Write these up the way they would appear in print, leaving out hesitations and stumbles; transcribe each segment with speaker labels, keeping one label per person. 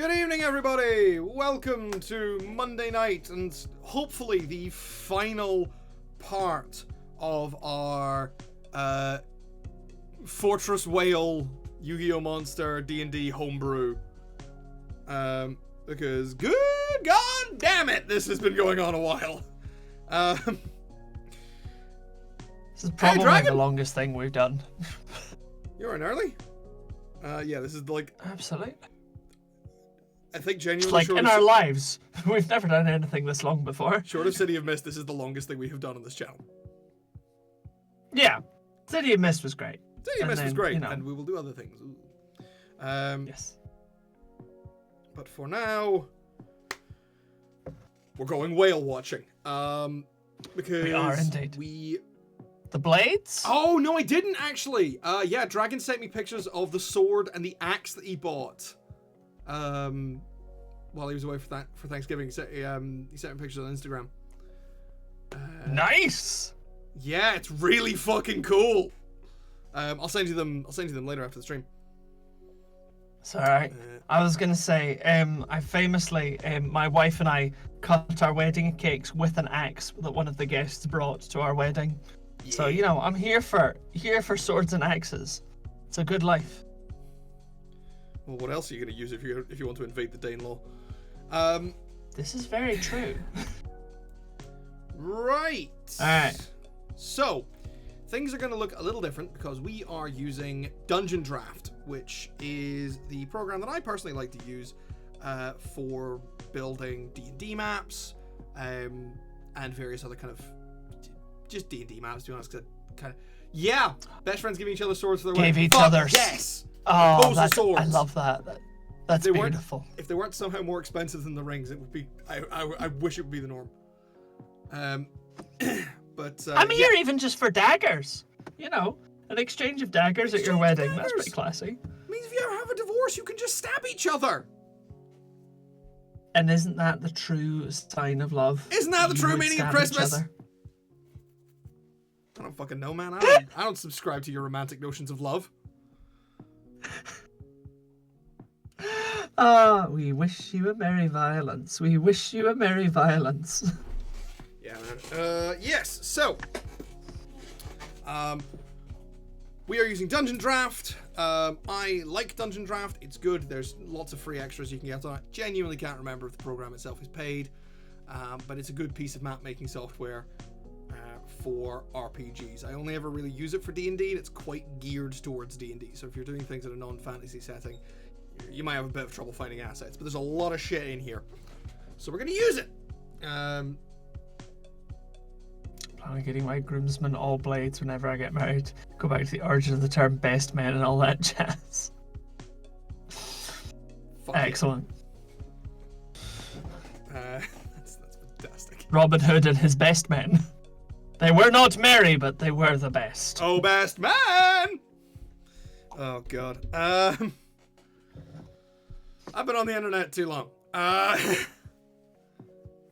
Speaker 1: Good evening, everybody! Welcome to Monday night, and hopefully the final part of our Fortress Whale Yu-Gi-Oh! Monster D&D homebrew. Because, good god damn it, this has been going on a while.
Speaker 2: This is probably the longest thing we've done.
Speaker 1: You're in early? Yeah, this is like...
Speaker 2: Absolutely.
Speaker 1: I think genuinely
Speaker 2: Like, in our lives, we've never done anything this long before.
Speaker 1: Short of City of Mist, this is the longest thing we have done on this channel.
Speaker 2: Yeah. City of Mist was great.
Speaker 1: City of Mist was great, and we will do other things.
Speaker 2: Yes.
Speaker 1: But for now, we're going whale watching. Because
Speaker 2: we are indeed. The blades?
Speaker 1: Oh, no, I didn't actually. Yeah, Dragon sent me pictures of the sword and the axe that he bought. While he was away for Thanksgiving. He sent me pictures on Instagram.
Speaker 2: Nice!
Speaker 1: Yeah, it's really fucking cool. I'll send you them later after the stream.
Speaker 2: It's alright. I was gonna say, I famously, my wife and I cut our wedding cakes with an axe that one of the guests brought to our wedding. Yeah. So, you know, I'm here for swords and axes. It's a good life.
Speaker 1: Well, what else are you going to use if you want to invade the Danelaw?
Speaker 2: This is very true.
Speaker 1: Right.
Speaker 2: Alright.
Speaker 1: So, things are going to look a little different because we are using Dungeon Draft, which is the program that I personally like to use for building D&D maps and various other kind of just D&D maps, to be honest. Yeah, best friends giving each other swords for their wedding.
Speaker 2: Each other.
Speaker 1: Yes.
Speaker 2: Oh, I love that. That's beautiful.
Speaker 1: If they weren't somehow more expensive than the rings, it would be. I wish it would be the norm. But
Speaker 2: I mean, you're even just for daggers. You know, an exchange of daggers at your wedding. That's pretty classy.
Speaker 1: Means if you ever have a divorce, you can just stab each other.
Speaker 2: And isn't that the true sign of love?
Speaker 1: Isn't that the true meaning of Christmas? I don't fucking know, man. I don't subscribe to your romantic notions of love.
Speaker 2: We wish you a merry violence. We wish you a merry violence.
Speaker 1: Yeah, man. Yes, so we are using Dungeon Draft. I like Dungeon Draft. It's good. There's lots of free extras you can get on it. Genuinely can't remember if the program itself is paid, but it's a good piece of map making software for RPGs. I only ever really use it for D&D, and it's quite geared towards D&D. So if you're doing things in a non-fantasy setting, you might have a bit of trouble finding assets, but there's a lot of shit in here. So we're going to use it.
Speaker 2: Plan on getting my groomsmen all blades whenever I get married. Go back to the origin of the term best men and all that jazz. Excellent.
Speaker 1: That's fantastic.
Speaker 2: Robin Hood and his best men. They were not merry, but they were the best.
Speaker 1: Oh, best man! Oh, God. I've been on the internet too long.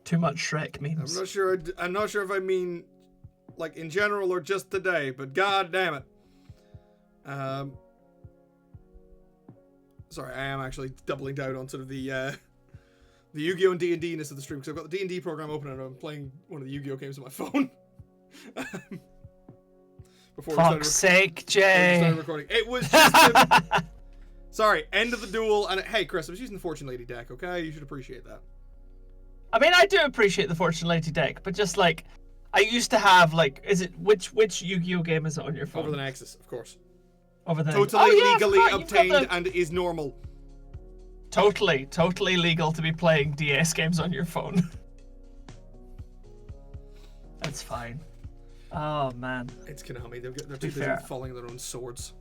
Speaker 2: Too much Shrek memes.
Speaker 1: I'm not sure if I mean, like, in general or just today, but god damn it. Sorry, I am actually doubling down on sort of the Yu-Gi-Oh! And D&D-ness of the stream, because I've got the D&D program open and I'm playing one of the Yu-Gi-Oh! Games on my phone.
Speaker 2: Fuck's sake, Jay.
Speaker 1: Recording. It was just sorry, end of the duel, and hey, Chris, I was using the Fortune Lady deck, okay? You should appreciate that.
Speaker 2: I mean, I do appreciate the Fortune Lady deck, but just like, I used to have, like, is it, which Yu-Gi-Oh! Game is it on your phone?
Speaker 1: Over the Nexus, of course.
Speaker 2: Over the
Speaker 1: Totally legally obtained and is normal.
Speaker 2: Totally legal to be playing DS games on your phone. That's fine. Oh, man.
Speaker 1: It's Konami. They're too busy falling their own swords.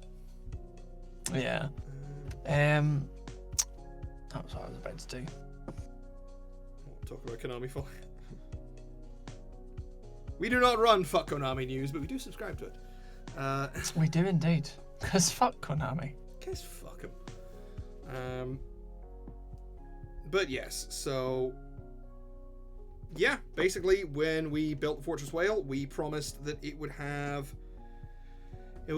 Speaker 2: Yeah. That was what I was about to do.
Speaker 1: Talk about Konami falling. We do not run Fuck Konami News, but we do subscribe to it.
Speaker 2: We do indeed. Because fuck Konami.
Speaker 1: Guess fuck him. But yes, so... Yeah, basically, when we built the Fortress Whale, we promised that it would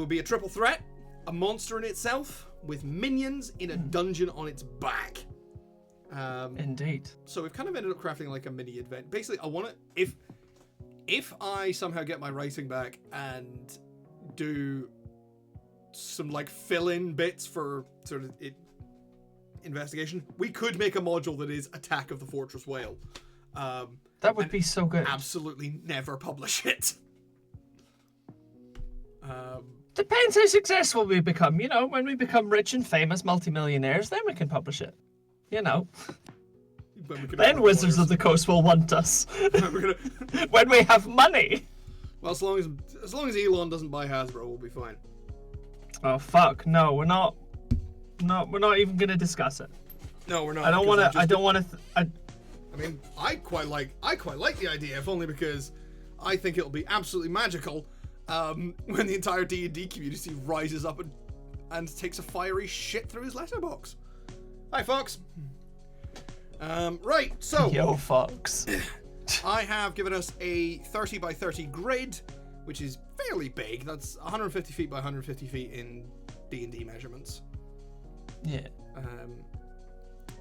Speaker 1: be a triple threat, a monster in itself, with minions in a dungeon on its back.
Speaker 2: Indeed.
Speaker 1: So we've kind of ended up crafting like a mini event. Basically, I want to if I somehow get my writing back and do some like fill-in bits for sort of investigation, we could make a module that is Attack of the Fortress Whale.
Speaker 2: That would be so good.
Speaker 1: Absolutely never publish it.
Speaker 2: Depends how successful we become. You know, when we become rich and famous multimillionaires, then we can publish it. You know. Then Wizards of the Coast will want us. When we have money.
Speaker 1: Well, as long as Elon doesn't buy Hasbro, we'll be fine.
Speaker 2: Oh fuck! No, we're not. No, we're not even gonna discuss it.
Speaker 1: No, we're not.
Speaker 2: I don't want to. I don't want to.
Speaker 1: I mean, I quite like the idea, if only because I think it'll be absolutely magical when the entire D&D community rises up and takes a fiery shit through his letterbox. Hi, Fox. Right, so
Speaker 2: Yo, Fox.
Speaker 1: I have given us a 30 by 30 grid, which is fairly big. That's 150 feet by 150 feet in D&D measurements.
Speaker 2: Yeah.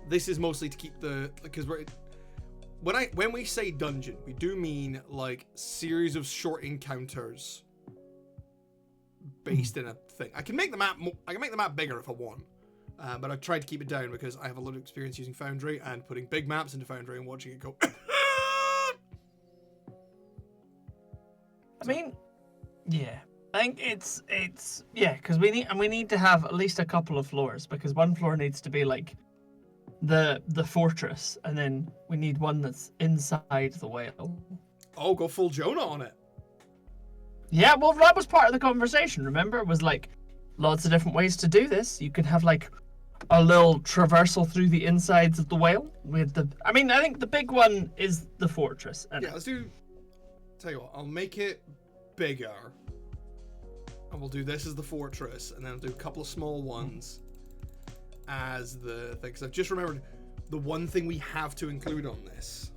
Speaker 1: This is mostly to keep because when we say dungeon, we do mean like series of short encounters based in a thing. I can make the map bigger if I want. But I've tried to keep it down because I have a lot of experience using Foundry and putting big maps into Foundry and watching it go.
Speaker 2: I mean, yeah. I think it's because we need to have at least a couple of floors, because one floor needs to be like the fortress, and then we need one that's inside the whale.
Speaker 1: Oh, go full Jonah on it.
Speaker 2: Yeah, well, that was part of the conversation. Remember, it was like lots of different ways to do this. You can have like a little traversal through the insides of the whale with I think the big one is the fortress.
Speaker 1: Yeah, let's do. Tell you what, I'll make it bigger, and we'll do this as the fortress, and then I'll do a couple of small ones as the thing. Because I've just remembered the one thing we have to include on this.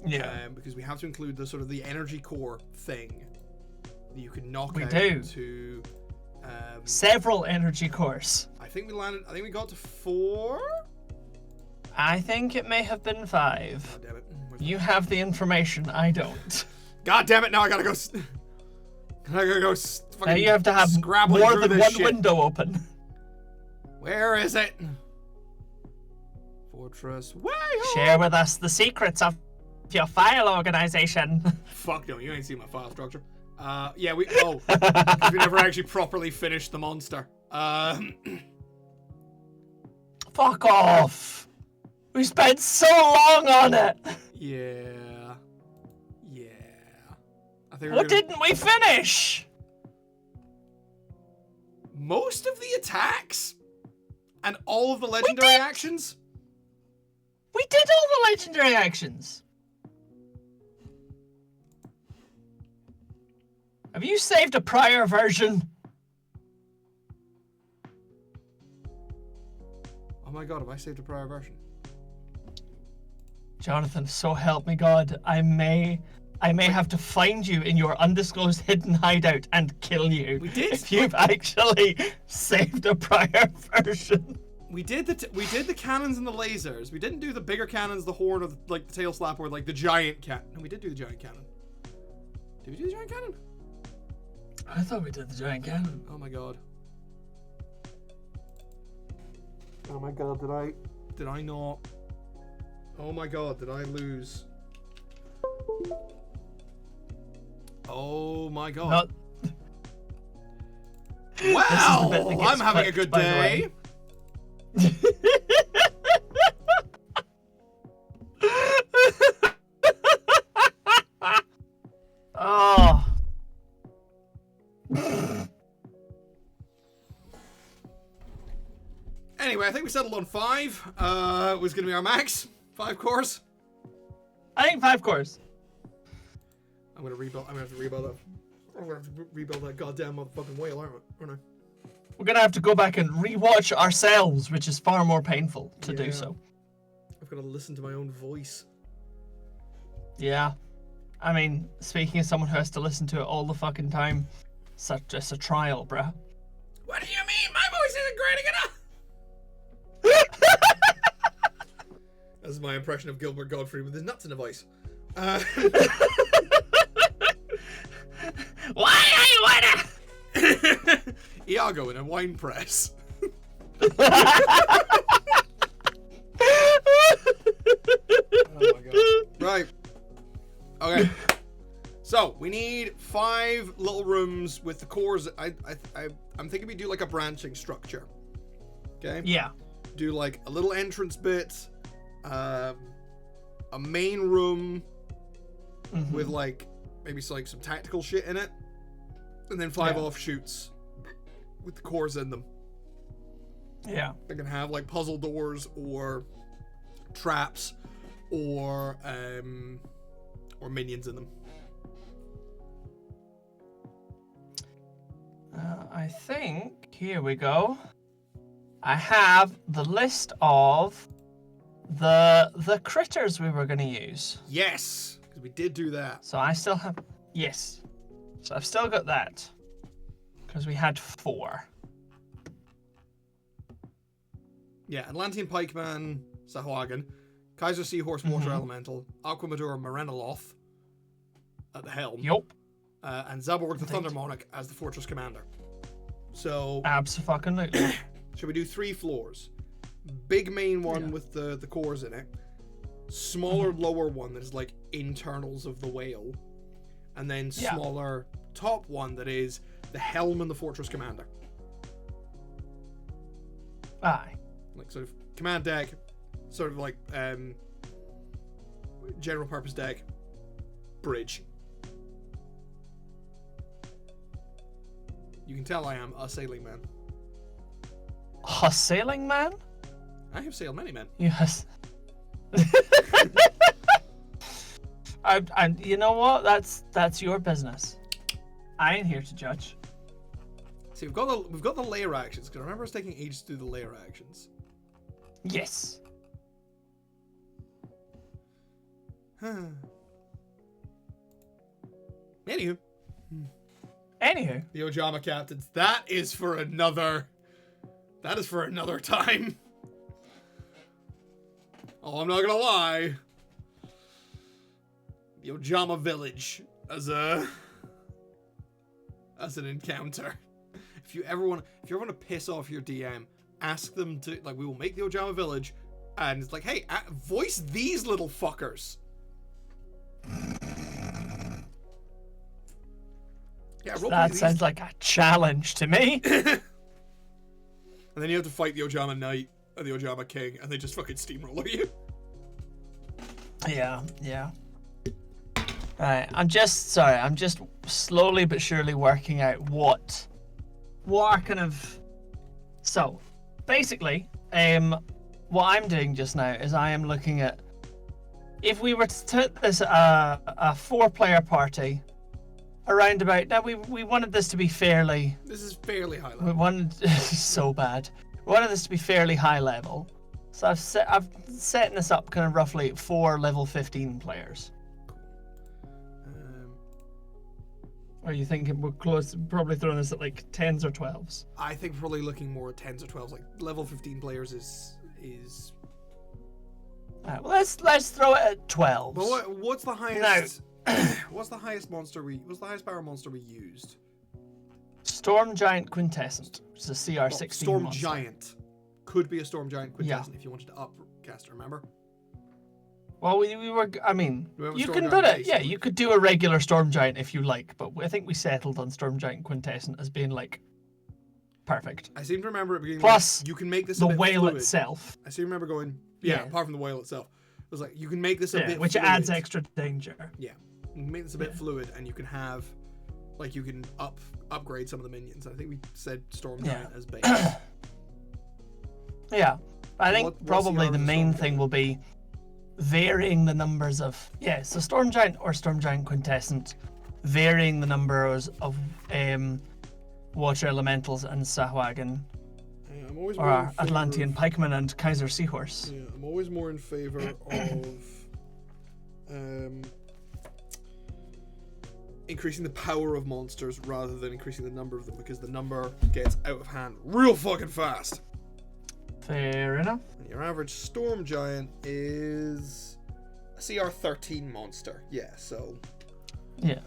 Speaker 2: Yeah.
Speaker 1: Because we have to include the sort of the energy core thing that you can knock out to.
Speaker 2: Several energy cores.
Speaker 1: I think we got to 4.
Speaker 2: I think it may have been 5.
Speaker 1: God damn it.
Speaker 2: You have the information, I don't.
Speaker 1: God damn it, now I gotta go.
Speaker 2: Now you have to have more than one window open.
Speaker 1: Where is it? Fortress.
Speaker 2: Share with us the secrets of your file organization.
Speaker 1: Fuck no, you ain't seen my file structure. Yeah, because we never actually properly finished the monster.
Speaker 2: Fuck off! We spent so long on it!
Speaker 1: Yeah.
Speaker 2: What didn't we finish?
Speaker 1: Most of the attacks and all of the legendary actions.
Speaker 2: We did all the legendary actions. Have you saved a prior version?
Speaker 1: Oh my god, have I saved a prior version?
Speaker 2: Jonathan, so help me God, I may have to find you in your undisclosed hidden hideout and kill you.
Speaker 1: We did.
Speaker 2: If you've actually saved a prior version.
Speaker 1: We did the cannons and the lasers. We didn't do the bigger cannons, the horn, or the tail slap, or like the giant cannon. No, we did do the giant cannon. Did we do the giant cannon?
Speaker 2: I thought we did the giant cannon.
Speaker 1: Oh my god. Oh my god, did I not? Oh my god, did I lose? Oh my god.
Speaker 2: Not...
Speaker 1: Wow, I'm having a good day.
Speaker 2: Oh.
Speaker 1: Anyway, I think we settled on 5. Was going to be our max. 5 cores.
Speaker 2: I think 5 cores.
Speaker 1: I'm gonna have to rebuild that goddamn motherfucking whale, aren't I?
Speaker 2: We're gonna have to go back and rewatch ourselves, which is far more painful to do so.
Speaker 1: I've got to listen to my own voice.
Speaker 2: Yeah. I mean, speaking as someone who has to listen to it all the fucking time, it's a trial, bruh.
Speaker 1: What do you mean? My voice isn't great enough? That's my impression of Gilbert Gottfried with his nuts in a vice.
Speaker 2: Why are you wanna?
Speaker 1: Iago in a wine press. Oh my god. Right. Okay. So we need 5 little rooms with the cores. I'm thinking we do like a branching structure. Okay.
Speaker 2: Yeah.
Speaker 1: Do like a little entrance bit, a main room with like maybe like some tactical shit in it, and then 5 offshoots with the cores in them.
Speaker 2: Yeah.
Speaker 1: They can have like puzzle doors or traps or minions in them.
Speaker 2: I think, here we go. I have the list of the critters we were going to use.
Speaker 1: Yes, because we did do that.
Speaker 2: So I still have, yes. So I've still got that. Because we had 4.
Speaker 1: Yeah, Atlantean Pikeman, Sahuagin, Kaiser Seahorse, Water Elemental, Aquamador, Marenoloth at the helm.
Speaker 2: Yup.
Speaker 1: And Zaborg the Thunder Monarch as the Fortress Commander. So,
Speaker 2: Abso-fucking-lutely.
Speaker 1: should we do 3 floors? Big main one with the cores in it. Smaller lower one that is like internals of the whale. And then smaller top one that is the helm and the Fortress Commander.
Speaker 2: Aye.
Speaker 1: Like sort of command deck, sort of like general purpose deck, bridge. You can tell I am a sailing man.
Speaker 2: A sailing man?
Speaker 1: I have sailed many men.
Speaker 2: Yes. And you know what? That's your business. I ain't here to judge.
Speaker 1: See, we've got the layer actions because I remember us taking ages to do the layer actions.
Speaker 2: Yes.
Speaker 1: Anywho.
Speaker 2: Anywho.
Speaker 1: The Ojama captains. That is for another time. Oh, I'm not gonna lie. The Ojama village as an encounter. If you ever want to piss off your DM, ask them to, like, we will make the Ojama village, and it's like, hey, voice these little fuckers. Yeah,
Speaker 2: that sounds like a challenge to me.
Speaker 1: And then you have to fight the Ojama Knight and the Ojama King, and they just fucking steamroller you.
Speaker 2: Yeah. Right, I'm just slowly but surely working out what are kind of. So, basically, what I'm doing just now is I am looking at if we were to put this a 4-player party around about now. We wanted this to be fairly.
Speaker 1: This is fairly high level.
Speaker 2: We wanted so bad. We wanted this to be fairly high level. So I've setting this up kind of roughly 4 level 15 players. Or are you thinking we're close? Probably throwing this at like 10s or 12s.
Speaker 1: I think probably looking more at 10s or 12s. Like level 15 players is.
Speaker 2: Alright, well let's throw it at 12s.
Speaker 1: But what's the highest? What's the highest power monster we used?
Speaker 2: Storm Giant Quintessent, which is a CR 16
Speaker 1: Storm
Speaker 2: monster.
Speaker 1: Giant could be a Storm Giant Quintessent if you wanted to upcast it. Remember?
Speaker 2: Well, we were. I mean, you can put it. Yeah, you could do a regular Storm Giant if you like, but I think we settled on Storm Giant Quintessent as being like perfect.
Speaker 1: I seem to remember it being
Speaker 2: plus
Speaker 1: like, you can make this
Speaker 2: the
Speaker 1: a bit
Speaker 2: whale
Speaker 1: fluid.
Speaker 2: itself.
Speaker 1: I seem to remember going apart from the whale itself, it was like you can make this a bit
Speaker 2: which
Speaker 1: fluid.
Speaker 2: adds extra danger.
Speaker 1: Yeah, you can make this a bit fluid, and you can have like you can upgrade some of the minions. I think we said Storm Giant as base.
Speaker 2: Yeah, I think probably the main thing will be varying the numbers of so Storm Giant or Storm Giant Quintessent, varying the numbers of water elementals and Sahuagin, or Atlantean Pikeman and Kaiser Seahorse.
Speaker 1: Yeah, I'm always more in favor of increasing the power of monsters rather than increasing the number of them, because the number gets out of hand real fucking fast.
Speaker 2: Fair enough.
Speaker 1: And your average storm giant is a CR 13 monster. Yeah, so
Speaker 2: Yeah.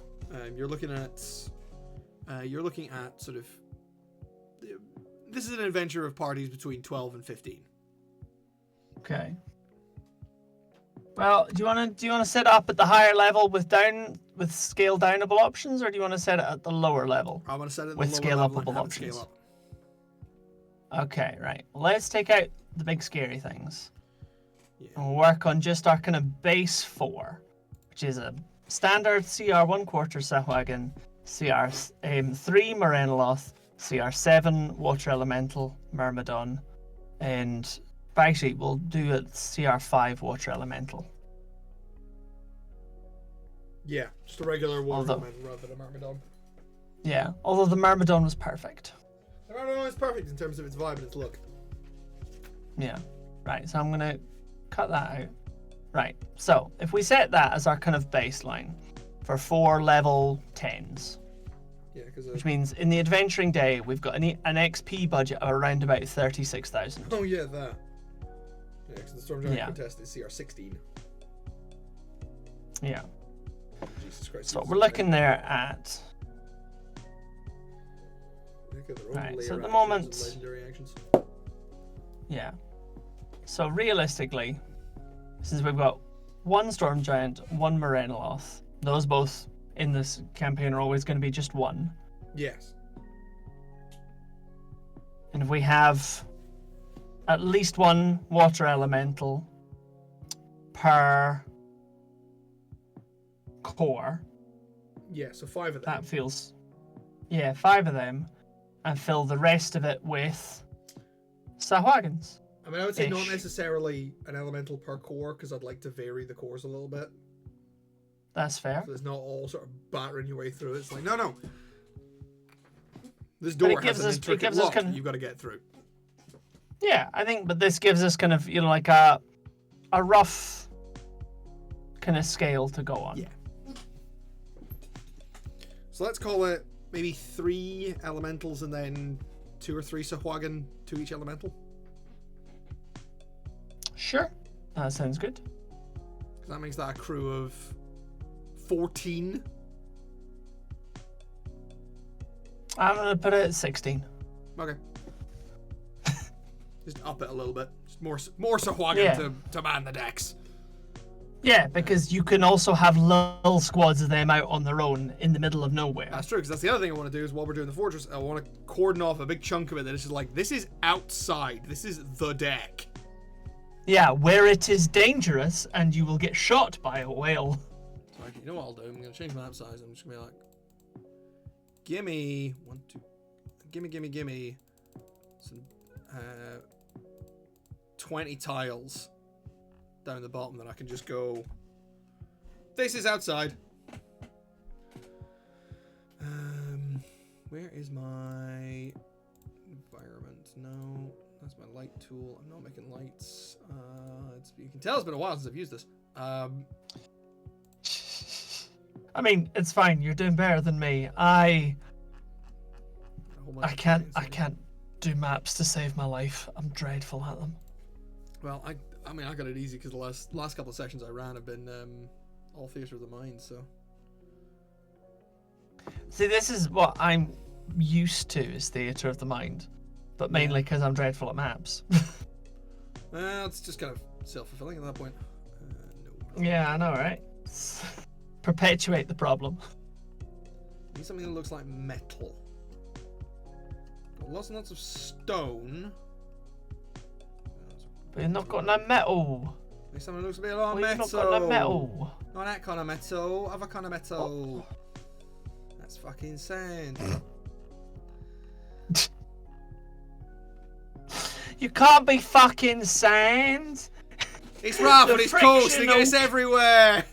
Speaker 1: you're looking at sort of, this is an adventure of parties between 12 and 15.
Speaker 2: Okay. Well, do you want to set it up at the higher level with scale downable options, or do you want to set it at the lower level?
Speaker 1: I want to set it at the
Speaker 2: with
Speaker 1: lower
Speaker 2: scale
Speaker 1: level
Speaker 2: upable
Speaker 1: and have it
Speaker 2: options.
Speaker 1: scale up.
Speaker 2: Okay, right. Let's take out the big scary things.
Speaker 1: Yeah.
Speaker 2: And we'll work on just our kind of base 4, which is a standard CR 1/4 Sahwagan, CR 3 Morenoloth, CR 7 Water Elemental Myrmidon, and actually we'll do a CR 5 Water Elemental.
Speaker 1: Yeah, just a regular water elemental rather than a Myrmidon.
Speaker 2: Yeah, although the Myrmidon was perfect.
Speaker 1: The Myrmidon is perfect in terms of its vibe and its look.
Speaker 2: Yeah, right, so I'm going to cut that out. Right, so if we set that as our kind of baseline for 4 level 10s,
Speaker 1: yeah,
Speaker 2: which means in the adventuring day we've got an XP budget of around about 36,000.
Speaker 1: Oh yeah, that. Yeah, because the Storm Giant contest is CR 16.
Speaker 2: Yeah.
Speaker 1: Jesus Christ.
Speaker 2: So we're looking there at. Right, so at the moment.
Speaker 1: Legendary actions.
Speaker 2: Yeah. So realistically, since we've got 1 Storm Giant, 1 Morenoloth, those both in this campaign are always going to be just 1.
Speaker 1: Yes.
Speaker 2: And if we have at least 1 Water Elemental per core.
Speaker 1: Yeah, so 5 of them.
Speaker 2: That feels. Yeah, 5 of them. And fill the rest of it with Sahwagans.
Speaker 1: I mean, I would say not necessarily an elemental per core, because I'd like to vary the cores a little bit.
Speaker 2: That's fair.
Speaker 1: So it's not all sort of battering your way through. It's like, no. This door has an intricate lock you've got to get through.
Speaker 2: Yeah, I think, but this gives us kind of, like a rough kind of scale to go on.
Speaker 1: Yeah. So let's call it maybe 3 elementals and then 2 or 3 Sahwagan to each elemental.
Speaker 2: Sure, that sounds good.
Speaker 1: Because that makes that a crew of 14.
Speaker 2: I'm going to put it at 16.
Speaker 1: Okay. Just up it a little bit. Just more Sahwagan to man the decks.
Speaker 2: Yeah, because you can also have little squads of them out on their own in the middle of nowhere.
Speaker 1: That's true, because that's the other thing I want to do is while we're doing the fortress, I want to cordon off a big chunk of it that is just like, this is outside. This is the deck.
Speaker 2: Yeah, where it is dangerous and you will get shot by a whale.
Speaker 1: So you know what I'll do? I'm going to change my map size. I'm just going to be like, gimme some 20 tiles down the bottom that I can just go, this is outside. Where is my environment? No, that's my light tool. I'm not making lights. You can tell it's been a while since I've used this.
Speaker 2: I mean, it's fine. You're doing better than me. I can't do maps to save my life. I'm dreadful at them.
Speaker 1: Well, I mean, I got it easy because the last couple of sessions I ran have been all theatre of the mind, so.
Speaker 2: See, this is what I'm used to is theatre of the mind, but mainly because I'm dreadful at maps.
Speaker 1: Well, it's just kind of self-fulfilling at that point. No.
Speaker 2: Yeah, I know, right? Perpetuate the problem.
Speaker 1: Need something that looks like metal. Got lots and lots of stone.
Speaker 2: But you've not got no metal.
Speaker 1: Need something that looks a bit like
Speaker 2: metal.
Speaker 1: You've not got no metal. Not that kind of metal. Other kind of metal. Oh. That's fucking sand.
Speaker 2: You can't be fucking sand.
Speaker 1: It's rough and it's coarse and it's everywhere.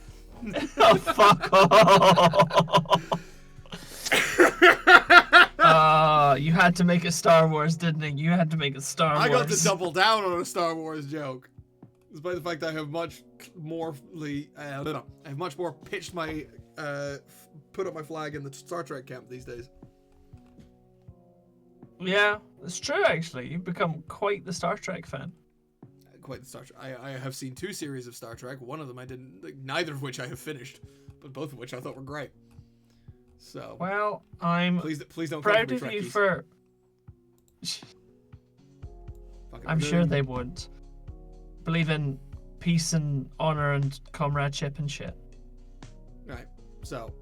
Speaker 2: Oh, fuck off. You had to make a Star Wars, didn't you? You had to make a Star Wars.
Speaker 1: I got to double down on a Star Wars joke. Despite the fact that I have much more pitched my, put up my flag in the Star Trek camp these days.
Speaker 2: Yeah, it's true actually. You've become quite the Star Trek fan.
Speaker 1: Quite the Star Trek. I have seen 2 series of Star Trek. One of them I didn't, like, neither of which I have finished, but both of which I thought were great. So.
Speaker 2: Well, I'm
Speaker 1: please don't
Speaker 2: proud
Speaker 1: come for
Speaker 2: of
Speaker 1: me,
Speaker 2: you
Speaker 1: Trekkies.
Speaker 2: for.
Speaker 1: Fucking
Speaker 2: I'm sure
Speaker 1: boom.
Speaker 2: they would believe in peace and honor and comradeship and shit.
Speaker 1: Right. So.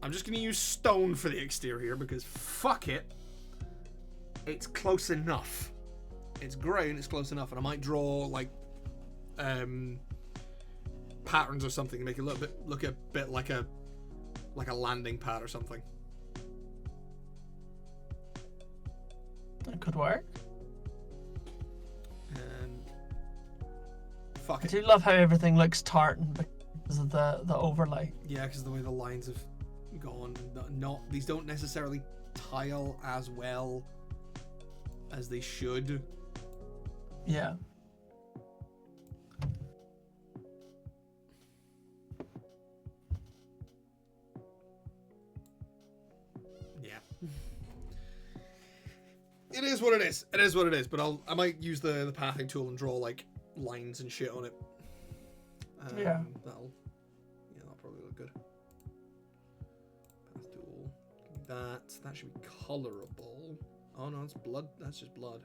Speaker 1: I'm just gonna use stone for the exterior because fuck it. It's close enough. It's grey and it's close enough, and I might draw like patterns or something to make it look a bit like a landing pad or something.
Speaker 2: That could work.
Speaker 1: And fuck
Speaker 2: I
Speaker 1: it.
Speaker 2: do love how everything looks tartan because of the overlay.
Speaker 1: Yeah, because of the way the lines have gone. These don't necessarily tile as well as they should.
Speaker 2: Yeah.
Speaker 1: Yeah. It is what it is. It is what it is. But I might use the pathing tool and draw like lines and shit on it.
Speaker 2: Yeah.
Speaker 1: That'll probably look good. Path tool. That should be colorable. Oh no, it's blood. That's just blood.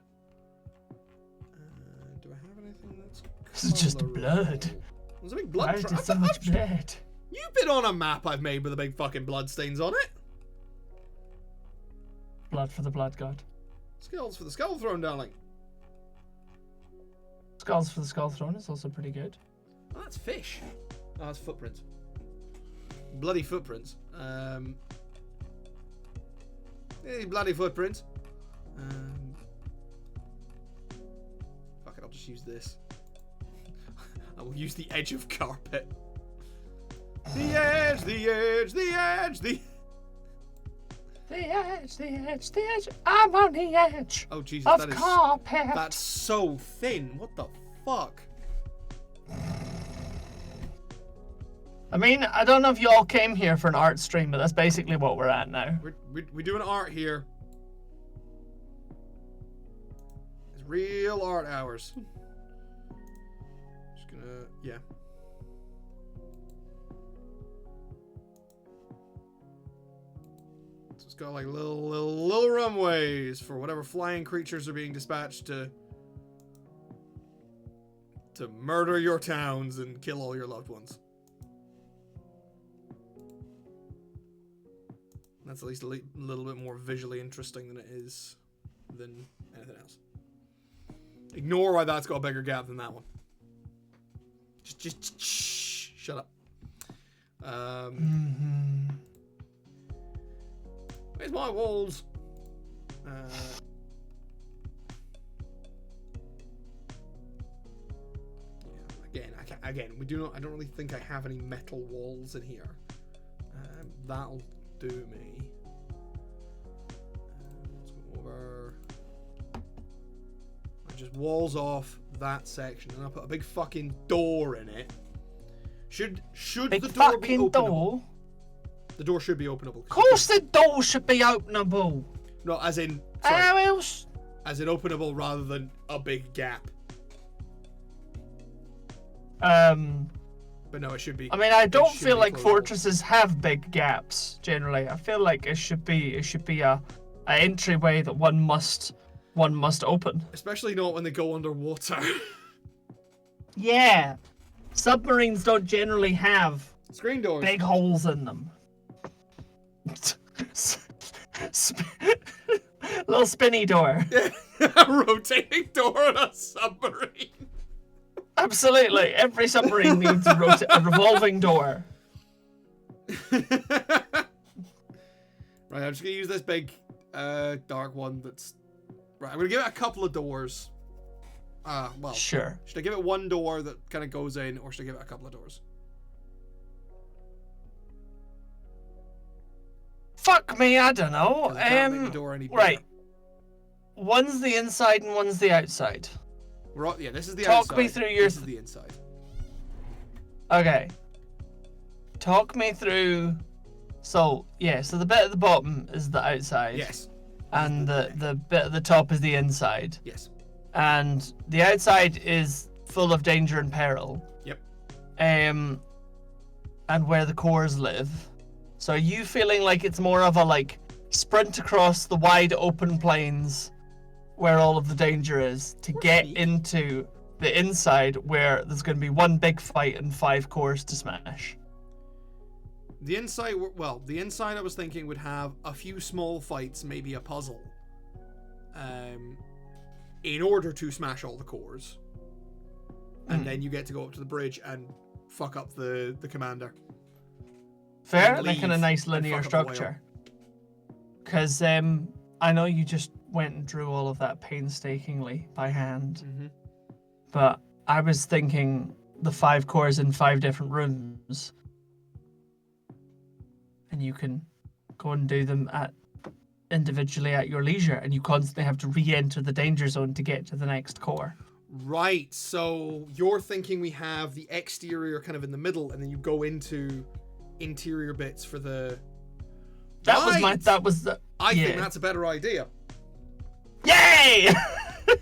Speaker 1: Do I have anything that's
Speaker 2: This is just blood.
Speaker 1: There's a big blood.
Speaker 2: Why is there so much blood?
Speaker 1: You've been on a map I've made with a big fucking blood stains on it.
Speaker 2: Blood for the blood god.
Speaker 1: Skulls for the skull throne, darling.
Speaker 2: Skulls for the skull throne is also pretty good.
Speaker 1: Oh, that's fish. Oh, that's footprints. Bloody footprints. Hey, bloody footprints. Fuck it, I'll just use this. I will use the edge of carpet. The edge, the edge, the edge, the...
Speaker 2: The edge, the edge, the edge. I'm on the edge.
Speaker 1: Oh Jesus,
Speaker 2: of carpet.
Speaker 1: That's so thin. What the fuck?
Speaker 2: I mean, I don't know if you all came here for an art stream, but that's basically what we're at now.
Speaker 1: We're doing art here. It's real art hours. Just gonna, yeah. So it's got like little runways for whatever flying creatures are being dispatched to murder your towns and kill all your loved ones. That's at least a little bit more visually interesting than it is than anything else. Ignore why that's got a bigger gap than that one. Just shut up. Where's my walls? Yeah, again, we do not. I don't really think I have any metal walls in here. That'll do me. Let's go over. I just walls off that section, and I'll put a big fucking door in it. Should
Speaker 2: big
Speaker 1: the door be
Speaker 2: fucking
Speaker 1: openable?
Speaker 2: door?
Speaker 1: The door should be openable.
Speaker 2: Of course the door should be openable.
Speaker 1: No, as in.
Speaker 2: How
Speaker 1: Sorry,
Speaker 2: else?
Speaker 1: as in openable rather than a big gap. But no, it should be.
Speaker 2: I mean, I don't feel like
Speaker 1: closable.
Speaker 2: fortresses have big gaps generally. I feel like it should be a entryway that one must open.
Speaker 1: Especially not when they go underwater.
Speaker 2: Yeah, submarines don't generally have
Speaker 1: Screen doors.
Speaker 2: big holes in them. Little spinny door.
Speaker 1: A rotating door on a submarine.
Speaker 2: Absolutely, every submarine needs a revolving door.
Speaker 1: Right, I'm just gonna use this big dark one that's... Right, I'm gonna give it a couple of doors. Well,
Speaker 2: Sure.
Speaker 1: should I give it one door that kind of goes in, or should I give it a couple of doors?
Speaker 2: Fuck me, I don't know.
Speaker 1: 'Cause I can't make the door any bigger.
Speaker 2: Right. One's the inside and one's the outside.
Speaker 1: Right, yeah, this is the
Speaker 2: Talk
Speaker 1: outside.
Speaker 2: me through your
Speaker 1: This is the inside.
Speaker 2: Okay. Talk me through So the bit at the bottom is the outside.
Speaker 1: Yes.
Speaker 2: And the bit at the top is the inside.
Speaker 1: Yes.
Speaker 2: And the outside is full of danger and peril.
Speaker 1: Yep.
Speaker 2: And where the cores live. So are you feeling like it's more of a like sprint across the wide open plains where all of the danger is to get into the inside where there's going to be one big fight and 5 cores to smash?
Speaker 1: The inside, the inside I was thinking would have a few small fights, maybe a puzzle, in order to smash all the cores. And then you get to go up to the bridge and fuck up the commander.
Speaker 2: Fair, like in a nice linear structure. Because I know you just went and drew all of that painstakingly by hand.
Speaker 1: Mm-hmm.
Speaker 2: But I was thinking the 5 cores in 5 different rooms. And you can go and do them individually at your leisure, and you constantly have to re-enter the danger zone to get to the next core.
Speaker 1: Right, so you're thinking we have the exterior kind of in the middle, and then you go into interior bits for the... I think that's a better idea.
Speaker 2: Yay!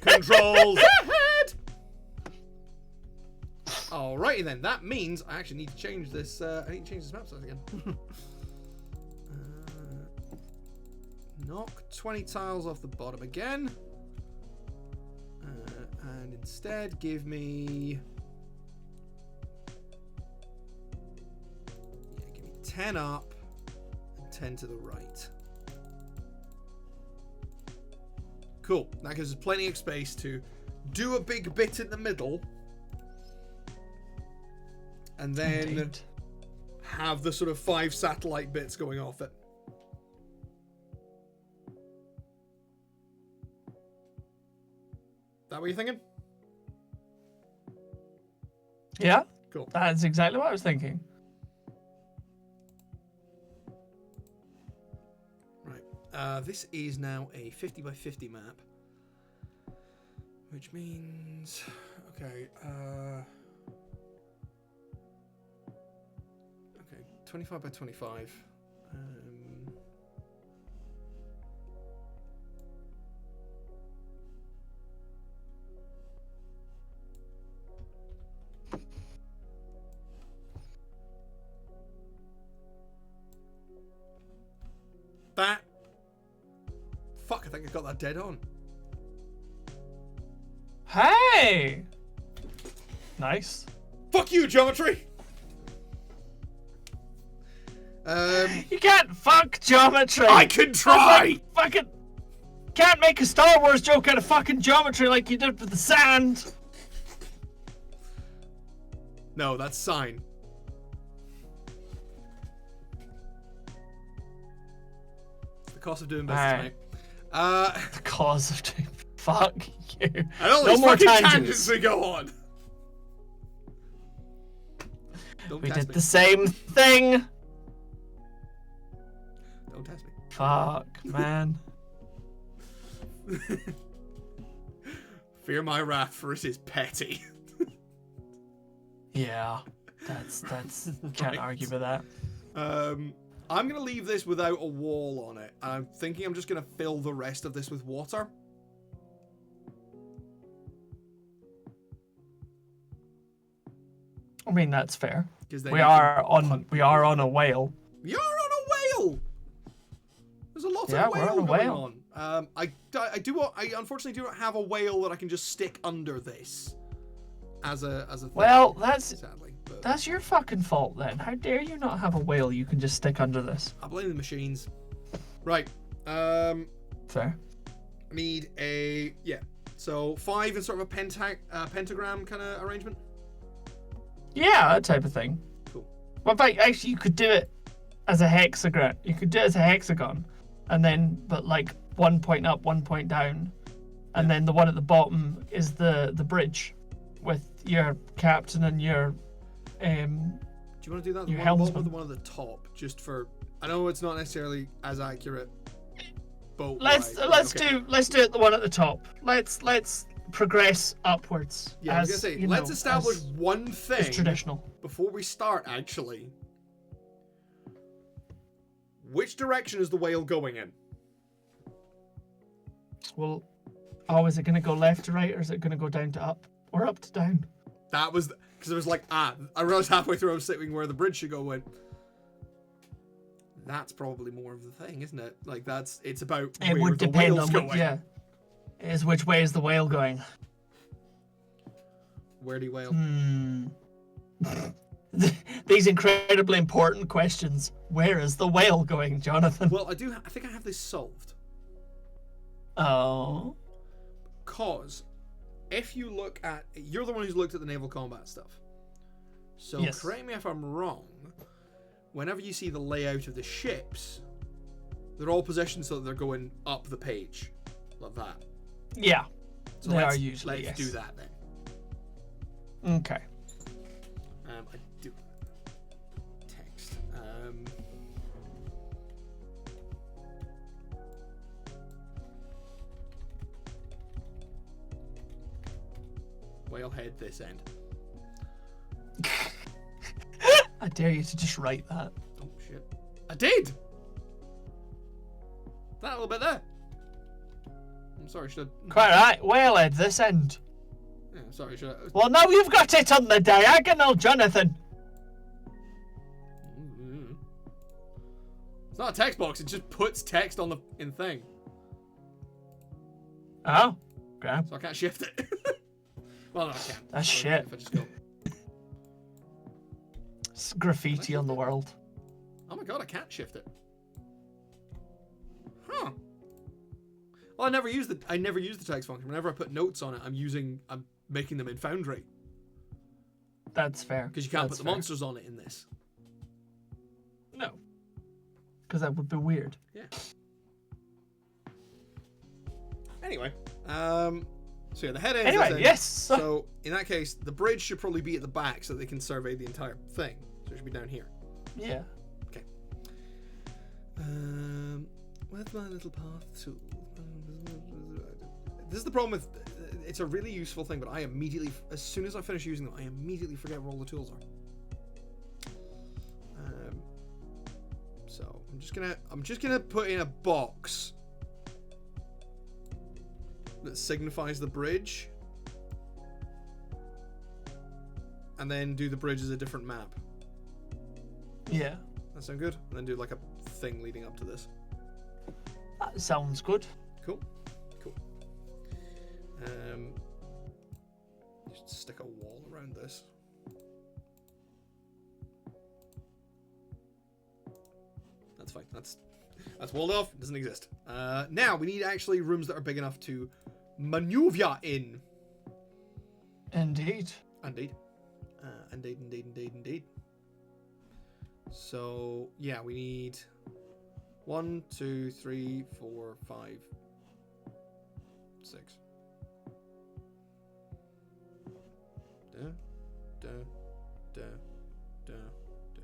Speaker 1: Control Z! Alrighty then, that means I actually need to change this, I need to change this map size again. Knock 20 tiles off the bottom again. And instead give me... give me 10 up and 10 to the right. Cool. That gives us plenty of space to do a big bit in the middle. And then have the sort of 5 satellite bits going off it. That what you're thinking?
Speaker 2: Yeah.
Speaker 1: Cool.
Speaker 2: That's exactly what I was thinking.
Speaker 1: Right. This is now a 50 by 50 map. Which means... Okay. Okay. 25 by 25. That. Fuck, I think I got that dead on.
Speaker 2: Hey! Nice.
Speaker 1: Fuck you, geometry!
Speaker 2: You can't fuck geometry!
Speaker 1: I can try!
Speaker 2: Like, fucking... Can't make a Star Wars joke out of fucking geometry like you did with the sand!
Speaker 1: No, that's sign. Cost of doing business, mate.
Speaker 2: The cause of doing... Fuck you.
Speaker 1: And all
Speaker 2: no
Speaker 1: these
Speaker 2: more
Speaker 1: fucking
Speaker 2: tangents
Speaker 1: we go on.
Speaker 2: We did the same thing.
Speaker 1: Don't test me.
Speaker 2: Fuck, man.
Speaker 1: Fear my wrath, for it is petty.
Speaker 2: Yeah, that's can't argue with that.
Speaker 1: I'm going to leave this without a wall on it. I'm thinking I'm just going to fill the rest of this with water.
Speaker 2: I mean, that's fair. We are on a whale.
Speaker 1: We are on a whale! There's a lot of whale going on. I unfortunately do not have a whale that I can just stick under this as a thing.
Speaker 2: Well,
Speaker 1: sadly.
Speaker 2: That's your fucking fault then. How dare you not have a whale you can just stick under this?
Speaker 1: I blame the machines. Right.
Speaker 2: Fair.
Speaker 1: I need a... Yeah. So 5 in sort of a pentagram kind of arrangement?
Speaker 2: Yeah, that type of thing.
Speaker 1: Cool.
Speaker 2: But actually, you could do it as a hexagon. You could do it as a hexagon. And then, but like 1 point up, 1 point down. And then the one at the bottom is the bridge with your captain and your...
Speaker 1: do you want to do that? The one bottom or the one at the top? Just for... I know it's not necessarily as accurate. But
Speaker 2: let's do it the one at the top. Let's progress upwards.
Speaker 1: Yeah, I was gonna say, let's establish one thing
Speaker 2: traditional
Speaker 1: before we start, actually. Which direction is the whale going in?
Speaker 2: Well, is it going to go left to right, or is it going to go down to up, or up to down?
Speaker 1: That was because it was like, I realized halfway through I was sitting where the bridge should go in. That's probably more of the thing, isn't it? Like it's about
Speaker 2: It
Speaker 1: where
Speaker 2: would
Speaker 1: the
Speaker 2: depend
Speaker 1: whale's
Speaker 2: on
Speaker 1: going.
Speaker 2: It is which way is the whale going?
Speaker 1: Where do you whale?
Speaker 2: These incredibly important questions. Where is the whale going, Jonathan?
Speaker 1: Well, I think I have this solved.
Speaker 2: Oh.
Speaker 1: Because if you look at, you're the one who's looked at the naval combat stuff. So
Speaker 2: Yes.
Speaker 1: correct me if I'm wrong. Whenever you see the layout of the ships, they're all positioned so that they're going up the page, like that.
Speaker 2: Yeah.
Speaker 1: So
Speaker 2: They
Speaker 1: let's
Speaker 2: are usually,
Speaker 1: let's
Speaker 2: yes.
Speaker 1: do that then.
Speaker 2: Okay.
Speaker 1: I do text. Whale head this end.
Speaker 2: I dare you to just write that.
Speaker 1: Oh shit! I did. That little bit there. I'm sorry, should I?
Speaker 2: Quite right. Whalehead this end.
Speaker 1: Yeah, sorry, should I?
Speaker 2: Well, now you've got it on the diagonal, Jonathan.
Speaker 1: It's not a text box. It just puts text on the thing,
Speaker 2: Oh. Grab.
Speaker 1: so I can't shift it. Well, no, I can.
Speaker 2: That's
Speaker 1: So
Speaker 2: shit.
Speaker 1: If I just go.
Speaker 2: It's graffiti on the world.
Speaker 1: Oh my god, I can't shift it. Huh. Well, I never use the text function. Whenever I put notes on it, I'm making them in Foundry.
Speaker 2: That's fair.
Speaker 1: Because you can't
Speaker 2: That's
Speaker 1: put the monsters on it in this.
Speaker 2: No. Because that would be weird.
Speaker 1: Yeah. Anyway, so yeah, the head ends.
Speaker 2: Anyway,
Speaker 1: this end.
Speaker 2: yes.
Speaker 1: So in that case, the bridge should probably be at the back so they can survey the entire thing. So it should be down here.
Speaker 2: Yeah.
Speaker 1: Okay. Where's my little path tool? This is the problem with. It's a really useful thing, but I immediately, as soon as I finish using them, I immediately forget where all the tools are. So I'm just gonna put in a box that signifies the bridge, and then do the bridge as a different map.
Speaker 2: Yeah.
Speaker 1: That sound good? And then do like a thing leading up to this.
Speaker 2: That sounds good.
Speaker 1: Cool. Just stick a wall around this. That's fine. That's walled off. It doesn't exist. Now we need actually rooms that are big enough to maneuver in.
Speaker 2: Indeed.
Speaker 1: Indeed. Indeed. So yeah, we need 1, 2, 3, 4, 5, 6.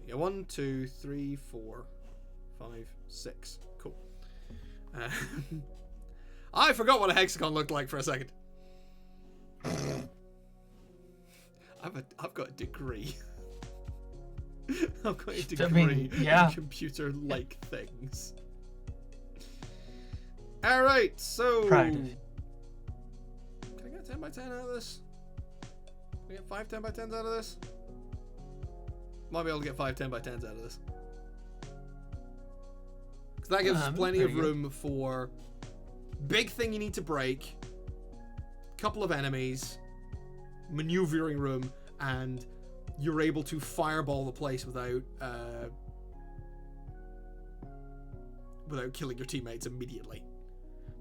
Speaker 1: Yeah, 1, 2, 3, 4, 5, 6. Cool. I forgot what a hexagon looked like for a second. I've got a degree. I've got a degree in computer-like things. All right, so
Speaker 2: Proud of you.
Speaker 1: Can I get 10 by 10 out of this? Can I get 5 10 by 10s out of this? Might be able to get 5 10 by 10s out of this. Because that gives us plenty of room for big thing you need to break, couple of enemies, maneuvering room, and you're able to fireball the place without killing your teammates immediately.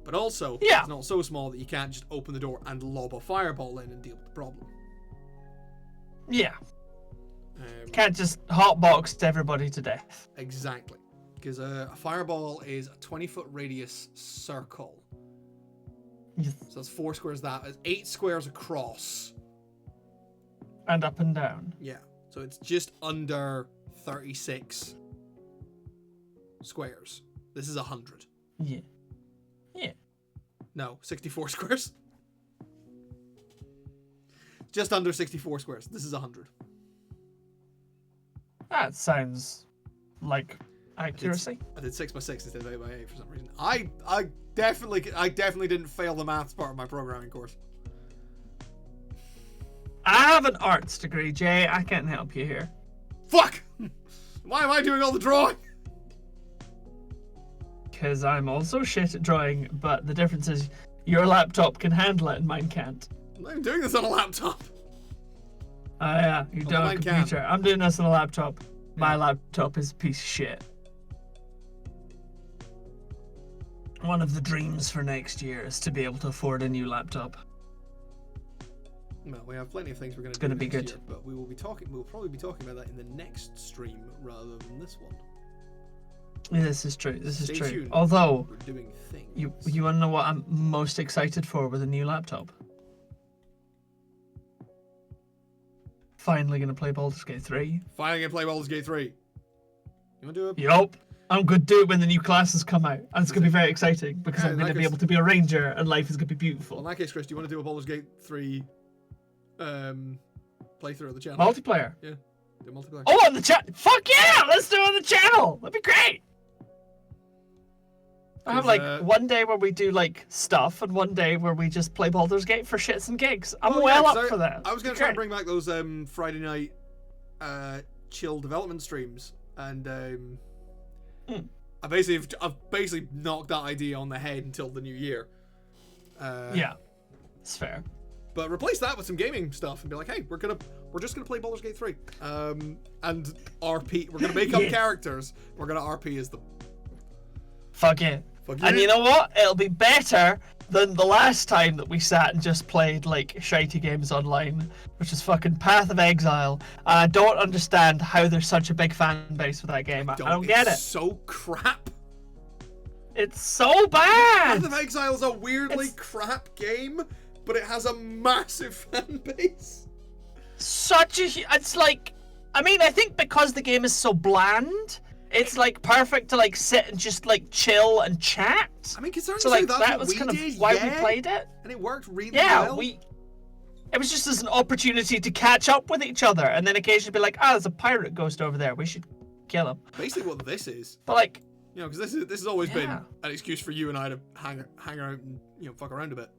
Speaker 1: But also, it's not so small that you can't just open the door and lob a fireball in and deal with the problem.
Speaker 2: Yeah. Can't just hotbox everybody to death.
Speaker 1: Exactly. Because a fireball is a 20-foot radius circle.
Speaker 2: Yes.
Speaker 1: So that's 4 squares. That is 8 squares across.
Speaker 2: And up and down.
Speaker 1: Yeah. So it's just under 36 squares. This is 100.
Speaker 2: Yeah. Yeah.
Speaker 1: No, 64 squares. Just under 64 squares. This is 100.
Speaker 2: That sounds like accuracy.
Speaker 1: I did 6x6 instead of 8x8 for some reason. I definitely didn't fail the maths part of my programming course.
Speaker 2: I have an arts degree, Jay. I can't help you here.
Speaker 1: Fuck! Why am I doing all the drawing?
Speaker 2: Because I'm also shit at drawing, but the difference is your laptop can handle it and mine can't.
Speaker 1: I'm doing this on a laptop.
Speaker 2: Yeah, you don't have a computer. I'm doing this on a laptop. My laptop is a piece of shit. One of the dreams for next year is to be able to afford a new laptop.
Speaker 1: Well, we have plenty of things we're going to do.
Speaker 2: It's going to be good.
Speaker 1: Year, but we'll probably be talking about that in the next stream rather than this one.
Speaker 2: This is true.
Speaker 1: Stay
Speaker 2: true.
Speaker 1: tuned.
Speaker 2: Although,
Speaker 1: we're doing things.
Speaker 2: you want to know what I'm most excited for with a new laptop? Finally going to play Baldur's Gate 3.
Speaker 1: Finally going to play Baldur's Gate 3. You want to do it?
Speaker 2: Yup. I'm going to do it when the new classes come out. And it's going to be very exciting because I'm going to be able to be a ranger and life is going to be beautiful.
Speaker 1: Well, in that case, Chris, do you want to do a Baldur's Gate 3 playthrough of the channel?
Speaker 2: Multiplayer?
Speaker 1: Yeah. Do multiplayer.
Speaker 2: Oh, on the chat! Fuck yeah! Let's do it on the channel! That'd be great! I have like one day where we do like stuff and one day where we just play Baldur's Gate for shits and gigs. I'm up for that.
Speaker 1: I was going to try and bring back those Friday night chill development streams, and I've basically knocked that idea on the head until the new year.
Speaker 2: Yeah, it's fair.
Speaker 1: But replace that with some gaming stuff and be like, hey, we're just gonna play Baldur's Gate 3, and RP. We're gonna make up characters. We're gonna RP as them.
Speaker 2: Fuck yeah. And you know what? It'll be better than the last time that we sat and just played like shitey games online, which is fucking Path of Exile. And I don't understand how there's such a big fan base for that game. I don't get it.
Speaker 1: It's so crap.
Speaker 2: It's so bad.
Speaker 1: Path of Exile is a weirdly crap game, but it has a massive fan base.
Speaker 2: It's like, I mean, I think because the game is so bland, it's like perfect to like sit and just like chill and chat.
Speaker 1: I mean, considering
Speaker 2: so like
Speaker 1: that's
Speaker 2: that
Speaker 1: what
Speaker 2: was
Speaker 1: we
Speaker 2: kind of
Speaker 1: did,
Speaker 2: why we played it,
Speaker 1: and it worked really well.
Speaker 2: It was just as an opportunity to catch up with each other, and then occasionally be like, there's a pirate ghost over there. We should kill him.
Speaker 1: Basically, what this is.
Speaker 2: But like,
Speaker 1: you know, because this has always been an excuse for you and I to hang out and fuck around a bit.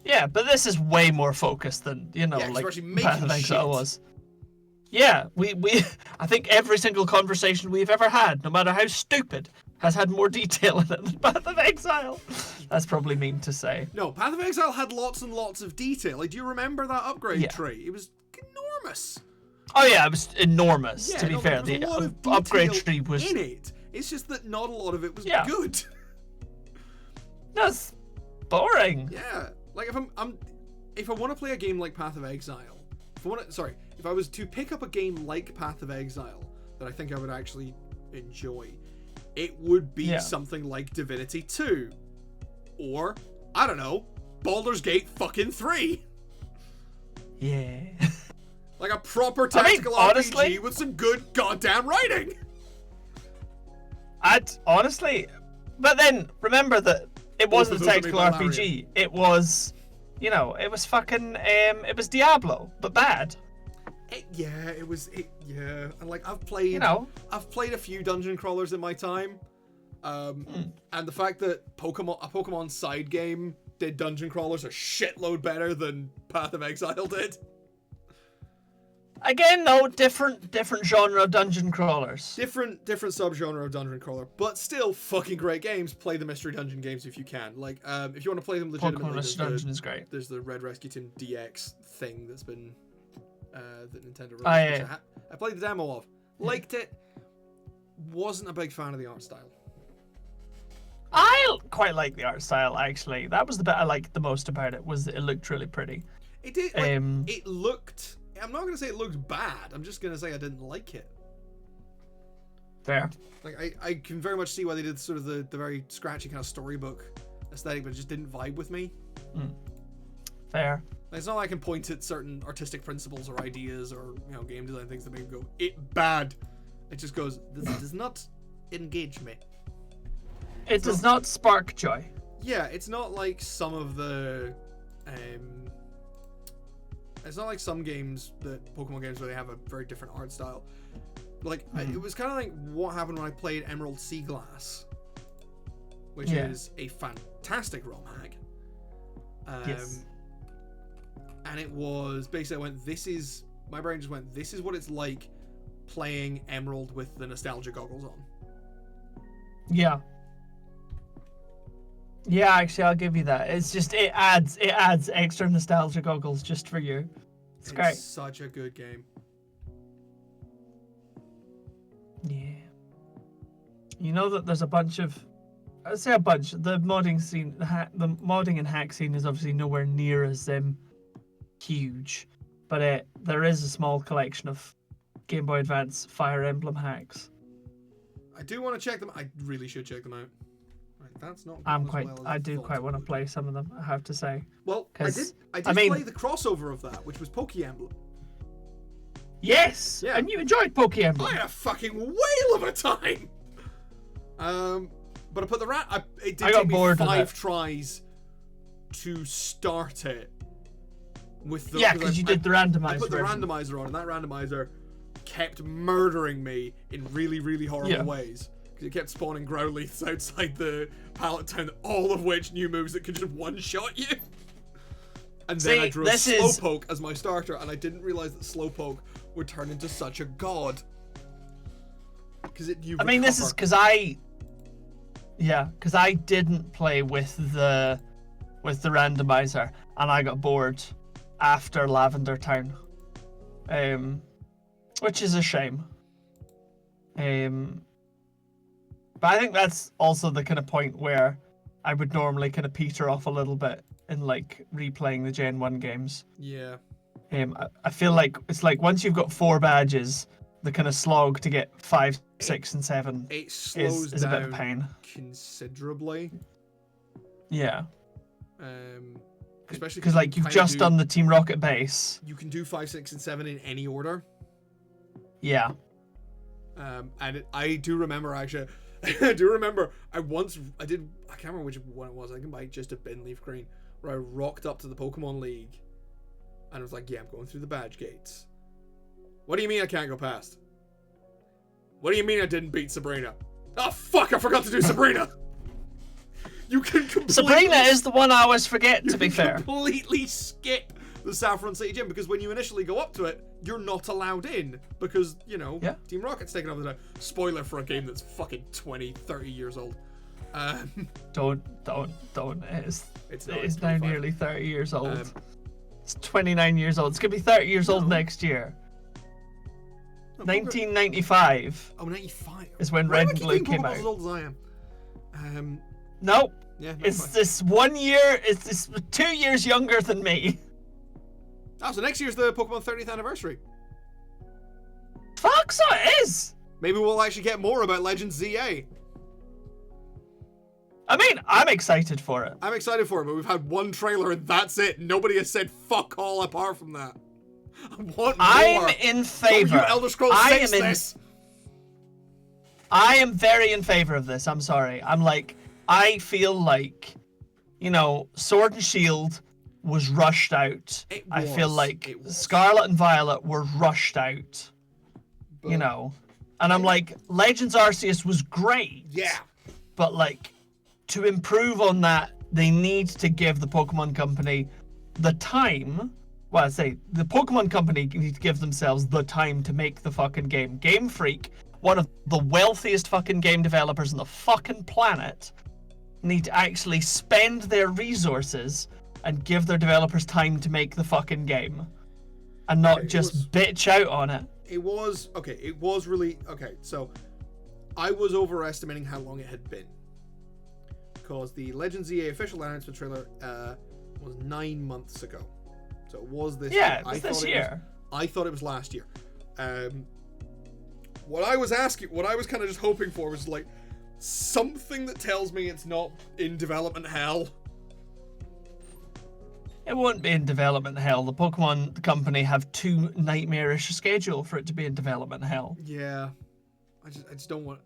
Speaker 2: Yeah, but this is way more focused than like Path of Exile was. Yeah, we I think every single conversation we've ever had, no matter how stupid, has had more detail in it than Path of Exile. That's probably mean to say.
Speaker 1: No, Path of Exile had lots and lots of detail. Like, do you remember that upgrade tree? It was enormous.
Speaker 2: Oh yeah, it was enormous.
Speaker 1: Yeah,
Speaker 2: to be fair, the upgrade tree was
Speaker 1: in it. It's just that not a lot of it was good.
Speaker 2: That's boring.
Speaker 1: Yeah, like if I want to play a game like Path of Exile, if I was to pick up a game like Path of Exile that I think I would actually enjoy, it would be something like Divinity 2. Or, I don't know, Baldur's Gate fucking 3.
Speaker 2: Yeah.
Speaker 1: Like a proper tactical RPG with some good goddamn writing.
Speaker 2: Honestly, but then remember that it wasn't a tactical RPG. It was, it was fucking, it was Diablo, but bad.
Speaker 1: And like I've played a few dungeon crawlers in my time, and the fact that a Pokemon side game did dungeon crawlers a shitload better than Path of Exile did.
Speaker 2: Again, though, different genre of dungeon crawlers.
Speaker 1: Different subgenre of dungeon crawler, but still fucking great games. Play the Mystery Dungeon games if you can. Like, if you want to play them legitimately,
Speaker 2: Pokemon Mystery Dungeon is great.
Speaker 1: There's the Red Rescue Team DX thing that's been that Nintendo released. I played the demo of, liked it. Wasn't a big fan of the art style.
Speaker 2: I quite like the art style, actually. That was the bit I liked the most about it. Was that it looked really pretty.
Speaker 1: It did. It looked. I'm not going to say it looked bad. I'm just going to say I didn't like it.
Speaker 2: Fair.
Speaker 1: Like, I can very much see why they did sort of the very scratchy kind of storybook aesthetic, but it just didn't vibe with me.
Speaker 2: Fair.
Speaker 1: Like, it's not like I can point at certain artistic principles or ideas or, game design things that make me go, it bad. It just goes, this does not engage me.
Speaker 2: It does not spark joy.
Speaker 1: Yeah, it's not like some of the... It's not like some games, Pokemon games, where they have a very different art style. Like, it was kind of like what happened when I played Emerald Sea Glass, which
Speaker 2: Yeah.
Speaker 1: is a fantastic ROM hack.
Speaker 2: Yes.
Speaker 1: And it was basically, my brain just went, this is what it's like playing Emerald with the nostalgia goggles on.
Speaker 2: Yeah. Yeah, actually, I'll give you that. It's just it adds extra nostalgia goggles just for you. It's great.
Speaker 1: Such a good game.
Speaker 2: Yeah. You know that there's a bunch of, I'd say a bunch. The modding scene, the modding and hack scene is obviously nowhere near as huge, but there is a small collection of Game Boy Advance Fire Emblem hacks.
Speaker 1: I do want to check them. I really should check them out. Right, that's not.
Speaker 2: I do quite want to play some of them, I have to say.
Speaker 1: Well, I did play the crossover of that, which was Poke Emblem.
Speaker 2: Yes,
Speaker 1: yeah.
Speaker 2: And you enjoyed Poke Emblem.
Speaker 1: I had a fucking whale of a time. But I put it did take me 5 tries to start it.
Speaker 2: Because you did the randomizer.
Speaker 1: I put the randomizer on, and that randomizer kept murdering me in really, really horrible ways. Because it kept spawning Growlithes outside the pallet town, all of which new moves that could just one-shot you. And then I drew a Slowpoke as my starter, and I didn't realize that Slowpoke would turn into such a god. Because this is because I didn't play with the randomizer, and I got bored after Lavender Town, which is a shame. But I think that's also the kind of point where I would normally kind of peter off a little bit in like replaying the Gen 1 games. Yeah.
Speaker 2: I feel like it's like once you've got 4 badges, the kind of slog to get 5, 6, and 7 is a bit of a pain.
Speaker 1: Considerably.
Speaker 2: Yeah.
Speaker 1: Especially
Speaker 2: because like you've just done the Team Rocket base.
Speaker 1: You can do 5, 6, and 7 in any order.
Speaker 2: Yeah.
Speaker 1: And I do remember actually. I do remember I can't remember which one it was. I think it might just have been Leaf Green, where I rocked up to the Pokemon League, and I was like, "Yeah, I'm going through the badge gates." What do you mean I can't go past? What do you mean I didn't beat Sabrina? Oh fuck! I forgot to do Sabrina. You can completely...
Speaker 2: Sabrina is the one I always forget. To be fair,
Speaker 1: completely skip the Saffron City Gym because when you initially go up to it, you're not allowed in because Team Rocket's taken over the time. Spoiler for a game that's fucking 20, 30 years old.
Speaker 2: Don't. It's now nearly 30 years old. It's 29 years old. It's gonna be 30 years old next year. 1995.
Speaker 1: Oh, 95
Speaker 2: is when Red and Blue came out.
Speaker 1: As old as I am.
Speaker 2: Nope.
Speaker 1: Yeah,
Speaker 2: it's this 1 year. It's this 2 years younger than me.
Speaker 1: Oh, so next year's the Pokemon 30th anniversary.
Speaker 2: Fuck, so it is.
Speaker 1: Maybe we'll actually get more about Legends ZA.
Speaker 2: I mean, I'm excited for it.
Speaker 1: I'm excited for it, but we've had one trailer and that's it. Nobody has said fuck all apart from that. I want more.
Speaker 2: I'm in favor.
Speaker 1: You Elder Scrolls 6 this.
Speaker 2: I am very in favor of this. I'm sorry. I feel like, Sword and Shield was rushed out. I feel like Scarlet and Violet were rushed out. But, and I'm like, Legends Arceus was great.
Speaker 1: Yeah.
Speaker 2: But to improve on that, they need to give the Pokemon Company the time. Well, I say the Pokemon Company need to give themselves the time to make the fucking game. Game Freak, one of the wealthiest fucking game developers on the fucking planet, need to actually spend their resources and give their developers time to make the fucking game. And not bitch out on it.
Speaker 1: It was really... Okay, so I was overestimating how long it had been. Because the Legends EA official announcement trailer was 9 months ago. So it was this year.
Speaker 2: Yeah, it was this year.
Speaker 1: I thought it was last year. What I was kind of just hoping for was something that tells me it's not in development hell.
Speaker 2: It won't be in development hell. The Pokemon Company have too nightmarish a schedule for it to be in development hell.
Speaker 1: Yeah. I just don't want...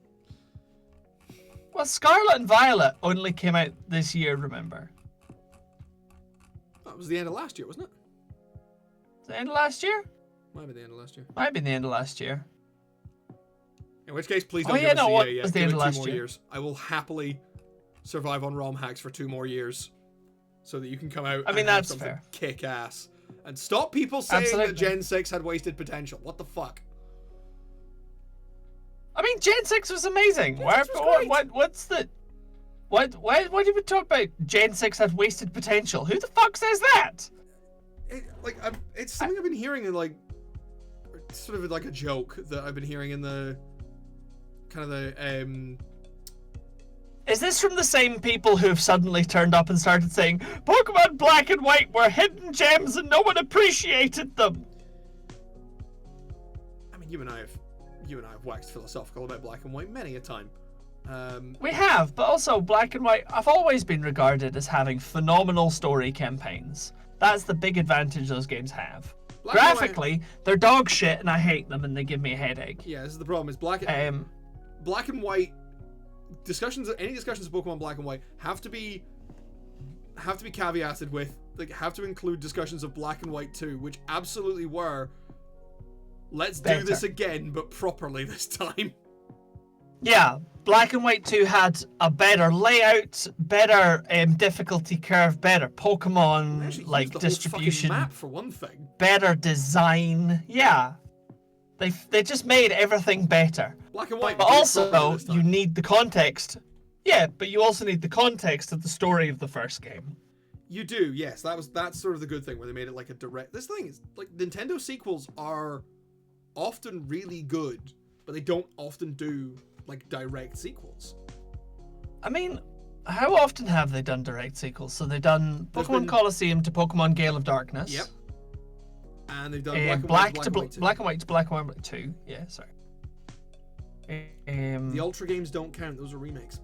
Speaker 2: Well, Scarlet and Violet only came out this year, remember?
Speaker 1: That was the end of last year, wasn't it?
Speaker 2: The end of last year?
Speaker 1: Might have been the end of last year.
Speaker 2: Might have been the end of last year.
Speaker 1: In which case, please don't give us a year yet. Give it 2 more years. I will happily survive on ROM hacks for 2 more years, so that you can come out.
Speaker 2: I mean,
Speaker 1: and have
Speaker 2: that's
Speaker 1: something
Speaker 2: fair.
Speaker 1: Kick ass and stop people saying that Gen 6 had wasted potential. What the fuck?
Speaker 2: I mean, Gen 6 was amazing. What's the what do you talk about? Gen 6 had wasted potential. Who the fuck says that?
Speaker 1: It's something I've been hearing in like sort of like a joke that I've been hearing in the kind of the
Speaker 2: Is this from the same people who've suddenly turned up and started saying Pokemon Black and White were hidden gems and no one appreciated them?
Speaker 1: I mean, you and I have waxed philosophical about Black and White many a time.
Speaker 2: We have, but also Black and White have always been regarded as having phenomenal story campaigns. That's the big advantage those games have. Graphically, they're dog shit and I hate them and they give me a headache.
Speaker 1: Yeah, this is the problem. Is Black and White any discussions of Pokemon Black and White have to be caveated with, like, have to include discussions of Black and White 2, which absolutely were, let's do this again, but properly this time. Yeah,
Speaker 2: Black and White 2 had a better layout, better difficulty curve, better Pokemon like distribution,
Speaker 1: map for one thing,
Speaker 2: better design. Yeah, they just made everything better.
Speaker 1: Black and White,
Speaker 2: but also you need the context. Yeah, but you also need the context of the story of the first game.
Speaker 1: You do, yes. That's sort of the good thing where they made it like a direct. This thing is like Nintendo sequels are often really good, but they don't often do like direct sequels.
Speaker 2: I mean, how often have they done direct sequels? So they've done Pokemon Colosseum to Pokemon Gale of Darkness.
Speaker 1: Yep. And they've done
Speaker 2: Black and White to Black and White 2. Yeah, sorry.
Speaker 1: The Ultra games don't count. Those are remakes.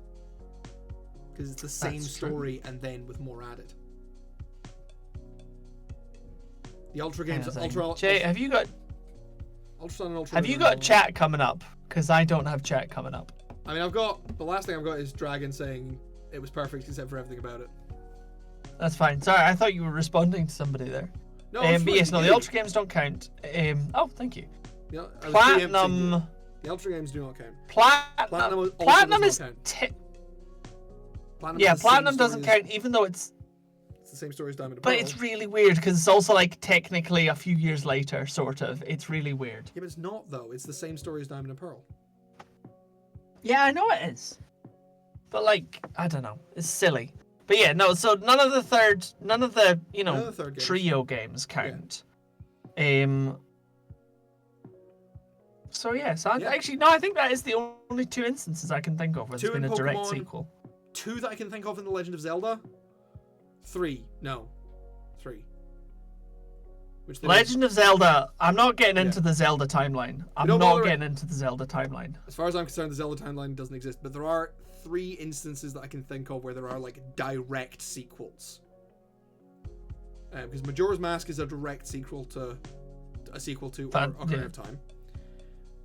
Speaker 1: Because it's the same story and then with more added. The Ultra games,
Speaker 2: Jay, have you got
Speaker 1: Ultra Sun and Ultra?
Speaker 2: Have you got chat coming up? Because I don't have chat coming up.
Speaker 1: I mean, the last thing I've got is Dragon saying it was perfect except for everything about it.
Speaker 2: That's fine. Sorry, I thought you were responding to somebody there.
Speaker 1: No,
Speaker 2: but yes, no, the Ultra games don't count. Oh, thank you.
Speaker 1: Yeah,
Speaker 2: Platinum.
Speaker 1: The Ultra games do not count.
Speaker 2: Platinum is Platinum doesn't count, even though it's
Speaker 1: the same story as Diamond and Pearl.
Speaker 2: But it's really weird because it's also like technically a few years later, sort of. It's really weird.
Speaker 1: Yeah, but it's not though. It's the same story as Diamond and Pearl.
Speaker 2: Yeah, I know it is. But like, I don't know. It's silly. But yeah, no. So none of the trio games count. Yeah. So yes, actually no. I think that is the only 2 instances I can think of where there's been a direct sequel.
Speaker 1: 2 that I can think of in The Legend of Zelda. 3.
Speaker 2: Legend of Zelda. I'm not getting into the Zelda timeline. I'm not getting into the Zelda timeline.
Speaker 1: As far as I'm concerned, the Zelda timeline doesn't exist. But there are 3 instances that I can think of where there are like direct sequels. Because Majora's Mask is a direct sequel to Ocarina of Time.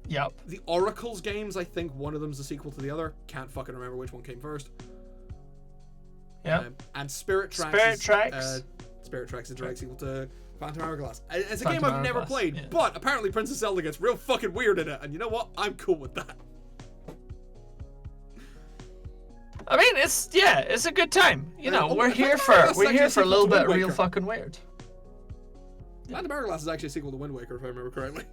Speaker 2: Yep.
Speaker 1: The Oracles games, I think one of them's a sequel to the other. Can't fucking remember which one came first.
Speaker 2: Yeah.
Speaker 1: And Spirit Tracks. Spirit Tracks is a direct sequel to Phantom Hourglass. It's a game I've never played, but apparently Princess Zelda gets real fucking weird in it, and you know what? I'm cool with that.
Speaker 2: I mean, it's a good time. You know, we're here for a little bit real fucking weird.
Speaker 1: Phantom Hourglass is actually a sequel to Wind Waker, if I remember correctly.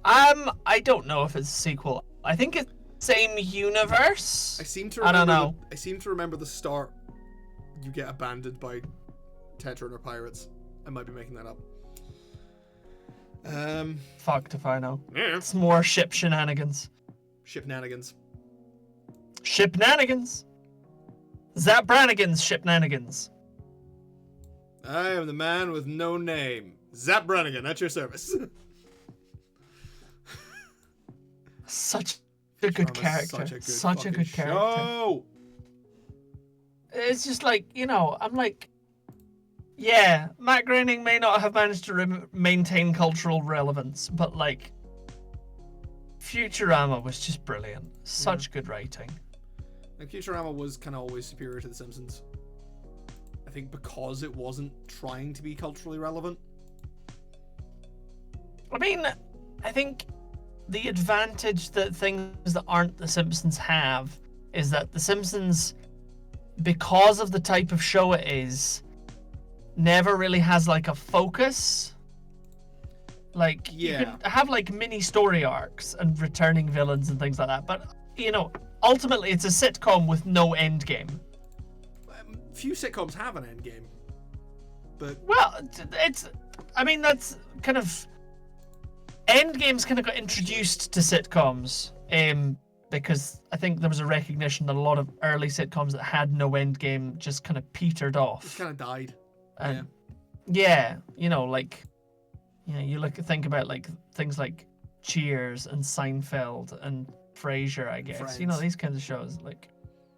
Speaker 2: I don't know if it's a sequel. I think it's same universe. I don't know.
Speaker 1: I seem to remember the start. You get abandoned by Tetrunner pirates. I might be making that up.
Speaker 2: Fucked if I know.
Speaker 1: Yeah.
Speaker 2: It's more ship shenanigans.
Speaker 1: Shipnanigans.
Speaker 2: Shipnanigans. Zap Brannigan's shipnanigans.
Speaker 1: I am the man with no name. Zap Brannigan, at your service.
Speaker 2: Such a good character. Such a good character. It's just like, I'm like, yeah, Matt Groening may not have managed to maintain cultural relevance, but like, Futurama was just brilliant. Such good writing.
Speaker 1: Like, Futurama was kind of always superior to The Simpsons. I think because it wasn't trying to be culturally relevant.
Speaker 2: I mean, I think the advantage that things that aren't The Simpsons have is that The Simpsons, because of the type of show it is, never really has like a focus. Like, you can have like mini story arcs and returning villains and things like that, but you know, ultimately it's a sitcom with no end game.
Speaker 1: Few sitcoms have an end game, but I mean, that's kind of, end games kind of got introduced to sitcoms, because I think there was a recognition that a lot of early sitcoms that had no end game just kind of petered off. Just kind of died.
Speaker 2: And yeah, you know, like, you know, you think about like things like Cheers and Seinfeld and Frasier, I guess.
Speaker 1: Friends.
Speaker 2: You know, these kinds of shows, like,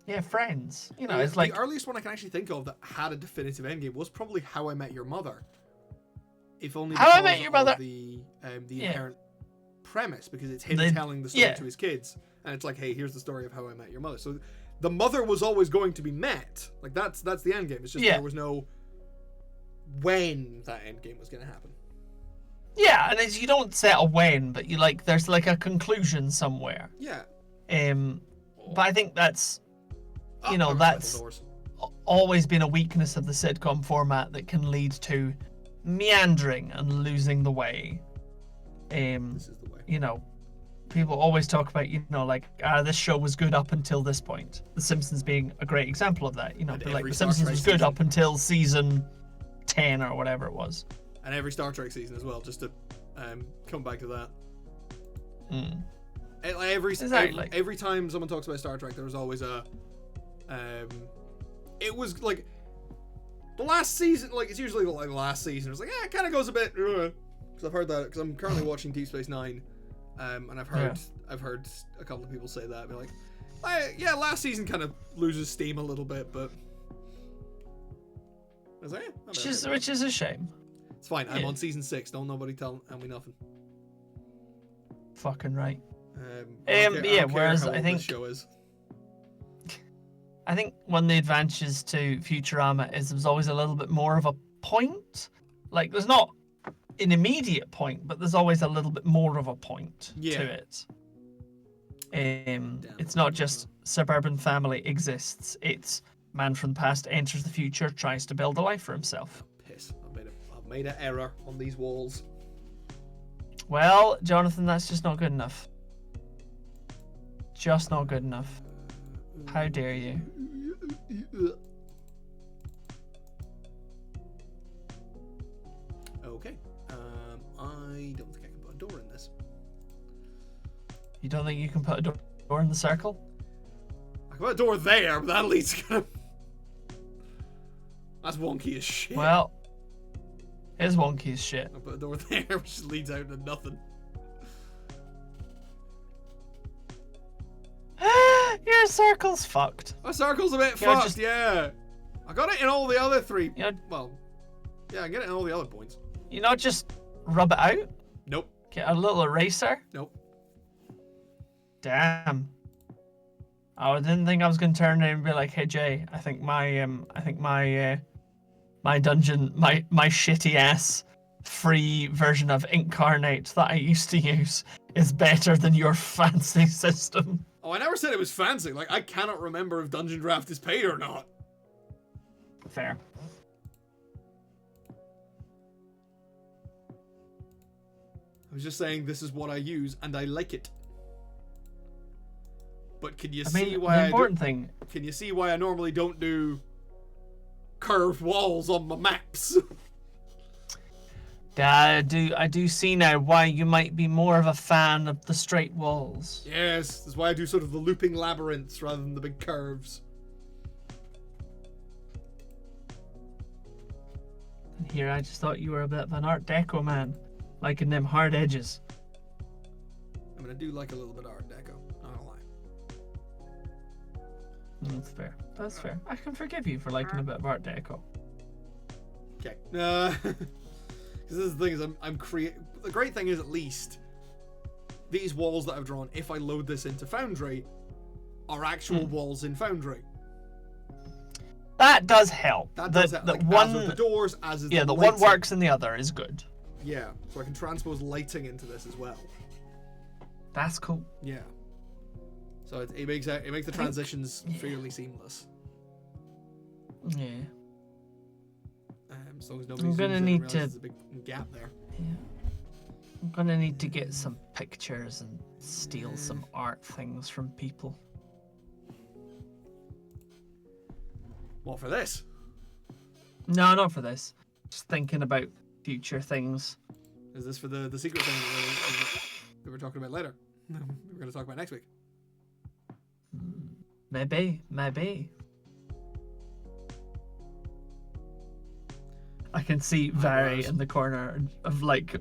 Speaker 2: yeah, Friends. You know, it's like
Speaker 1: the earliest one I can actually think of that had a definitive endgame was probably How I Met Your Mother. If only
Speaker 2: How I Met Your Mother.
Speaker 1: The inherent premise, because it's him telling the story to his kids, and it's like, hey, here's the story of How I Met Your Mother. So the mother was always going to be met. Like that's the end game. It's just there was no when that end game was going to happen.
Speaker 2: Yeah, and you don't set a when, but you like there's like a conclusion somewhere.
Speaker 1: Yeah.
Speaker 2: But I think that's, you know, that's always been a weakness of the sitcom format that can lead to meandering and losing the way.
Speaker 1: This is the way.
Speaker 2: You know, people always talk about, you know, like, this show was good up until this point. The Simpsons being a great example of that. You know, like The Simpsons was good up until season 10 or whatever it was.
Speaker 1: And every Star Trek season as well, just to come back to that. Every time someone talks about Star Trek, there was always a it was like the last season, like it's usually like the last season, it's like, it kind of goes a bit, because I've heard that, because I'm currently watching Deep Space Nine, and I've heard a couple of people say that, be like, last season kind of loses steam a little bit, but I was like,
Speaker 2: which is a shame.
Speaker 1: It's fine. I'm on season 6. Don't nobody tell me nothing.
Speaker 2: Fucking right.
Speaker 1: Whereas
Speaker 2: I think
Speaker 1: the show is.
Speaker 2: I think one of the advantages to Futurama is there's always a little bit more of a point. Like, there's not an immediate point, but there's always a little bit more of a point to it. It's not just suburban family exists. It's man from the past enters the future, tries to build a life for himself.
Speaker 1: Piss. I've made an error on these walls.
Speaker 2: Well, Jonathan, that's just not good enough. Just not good enough. How dare you?
Speaker 1: Okay. I don't think I can put a door in this.
Speaker 2: You don't think you can put a door in the circle?
Speaker 1: I can put a door there, but that leads to... That's wonky as shit.
Speaker 2: Well, it is wonky as shit.
Speaker 1: I'll put a door there, which leads out to nothing.
Speaker 2: Your circle's fucked.
Speaker 1: My circle's a bit fucked, yeah. I got it in all the other three. Well, yeah, I get it in all the other points.
Speaker 2: You not just rub it out?
Speaker 1: Nope.
Speaker 2: Get a little eraser?
Speaker 1: Nope.
Speaker 2: Damn. Oh, I didn't think I was gonna turn in and be like, hey Jay, I think my dungeon, my shitty ass free version of Incarnate that I used to use is better than your fancy system.
Speaker 1: Oh, I never said it was fancy. Like, I cannot remember if Dungeon Draft is paid or not.
Speaker 2: Fair.
Speaker 1: I was just saying this is what I use and I like it. But can you see why Can you see why I normally don't do curved walls on my maps?
Speaker 2: I do see now why you might be more of a fan of the straight walls.
Speaker 1: Yes, that's why I do sort of the looping labyrinths rather than the big curves.
Speaker 2: And here I just thought you were a bit of an Art Deco man, liking them hard edges.
Speaker 1: I mean, I do like a little bit of Art Deco, not gonna lie.
Speaker 2: That's fair. That's fair. I can forgive you for liking a bit of Art Deco.
Speaker 1: Okay. Because this is the thing is the great thing is, at least these walls that I've drawn, if I load this into Foundry, are actual walls in Foundry.
Speaker 2: That does help.
Speaker 1: That does help. Like,
Speaker 2: one,
Speaker 1: as are the doors, as is the
Speaker 2: the
Speaker 1: lighting.
Speaker 2: one works and the other is good.
Speaker 1: Yeah, so I can transpose lighting into this as well.
Speaker 2: That's cool.
Speaker 1: Yeah. So it makes the transitions fairly seamless.
Speaker 2: Yeah.
Speaker 1: As long as nobody's there's a big gap there.
Speaker 2: Yeah. I'm gonna need to get some pictures and steal some art things from people.
Speaker 1: What, for this?
Speaker 2: No, not for this. Just thinking about future things.
Speaker 1: Is this for the secret thing that we're talking about later? We're going to talk about next week.
Speaker 2: Maybe. I can see Vari in the corner of like,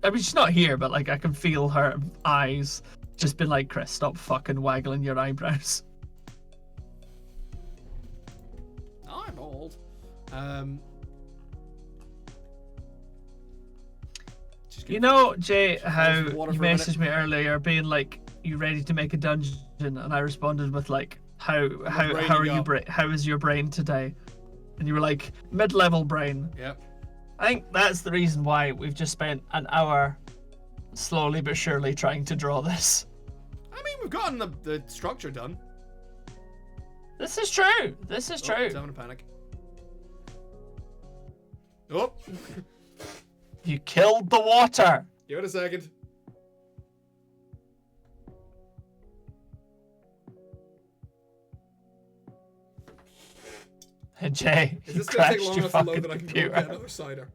Speaker 2: I mean, she's not here, but like I can feel her eyes just been like, Chris, stop fucking waggling your eyebrows.
Speaker 1: I'm old.
Speaker 2: You know, Jay, how you messaged me earlier being like, you ready to make a dungeon? And I responded with like, how is your brain today? And you were like, mid-level brain.
Speaker 1: Yep.
Speaker 2: I think that's the reason why we've just spent an hour slowly but surely trying to draw this.
Speaker 1: I mean, we've gotten the structure done.
Speaker 2: This is true. This is true.
Speaker 1: He's having a panic. Oh.
Speaker 2: You killed the water.
Speaker 1: Give it a second.
Speaker 2: Hey Jay,
Speaker 1: is
Speaker 2: you
Speaker 1: this going to take
Speaker 2: crashed
Speaker 1: long
Speaker 2: your
Speaker 1: enough to load
Speaker 2: fucking
Speaker 1: that I can go
Speaker 2: computer.
Speaker 1: get another cider?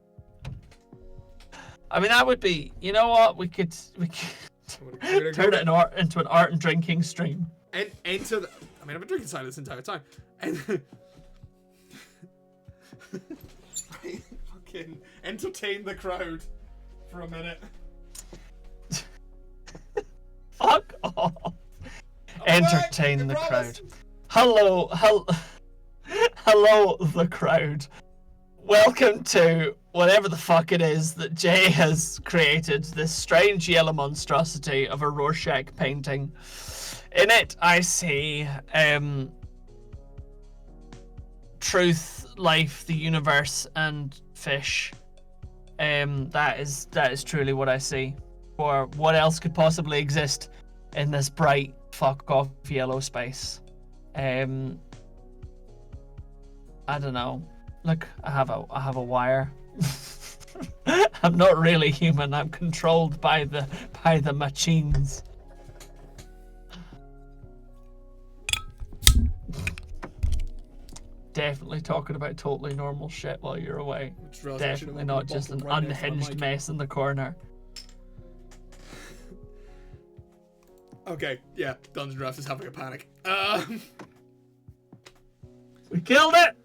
Speaker 2: I mean, that would be. You know what? We could turn it into an art and drinking stream.
Speaker 1: And enter the. I mean, I've been drinking cider this entire time. And fucking entertain the crowd for a minute.
Speaker 2: Fuck off. Entertain the crowd. Hello, the crowd. Welcome to whatever the fuck it is that Jay has created, this strange yellow monstrosity of a Rorschach painting. In it, I see truth, life, the universe, and fish. That is truly what I see. Or what else could possibly exist in this bright fuck off yellow space? I don't know. Look, I have a wire. I'm not really human. I'm controlled by the machines. Definitely talking about totally normal shit while you're away. Definitely not just an unhinged mess in the corner.
Speaker 1: Okay, yeah, Dungeon Draft is having a panic.
Speaker 2: We killed it!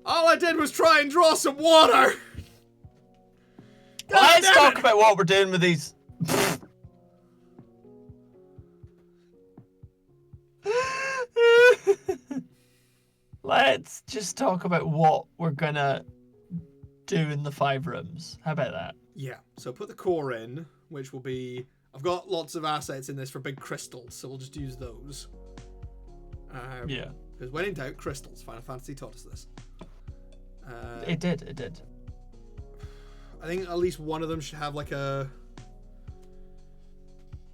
Speaker 1: All I did was try and draw some water!
Speaker 2: Let's talk about what we're doing with these. Let's just talk about what we're gonna do in the 5 rooms. How about that?
Speaker 1: Yeah, so put the core in, which will be... I've got lots of assets in this for big crystals, so we'll just use those.
Speaker 2: Yeah.
Speaker 1: Because when in doubt, crystals. Final Fantasy taught us this.
Speaker 2: It did.
Speaker 1: I think at least one of them should have like a...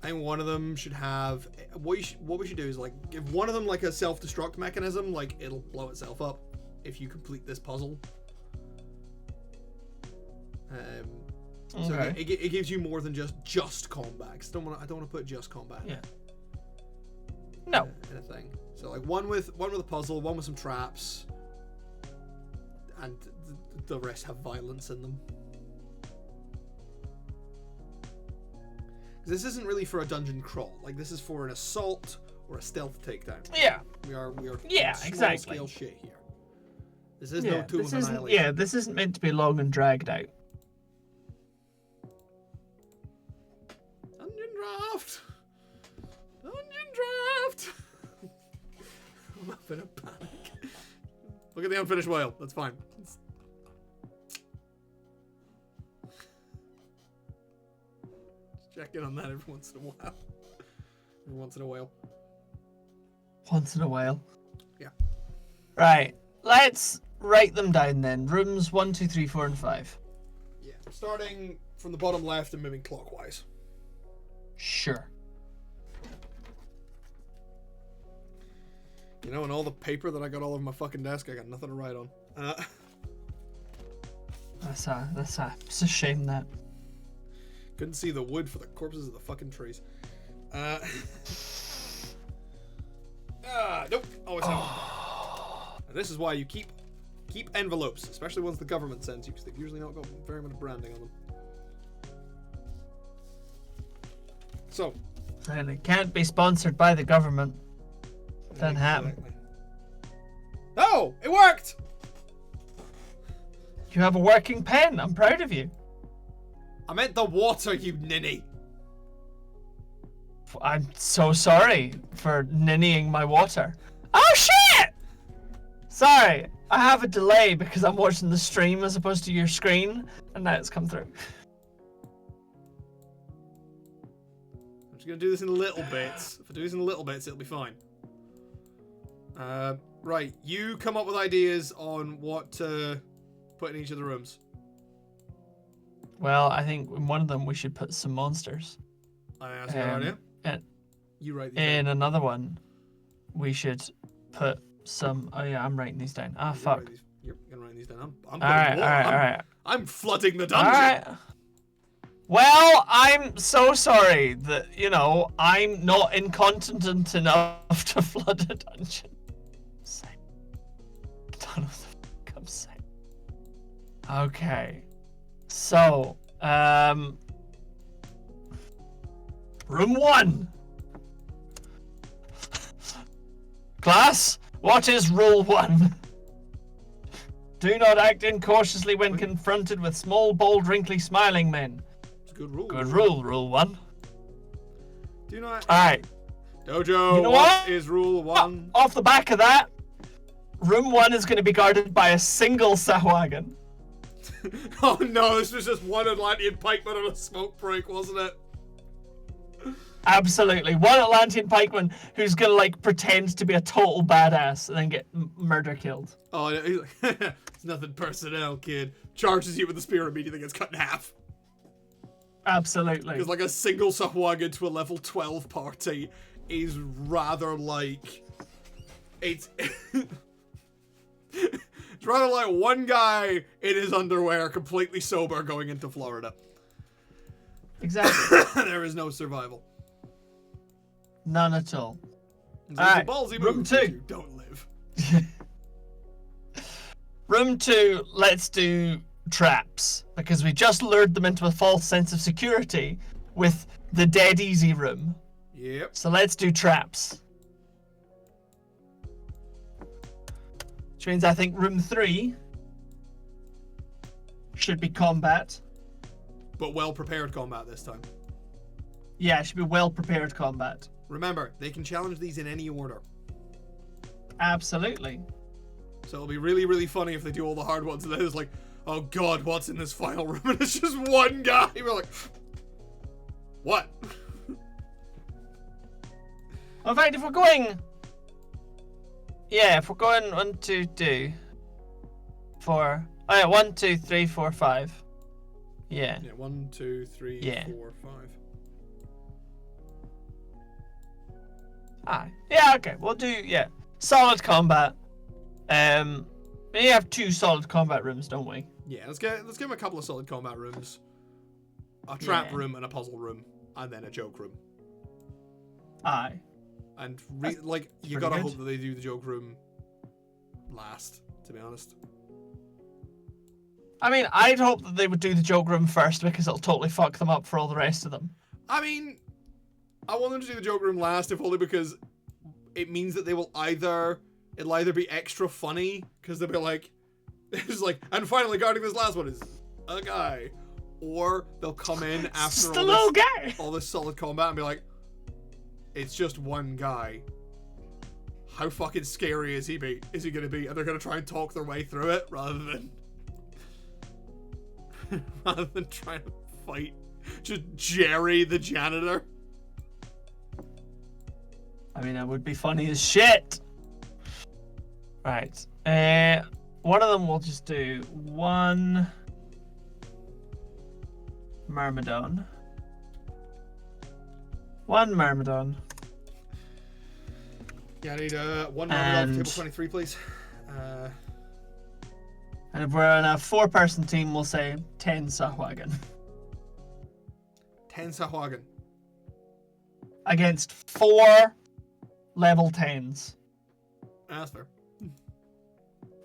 Speaker 1: I think one of them should have... What we should do is like give one of them like a self-destruct mechanism, like it'll blow itself up if you complete this puzzle. So
Speaker 2: Okay.
Speaker 1: it gives you more than just combat. 'Cause I don't want to put just combat.
Speaker 2: Yeah. No.
Speaker 1: In a thing. So like one with a puzzle, one with some traps, and the rest have violence in them. This isn't really for a dungeon crawl. Like this is for an assault or a stealth takedown.
Speaker 2: Yeah.
Speaker 1: We are
Speaker 2: yeah,
Speaker 1: small
Speaker 2: exactly.
Speaker 1: scale shit here. This is no Tool of Annihilation.
Speaker 2: Yeah, this isn't meant to be long and dragged out.
Speaker 1: Dungeon Draft. I'm having a panic. Look at the unfinished whale. That's fine. Just check in on that every once in a while. Once in a while.
Speaker 2: Once in a while.
Speaker 1: Yeah.
Speaker 2: Right. Let's write them down then. Rooms 1, 2, 3, 4, and 5.
Speaker 1: Yeah. Starting from the bottom left and moving clockwise.
Speaker 2: Sure.
Speaker 1: You know, and all the paper that I got all over my fucking desk, I got nothing to write on.
Speaker 2: It's a shame that.
Speaker 1: Couldn't see the wood for the corpses of the fucking trees. Nope. Always have. And this is why you keep envelopes, especially ones the government sends you, because they've usually not got very much branding on them. So.
Speaker 2: And it can't be sponsored by the government. Doesn't happen.
Speaker 1: Oh, it worked!
Speaker 2: You have a working pen. I'm proud of you.
Speaker 1: I meant the water, you ninny.
Speaker 2: I'm so sorry for ninnying my water. Oh shit! Sorry, I have a delay because I'm watching the stream as opposed to your screen, and now it's come through.
Speaker 1: I'm just gonna do this in little bits. If I do this in little bits, it'll be fine. Right, you come up with ideas on what to put in each of the rooms.
Speaker 2: Well, I think in one of them we should put some monsters.
Speaker 1: That's a good idea.
Speaker 2: And
Speaker 1: You write these
Speaker 2: in
Speaker 1: down.
Speaker 2: another one, we should put some. Oh yeah, I'm writing these down. Ah, fuck.
Speaker 1: You're gonna write these down. I'm
Speaker 2: All right.
Speaker 1: I'm flooding the dungeon.
Speaker 2: All right. Well, I'm so sorry that I'm not incontinent enough to flood a dungeon. I don't know what the fuck I'm saying. Okay. So, room 1. Class, what is rule 1? Do not act incautiously when confronted with small, bold, wrinkly, smiling men.
Speaker 1: It's a good rule.
Speaker 2: Good rule, rule 1.
Speaker 1: Do not.
Speaker 2: Alright.
Speaker 1: Dojo,
Speaker 2: You know
Speaker 1: what is rule 1?
Speaker 2: Off the back of that, room 1 is going to be guarded by a single Sahuagin.
Speaker 1: Oh no, this was just one Atlantean pikeman on a smoke break, wasn't it?
Speaker 2: Absolutely. One Atlantean pikeman who's going to pretend to be a total badass and then get murder killed.
Speaker 1: Oh, yeah, he's like, it's nothing personnel, kid. Charges you with the spear, immediately gets cut in half.
Speaker 2: Absolutely.
Speaker 1: Because a single Sahuagin to a level 12 party is rather like... It's rather like one guy in his underwear, completely sober, going into Florida.
Speaker 2: Exactly.
Speaker 1: There is no survival.
Speaker 2: None at all.
Speaker 1: It's
Speaker 2: All right,
Speaker 1: a ballsy
Speaker 2: room
Speaker 1: move,
Speaker 2: 2.
Speaker 1: but you don't live.
Speaker 2: Room 2, let's do traps. Because we just lured them into a false sense of security with the dead easy room.
Speaker 1: Yep.
Speaker 2: So let's do traps. Which means I think room 3 should be combat.
Speaker 1: But well-prepared combat this time.
Speaker 2: Yeah, it should be well-prepared combat.
Speaker 1: Remember, they can challenge these in any order.
Speaker 2: Absolutely.
Speaker 1: So it'll be really, really funny if they do all the hard ones and then it's like, oh god, what's in this final room? And it's just one guy. We're like, what?
Speaker 2: In fact, if we're going... Yeah, if we're going 1, 2, 2, 4... Oh yeah, 1, 2, 3, 4, 5. Yeah.
Speaker 1: Yeah, 1, 2, 3,
Speaker 2: Yeah.
Speaker 1: 4, 5.
Speaker 2: Yeah, okay. We'll do, solid combat. We have 2 solid combat rooms, don't we?
Speaker 1: Yeah, let's give him a couple of solid combat rooms. A trap
Speaker 2: Yeah.
Speaker 1: room and a puzzle room. And then a joke room.
Speaker 2: Aye.
Speaker 1: And, you
Speaker 2: pretty
Speaker 1: gotta
Speaker 2: good.
Speaker 1: hope that they do the joke room last, to be honest.
Speaker 2: I mean, I'd hope that they would do the joke room first because it'll totally fuck them up for all the rest of them.
Speaker 1: I mean, I want them to do the joke room last, if only because it means that it'll either be extra funny, because they'll be like, it's like, and finally guarding this last one is a guy. Or they'll come in after
Speaker 2: Just a little guy.
Speaker 1: all this solid combat and be like, it's just one guy. How fucking scary is he going to be? And they're going to try and talk their way through it rather than trying to fight just Jerry the janitor.
Speaker 2: I mean, that would be funny as shit. Right. One of them we'll just do 1 Myrmidon. 1 Myrmidon.
Speaker 1: Yeah, I need one Myrmidon for table 23, please.
Speaker 2: And if we're in a 4-person team, we'll say 10 Sahuagin.
Speaker 1: 10 Sahuagin.
Speaker 2: Against 4 level 10s.
Speaker 1: That's fair.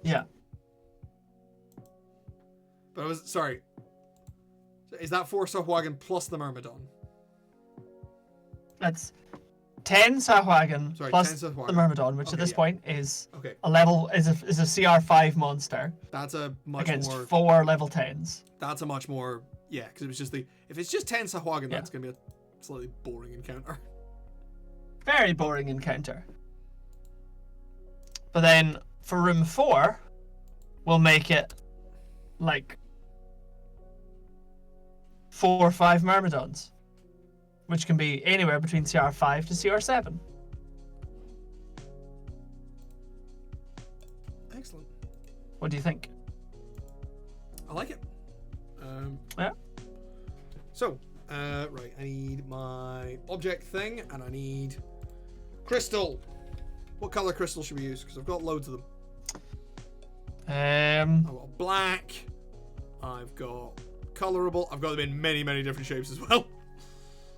Speaker 2: Yeah.
Speaker 1: But I was sorry. Is that 4 Sahuagin plus the Myrmidon?
Speaker 2: That's 10 Sahuagin plus
Speaker 1: 10 Sahuagin.
Speaker 2: the Myrmidon, which at this point is
Speaker 1: okay.
Speaker 2: a level is a CR5 monster.
Speaker 1: That's a much
Speaker 2: against
Speaker 1: more
Speaker 2: 4 level 10s.
Speaker 1: That's a much more because it was just if it's just 10 Sahuagin, that's gonna be a slightly boring encounter.
Speaker 2: Very boring encounter. But then for room 4, we'll make it like 4 or 5 Myrmidons, which can be anywhere between CR5 to CR7.
Speaker 1: Excellent.
Speaker 2: What do you think?
Speaker 1: I like it.
Speaker 2: Yeah.
Speaker 1: So, right, I need my object thing, and I need crystal. What color crystal should we use? Because I've got loads of them. I've got black. I've got colorable. I've got them in many, many different shapes as well.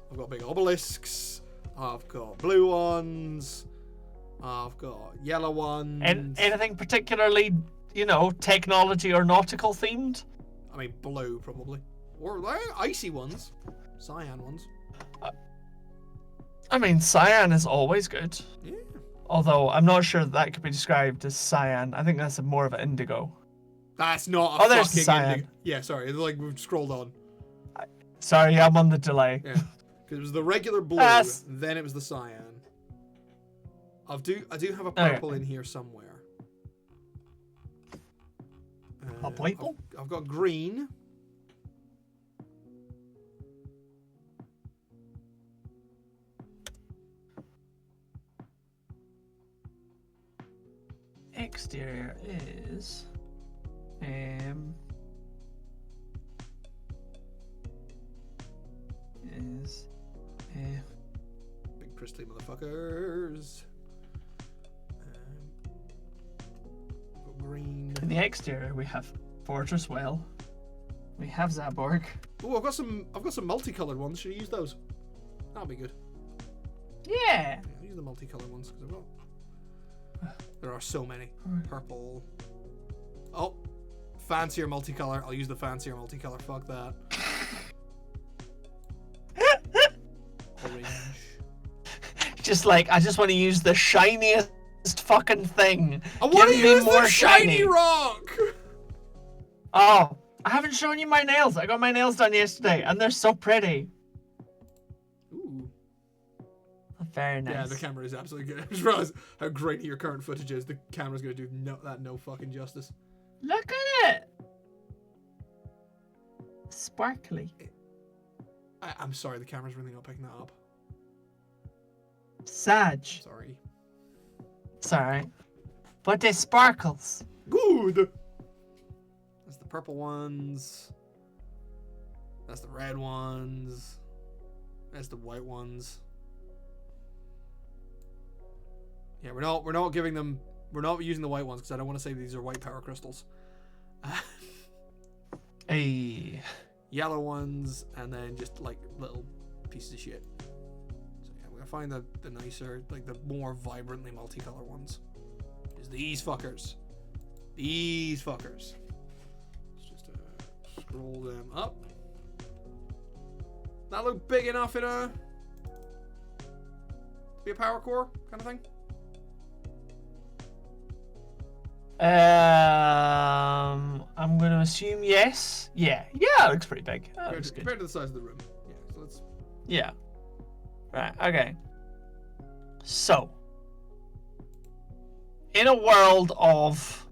Speaker 1: I've got big obelisks. I've got blue ones. I've got yellow ones.
Speaker 2: Anything particularly, technology or nautical themed?
Speaker 1: I mean, blue probably, or icy ones, cyan ones.
Speaker 2: I mean, cyan is always good.
Speaker 1: Yeah.
Speaker 2: Although I'm not sure that could be described as cyan. I think that's more of an indigo.
Speaker 1: That's not a
Speaker 2: there's
Speaker 1: fucking
Speaker 2: cyan.
Speaker 1: indigo. Yeah, sorry. It's like we've scrolled on.
Speaker 2: Sorry, I'm on the delay.
Speaker 1: Yeah. Because it was the regular blue, then it was the cyan. I do have a purple in here somewhere.
Speaker 2: A purple?
Speaker 1: I've got green.
Speaker 2: Exterior is
Speaker 1: big crystally motherfuckers. Green.
Speaker 2: In the exterior we have Fortress Well. We have Zaborg.
Speaker 1: Oh, I've got some multicolored ones. Should I use those? That'll be good.
Speaker 2: Yeah.
Speaker 1: I'll use the multicolored ones because I've got. There are so many. Purple. Oh, fancier multicolor. I'll use the fancier multicolor. Fuck that. Orange.
Speaker 2: Just like I just want to use the shiniest fucking thing.
Speaker 1: I want to
Speaker 2: Give me
Speaker 1: use
Speaker 2: more
Speaker 1: the shiny rock.
Speaker 2: Oh, I haven't shown you my nails. I got my nails done yesterday, and they're so pretty.
Speaker 1: Ooh.
Speaker 2: Very nice.
Speaker 1: Yeah, the camera is absolutely good. I just realized how grainy your current footage is. The camera's gonna do no fucking justice.
Speaker 2: Look at it. Sparkly.
Speaker 1: I'm sorry, the camera's really not picking that up.
Speaker 2: Sag.
Speaker 1: Sorry.
Speaker 2: It's alright. But they sparkles.
Speaker 1: Good. That's the purple ones. That's the red ones. That's the white ones. Yeah, we're not giving them. We're not using the white ones because I don't want to say these are white power crystals.
Speaker 2: Hey.
Speaker 1: Yellow ones, and then just like little pieces of shit. So yeah, we're gonna find the nicer, like the more vibrantly multicolored ones. Is these fuckers. These fuckers. Let's just scroll them up. That look big enough in to be a power core kind of thing?
Speaker 2: I'm going to assume yes. Yeah, it looks pretty big.
Speaker 1: Compared to the size of the room. Yeah, so let's.
Speaker 2: Yeah. Right, okay. So, in a world of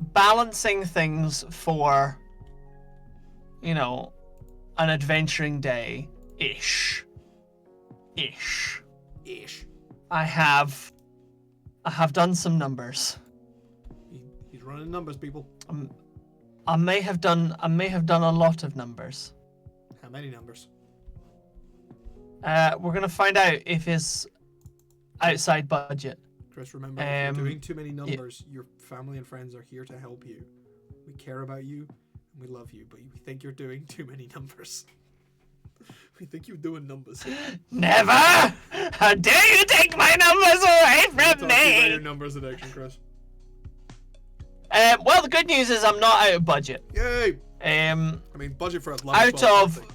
Speaker 2: balancing things for, an adventuring day-ish. I have done some numbers.
Speaker 1: He's running numbers, people.
Speaker 2: I may have done a lot of numbers.
Speaker 1: How many numbers?
Speaker 2: We're gonna find out if his outside budget.
Speaker 1: Chris, remember, if you're doing too many numbers, your family and friends are here to help you. We care about you, and we love you, but we think you're doing too many numbers. We think you're doing numbers.
Speaker 2: Never! How dare you take my numbers away from
Speaker 1: Talk to you about
Speaker 2: me!
Speaker 1: your numbers addiction, Chris.
Speaker 2: Well, the good news is I'm not out of budget.
Speaker 1: Yay! I mean, budget for a level
Speaker 2: Out
Speaker 1: 12
Speaker 2: of...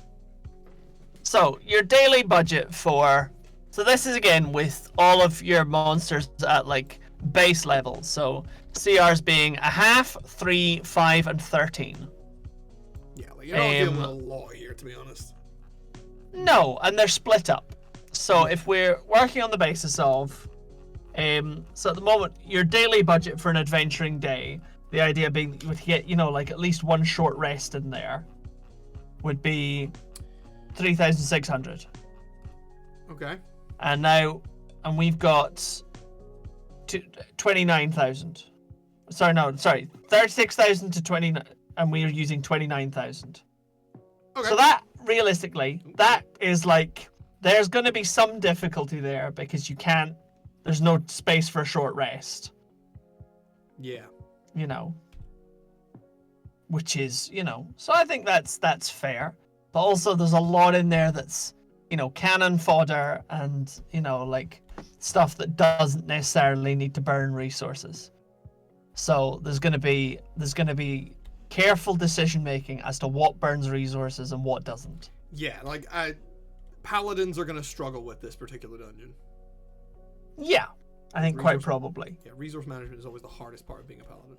Speaker 2: So, your daily budget for... So this is again with all of your monsters at like base level. So CRs being a half, 3, 5, and 13.
Speaker 1: Yeah, like you're not dealing with a lot here, to be honest.
Speaker 2: No, and they're split up. So if we're working on the basis of, so at the moment your daily budget for an adventuring day, the idea being that you would get, like at least one short rest in there, would be 3,600.
Speaker 1: Okay.
Speaker 2: And we've got 29,000. Sorry, 36,000 to 29, and we're using 29,000.
Speaker 1: Okay.
Speaker 2: So that, realistically, that is like, there's going to be some difficulty there because there's no space for a short rest.
Speaker 1: Yeah.
Speaker 2: Which is, so I think that's fair. But also there's a lot in there that's, cannon fodder and, like stuff that doesn't necessarily need to burn resources. So there's going to be careful decision making as to what burns resources and what doesn't.
Speaker 1: Yeah, like paladins are going to struggle with this particular dungeon.
Speaker 2: Yeah, I think quite probably.
Speaker 1: Yeah, resource management is always the hardest part of being a paladin.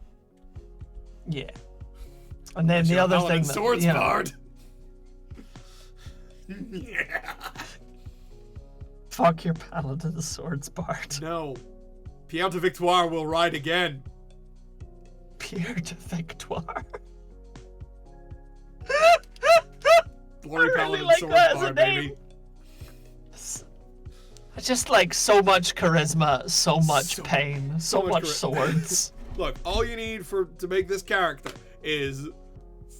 Speaker 2: Yeah. And then the other thing that,
Speaker 1: swords bard. Yeah.
Speaker 2: Fuck your paladin swords bard.
Speaker 1: No. Pierre de Victoire will ride again.
Speaker 2: Pierre de Victoire.
Speaker 1: Glory paladin
Speaker 2: like
Speaker 1: swords
Speaker 2: that as a
Speaker 1: bard,
Speaker 2: name.
Speaker 1: baby.
Speaker 2: Just like so much charisma, so much pain, so much
Speaker 1: charisma.
Speaker 2: Swords.
Speaker 1: Look, all you need to make this character is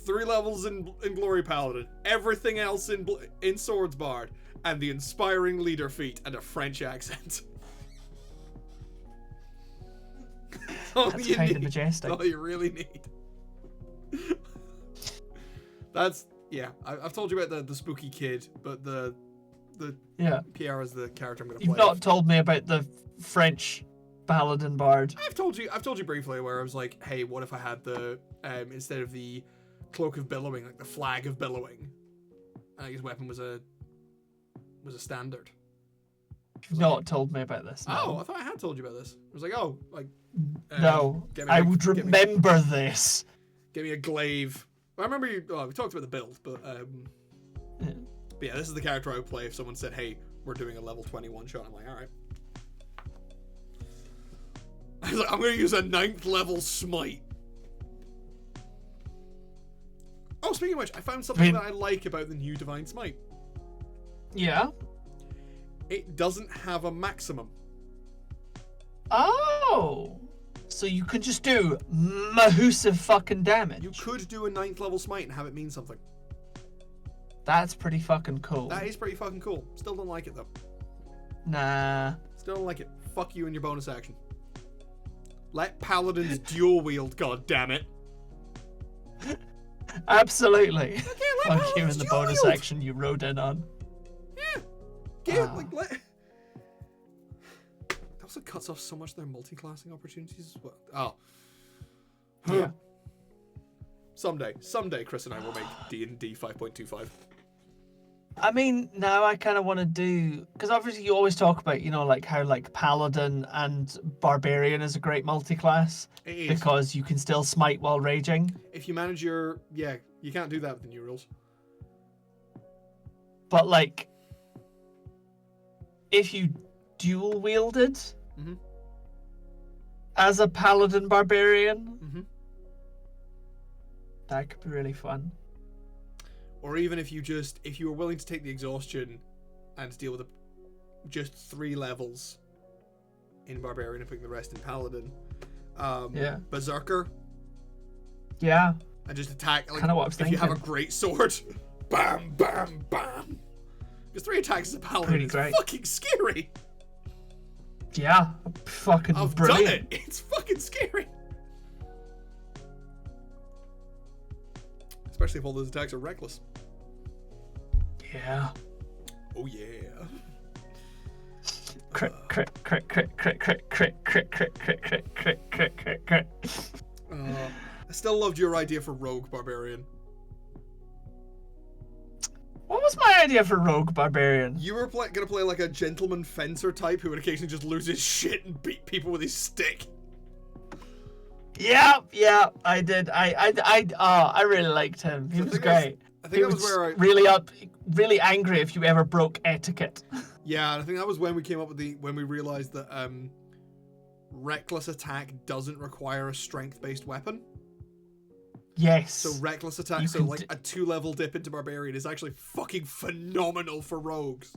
Speaker 1: 3 levels in Glory Paladin, everything else in Swords Bard, and the inspiring leader feat and a French accent.
Speaker 2: That's kind of majestic.
Speaker 1: All you really need. I've told you about the spooky kid, but the Pierre is the character I'm going to play.
Speaker 2: You've not told me about the French paladin bard.
Speaker 1: I've told you briefly where I was like, hey, what if I had the instead of the cloak of billowing, like the flag of billowing, and his weapon was a standard.
Speaker 2: You've not told me about this. No.
Speaker 1: Oh, I thought I had told you about this. I was like, oh, like
Speaker 2: no, I would remember this.
Speaker 1: Give me a glaive. I remember you. Oh, we talked about the build, but yeah, this is the character I would play if someone said, hey, we're doing a level 21 shot. I'm like, all right. I was like, I'm going to use a 9th level smite. Oh, speaking of which, I found something that I like about the new Divine Smite.
Speaker 2: Yeah?
Speaker 1: It doesn't have a maximum.
Speaker 2: Oh! So you could just do massive fucking damage.
Speaker 1: You could do a 9th level smite and have it mean something.
Speaker 2: That's pretty fucking cool.
Speaker 1: That is pretty fucking cool. Still don't like it, though.
Speaker 2: Nah.
Speaker 1: Still don't like it. Fuck you and your bonus action. Let paladins dual wield, goddammit.
Speaker 2: Absolutely.
Speaker 1: Okay,
Speaker 2: fuck you and the bonus action you rode in on.
Speaker 1: Yeah. Let... That also cuts off so much of their multi-classing opportunities as well. Oh.
Speaker 2: Yeah.
Speaker 1: Someday, Chris and I will make D&D 5.25.
Speaker 2: I mean, now I kind of want to do... Because obviously you always talk about, like how like Paladin and Barbarian is a great multi-class.
Speaker 1: It is.
Speaker 2: Because you can still smite while raging.
Speaker 1: If you manage your... Yeah, you can't do that with the new rules.
Speaker 2: But like... If you dual wielded as a Paladin Barbarian, that could be really fun.
Speaker 1: Or even if you were willing to take the exhaustion and deal with just 3 levels in Barbarian and putting the rest in Paladin. Berserker.
Speaker 2: Yeah.
Speaker 1: And just attack. Like,
Speaker 2: kind of what I was
Speaker 1: if
Speaker 2: thinking.
Speaker 1: you have a great sword, bam, bam, bam. Because 3 attacks as a Paladin is
Speaker 2: great.
Speaker 1: fucking scary.
Speaker 2: Yeah, fucking
Speaker 1: I've
Speaker 2: brilliant.
Speaker 1: done it. It's fucking scary. Especially if all those attacks are reckless.
Speaker 2: Yeah.
Speaker 1: Oh yeah.
Speaker 2: Crit, crit, crit, crit, crit, crit, crit, crit, crit, crit, crit, crit, crit, crit, crit.
Speaker 1: I still loved your idea for Rogue Barbarian.
Speaker 2: What was my idea for Rogue Barbarian?
Speaker 1: You were gonna play like a gentleman fencer type who would occasionally just lose his shit and beat people with his stick.
Speaker 2: Yeah, I did. I really liked him. He was great.
Speaker 1: I think that was where
Speaker 2: really angry if you ever broke etiquette.
Speaker 1: Yeah, and I think that was when we came up with when we realized that reckless attack doesn't require a strength-based weapon.
Speaker 2: Yes.
Speaker 1: So reckless attack, so like a 2-level dip into barbarian is actually fucking phenomenal for rogues.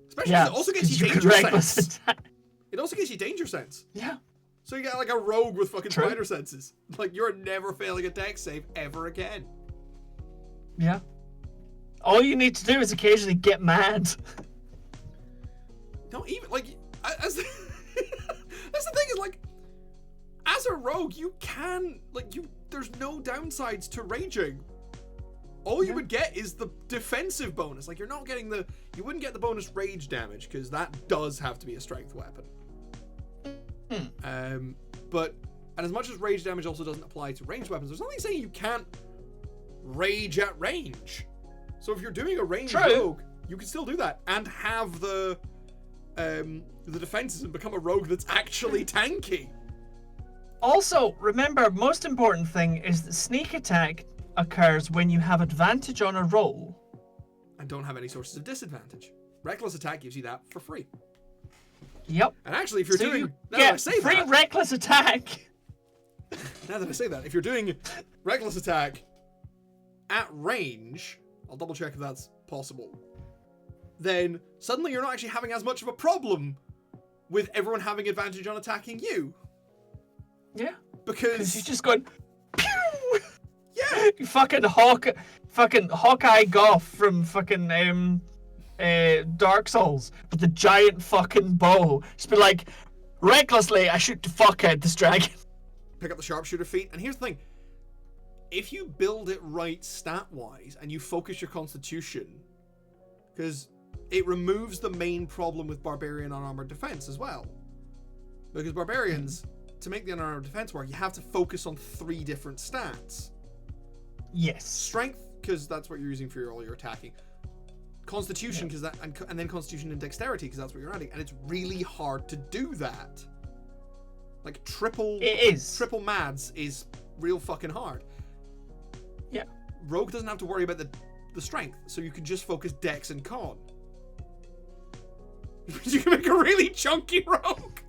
Speaker 1: Especially because it also gets you danger sense. It also gets you danger sense.
Speaker 2: Yeah.
Speaker 1: So you got like a rogue with fucking spider senses. Like you're never failing a dex save ever again.
Speaker 2: Yeah. All you need to do is occasionally get mad.
Speaker 1: No, even like that's the thing is like as a rogue you can there's no downsides to raging. All you would get is the defensive bonus. Like you're not getting you wouldn't get the bonus rage damage because that does have to be a strength weapon. But as much as rage damage also doesn't apply to ranged weapons, there's nothing saying you can't rage at range. So if you're doing a ranged rogue, you can still do that and have the defenses and become a rogue that's actually tanky.
Speaker 2: Also, remember, most important thing is that sneak attack occurs when you have advantage on a roll.
Speaker 1: And don't have any sources of disadvantage. Reckless attack gives you that for free.
Speaker 2: Yep.
Speaker 1: And actually, if you're doing...
Speaker 2: Now that I say free reckless attack.
Speaker 1: Now that I say that, if you're doing reckless attack at range, I'll double check if that's possible, then suddenly you're not actually having as much of a problem with everyone having advantage on attacking you. Yeah. Because
Speaker 2: you're just going... Pew!
Speaker 1: Yeah.
Speaker 2: You fucking Hawkeye Goth from fucking Dark Souls with the giant fucking bow. Just be like, recklessly, I shoot the fuck out this dragon.
Speaker 1: Pick up the sharpshooter feat, and here's the thing. If you build it right stat-wise, and you focus your constitution, because it removes the main problem with barbarian unarmored defense as well. Because barbarians, to make the unarmored defense work, you have to focus on 3 different stats.
Speaker 2: Yes.
Speaker 1: Strength, because that's what you're using for all your attacking. Constitution, because and then constitution and dexterity, because that's what you're adding. And it's really hard to do that. Like triple mads is real fucking hard.
Speaker 2: Yeah.
Speaker 1: Rogue doesn't have to worry about the strength, so you can just focus dex and con. You can make a really chunky rogue.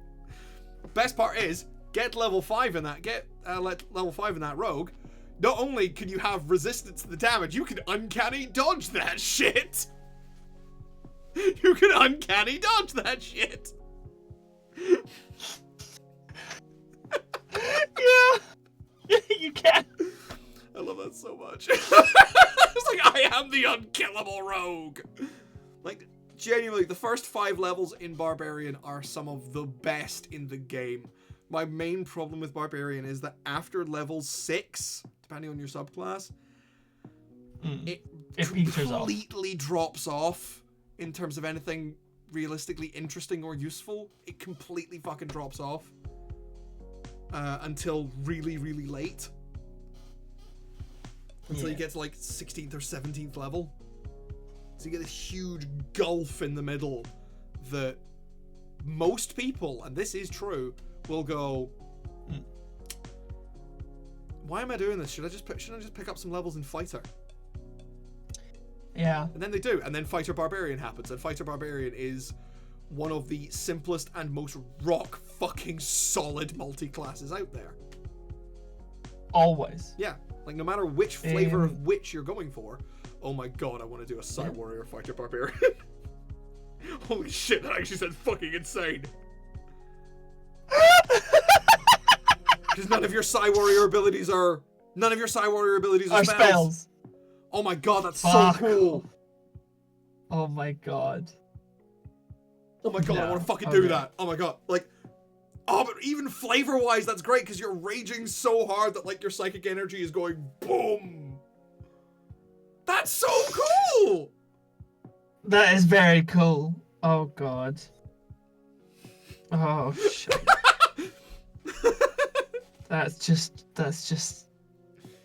Speaker 1: Best part is get level 5 in that. Level 5 in that rogue. Not only can you have resistance to the damage, you can uncanny dodge that shit. You can uncanny dodge that shit.
Speaker 2: Yeah, you can.
Speaker 1: I love that so much. It's like, I am the unkillable rogue. Like, genuinely, the first 5 levels in Barbarian are some of the best in the game. My main problem with Barbarian is that after level 6, depending on your subclass, it completely drops off in terms of anything realistically interesting or useful. It completely fucking drops off until really, really late. Until you get to like 16th or 17th level. So you get this huge gulf in the middle that most people, and this is true, will go, why am I doing this? Shouldn't I just pick up some levels in Fighter?
Speaker 2: Yeah.
Speaker 1: And then they do, and then Fighter Barbarian happens, and Fighter Barbarian is one of the simplest and most rock fucking solid multi-classes out there.
Speaker 2: Always.
Speaker 1: Yeah. Like, no matter which flavor of which you're going for, oh my god, I want to do a Psy Warrior Fighter Barbarian. Holy shit, that actually sounds fucking insane. Because none of your Psy Warrior abilities are spells. Oh my god, that's so cool.
Speaker 2: Oh my god.
Speaker 1: Oh my god, I want to fucking do that. Oh my god. Like, oh, but even flavor-wise, that's great, because you're raging so hard that, like, your psychic energy is going boom. That's so cool!
Speaker 2: That is very cool. Oh god. Oh shit. That's just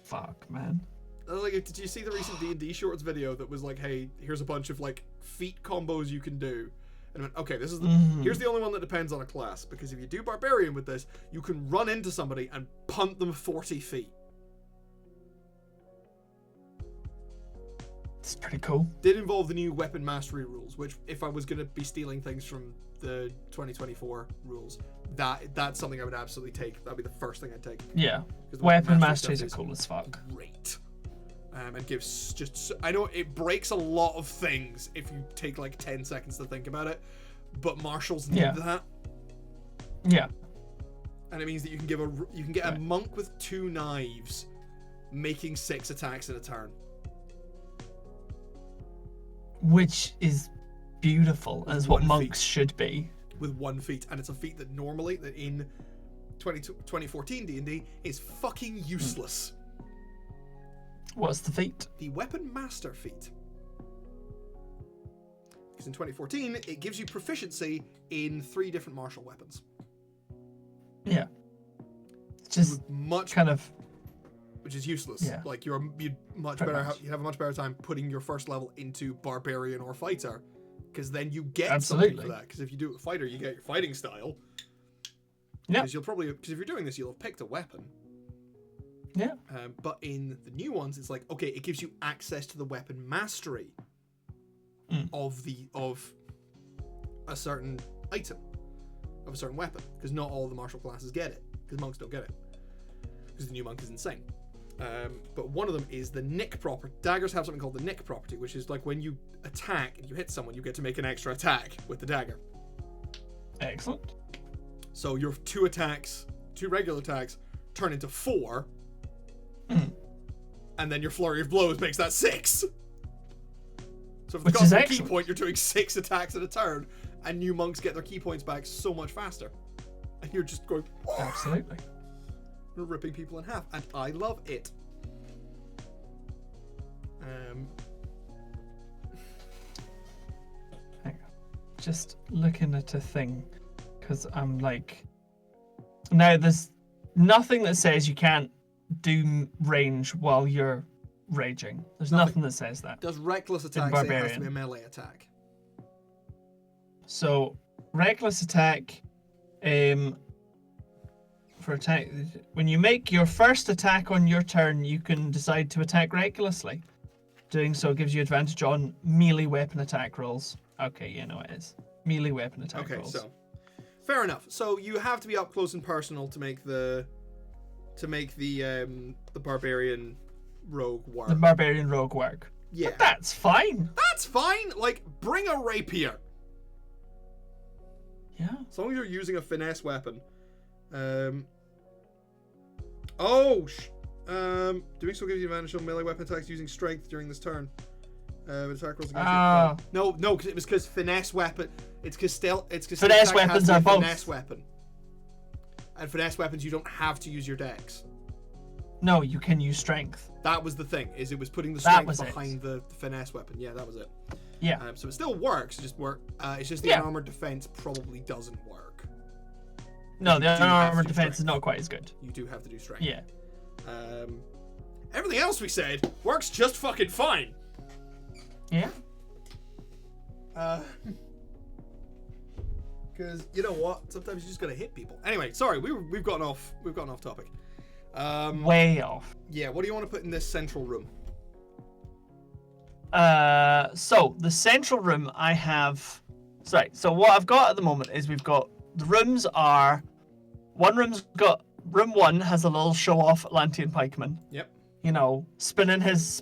Speaker 2: fuck, man.
Speaker 1: Like, did you see the recent D&D Shorts video that was like, hey, here's a bunch of like feat combos you can do, and I went, okay, this is here's the only one that depends on a class, because if you do barbarian with this, you can run into somebody and punt them 40 feet.
Speaker 2: It's pretty cool.
Speaker 1: Did involve the new weapon mastery rules, which if I was going to be stealing things from the 2024 rules, that's something I would absolutely take. That'd be the first thing I'd take.
Speaker 2: Yeah. Weapon masteries are cool as fuck.
Speaker 1: Great. And gives just... I know it breaks a lot of things if you take like 10 seconds to think about it, but martials need that.
Speaker 2: Yeah.
Speaker 1: And it means that you can get a monk with 2 knives making 6 attacks in a turn.
Speaker 2: Which is beautiful, as what monks should be.
Speaker 1: With 1 feat, and it's a feat that normally, that in 2014 D&D, is fucking useless.
Speaker 2: What's the feat?
Speaker 1: The Weapon Master feat. Because in 2014, it gives you proficiency in 3 different martial weapons.
Speaker 2: Yeah. Just
Speaker 1: much
Speaker 2: kind of...
Speaker 1: Which is useless.
Speaker 2: Yeah.
Speaker 1: Like, you'd have a much better time putting your first level into Barbarian or Fighter, because then you get something for that. Because if you do it with Fighter, you get your fighting style.
Speaker 2: Yeah.
Speaker 1: Because if you're doing this, you'll have picked a weapon.
Speaker 2: Yeah.
Speaker 1: But in the new ones, it's like, okay, it gives you access to the weapon mastery of a certain item, of a certain weapon, because not all the martial classes get it, because monks don't get it, because the new monk is insane. But one of them is the nick property. Daggers have something called the nick property, which is like when you attack and you hit someone, you get to make an extra attack with the dagger.
Speaker 2: Excellent.
Speaker 1: So your 2 regular attacks, turn into 4, and then your flurry of blows makes that 6. So if it's got a key point, you're doing 6 attacks at a turn, and new monks get their key points back so much faster. And you're just going...
Speaker 2: Absolutely.
Speaker 1: ripping people in half, and I love it.
Speaker 2: Hang on. Just looking at a thing, because I'm like... Now, there's nothing that says you can't do range while you're raging. There's nothing that says that.
Speaker 1: Does reckless attack say it has to be a melee attack?
Speaker 2: So, reckless attack... For attack, when you make your first attack on your turn, you can decide to attack recklessly. Doing so gives you advantage on melee weapon attack rolls. Okay, yeah, no, it is melee weapon attack rolls. Okay, so
Speaker 1: fair enough. So you have to be up close and personal to make the barbarian rogue work.
Speaker 2: The barbarian rogue work.
Speaker 1: Yeah,
Speaker 2: but that's fine.
Speaker 1: That's fine. Like, bring a rapier.
Speaker 2: Yeah.
Speaker 1: As long as you're using a finesse weapon. Doing so gives you advantage on melee weapon attacks using strength during this turn. Attack rolls against you. No, because finesse weapon. It's because
Speaker 2: finesse weapons are both.
Speaker 1: Finesse weapon. And finesse weapons, you don't have to use your dex.
Speaker 2: No, you can use strength.
Speaker 1: That was the thing. Is it was putting the strength behind the finesse weapon. Yeah, that was it.
Speaker 2: Yeah.
Speaker 1: So it still works. It's just the unarmored defense probably doesn't work.
Speaker 2: No, the unarmored defense is not quite as good.
Speaker 1: You do have to do strength.
Speaker 2: Yeah.
Speaker 1: Everything else we said works just fucking fine.
Speaker 2: Yeah.
Speaker 1: Because you know what? Sometimes you just gotta hit people. Anyway, sorry, we've gotten off topic.
Speaker 2: Way off.
Speaker 1: Yeah. What do you want to put in this central room?
Speaker 2: So the central room I have. Sorry. So what I've got at the moment is we've got the rooms are. Room 1 has a little show off Atlantean pikeman.
Speaker 1: Yep.
Speaker 2: You know, spinning his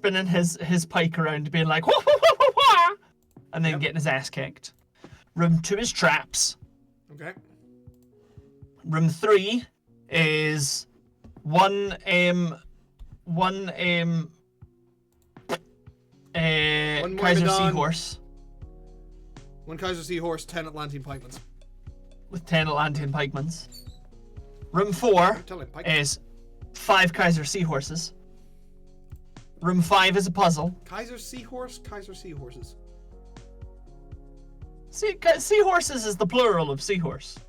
Speaker 2: pike around, being like wah, wah, wah, wah, wah, and then getting his ass kicked. Room 2 is traps.
Speaker 1: Okay.
Speaker 2: Room 3 is one Kaiser Seahorse.
Speaker 1: 1 Kaiser Seahorse, 10 Atlantean Pikemans.
Speaker 2: With 10 Atlantean Pikemans. Room 4 is 5 Kaiser Seahorses. Room 5 is a puzzle.
Speaker 1: Kaiser Seahorse, Kaiser Seahorses.
Speaker 2: Seahorses is the plural of seahorse.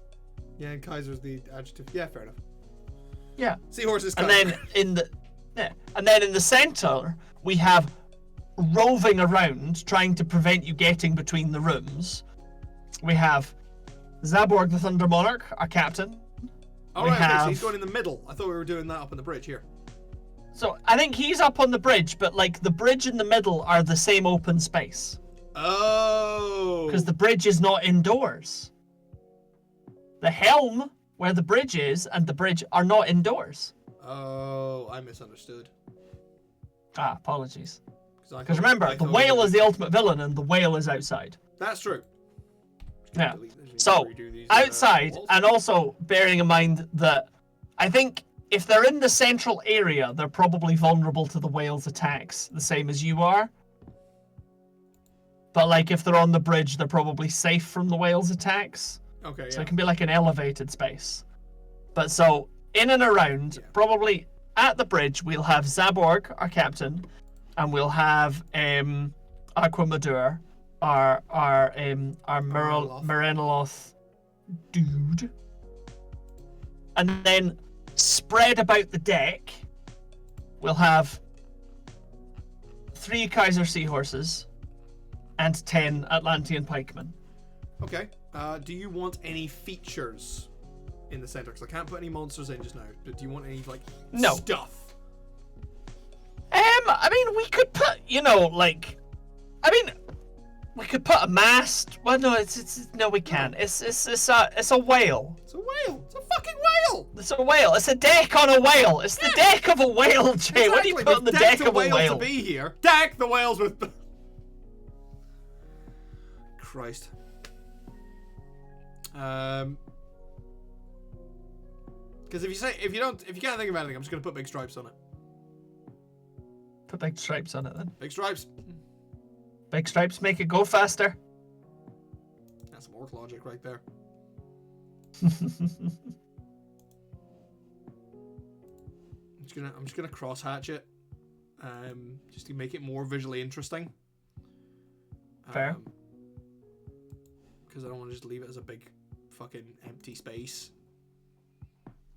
Speaker 1: Yeah, and Kaiser's the adjective. Yeah, fair enough.
Speaker 2: Yeah.
Speaker 1: Seahorse is Kaiser.
Speaker 2: And then in the center we have roving around trying to prevent you getting between the rooms. We have Zaborg the Thunder Monarch, our captain.
Speaker 1: Oh, right, okay, so he's going in the middle. I thought we were doing that up on the bridge here.
Speaker 2: So I think he's up on the bridge, but like the bridge and the middle are the same open space.
Speaker 1: Oh.
Speaker 2: Because the bridge is not indoors. The helm, where the bridge is, and the bridge are not indoors.
Speaker 1: Oh, I misunderstood.
Speaker 2: Apologies. Because remember, the whale is the ultimate villain, and the whale is outside.
Speaker 1: That's true.
Speaker 2: Yeah. So, outside, and also bearing in mind that I think if they're in the central area, they're probably vulnerable to the whale's attacks, the same as you are. But like if they're on the bridge, they're probably safe from the whale's attacks.
Speaker 1: Okay,
Speaker 2: So it can be like an elevated space. But so, in and around, probably at the bridge, we'll have Zaborg, our captain, and we'll have Aquamadur, our Merenoloth dude. And then spread about the deck, we'll have 3 Kaiser Seahorses and 10 Atlantean Pikemen.
Speaker 1: Okay. Do you want any features in the center? Because I can't put any monsters in just now. But do you want any, like, stuff?
Speaker 2: I mean, we could put, we could put a mast. Well, no, no, we can't. It's a whale.
Speaker 1: It's a whale. It's a fucking whale.
Speaker 2: It's a whale. It's a deck on a whale. It's the deck of a whale, Jay.
Speaker 1: Exactly.
Speaker 2: What do you put on the deck of a whale?
Speaker 1: To be here. Deck the whales with. Christ. Because if you can't think of anything, I'm just gonna put big stripes on it.
Speaker 2: Put big stripes on it then.
Speaker 1: Big stripes.
Speaker 2: Big stripes make it go faster.
Speaker 1: That's some orc logic right there. I'm just gonna cross hatch it, just to make it more visually interesting.
Speaker 2: Fair.
Speaker 1: Because I don't want to just leave it as a big fucking empty space.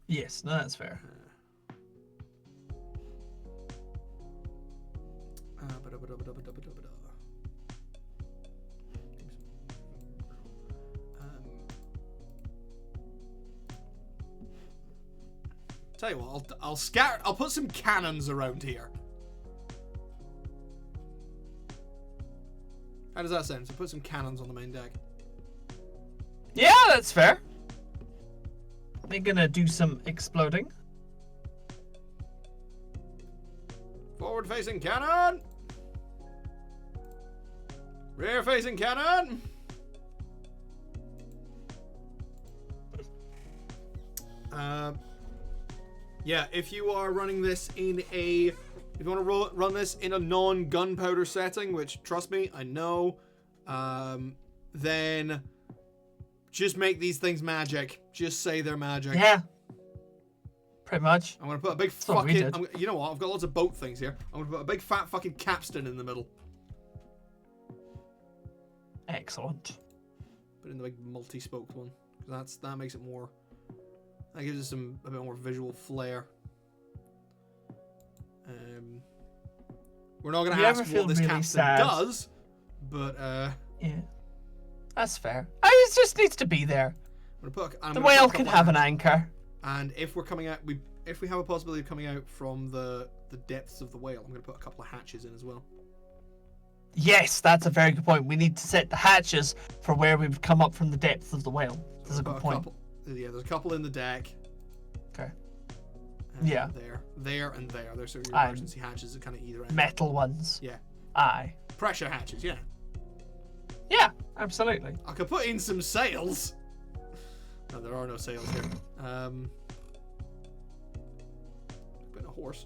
Speaker 2: Yes, no, that's fair.
Speaker 1: Tell you what, I'll put some cannons around here. How does that sound? So put some cannons on the main deck.
Speaker 2: Yeah, that's fair. They're gonna do some exploding.
Speaker 1: Forward facing cannon! Rear facing cannon! Yeah, if you are running this in a... If you want to run this in a non-gunpowder setting, which, trust me, I know, then just make these things magic. Just say they're magic.
Speaker 2: Yeah. Pretty much.
Speaker 1: I'm going to put a big fucking... You know what? I've got lots of boat things here. I'm going to put a big fat fucking capstan in the middle.
Speaker 2: Excellent.
Speaker 1: Put in the big multi-spoked one. That makes it more... That gives it a bit more visual flair. We're not going to ask what this capstan does, but...
Speaker 2: Yeah. That's fair. It just needs to be there. The whale can have an anchor.
Speaker 1: And if we're coming out... If we have a possibility of coming out from the depths of the whale, I'm going to put a couple of hatches in as well.
Speaker 2: Yes, that's a very good point. We need to set the hatches for where we would come up from the depths of the whale. That's a good point.
Speaker 1: There's a couple in the deck.
Speaker 2: Okay.
Speaker 1: Yeah. There and there. There's sort of your emergency hatches at kind of either end.
Speaker 2: Metal ones.
Speaker 1: Yeah.
Speaker 2: Aye.
Speaker 1: Pressure hatches, yeah.
Speaker 2: Yeah, absolutely.
Speaker 1: I could put in some sails. No, there are no sails here. Bit of a horse.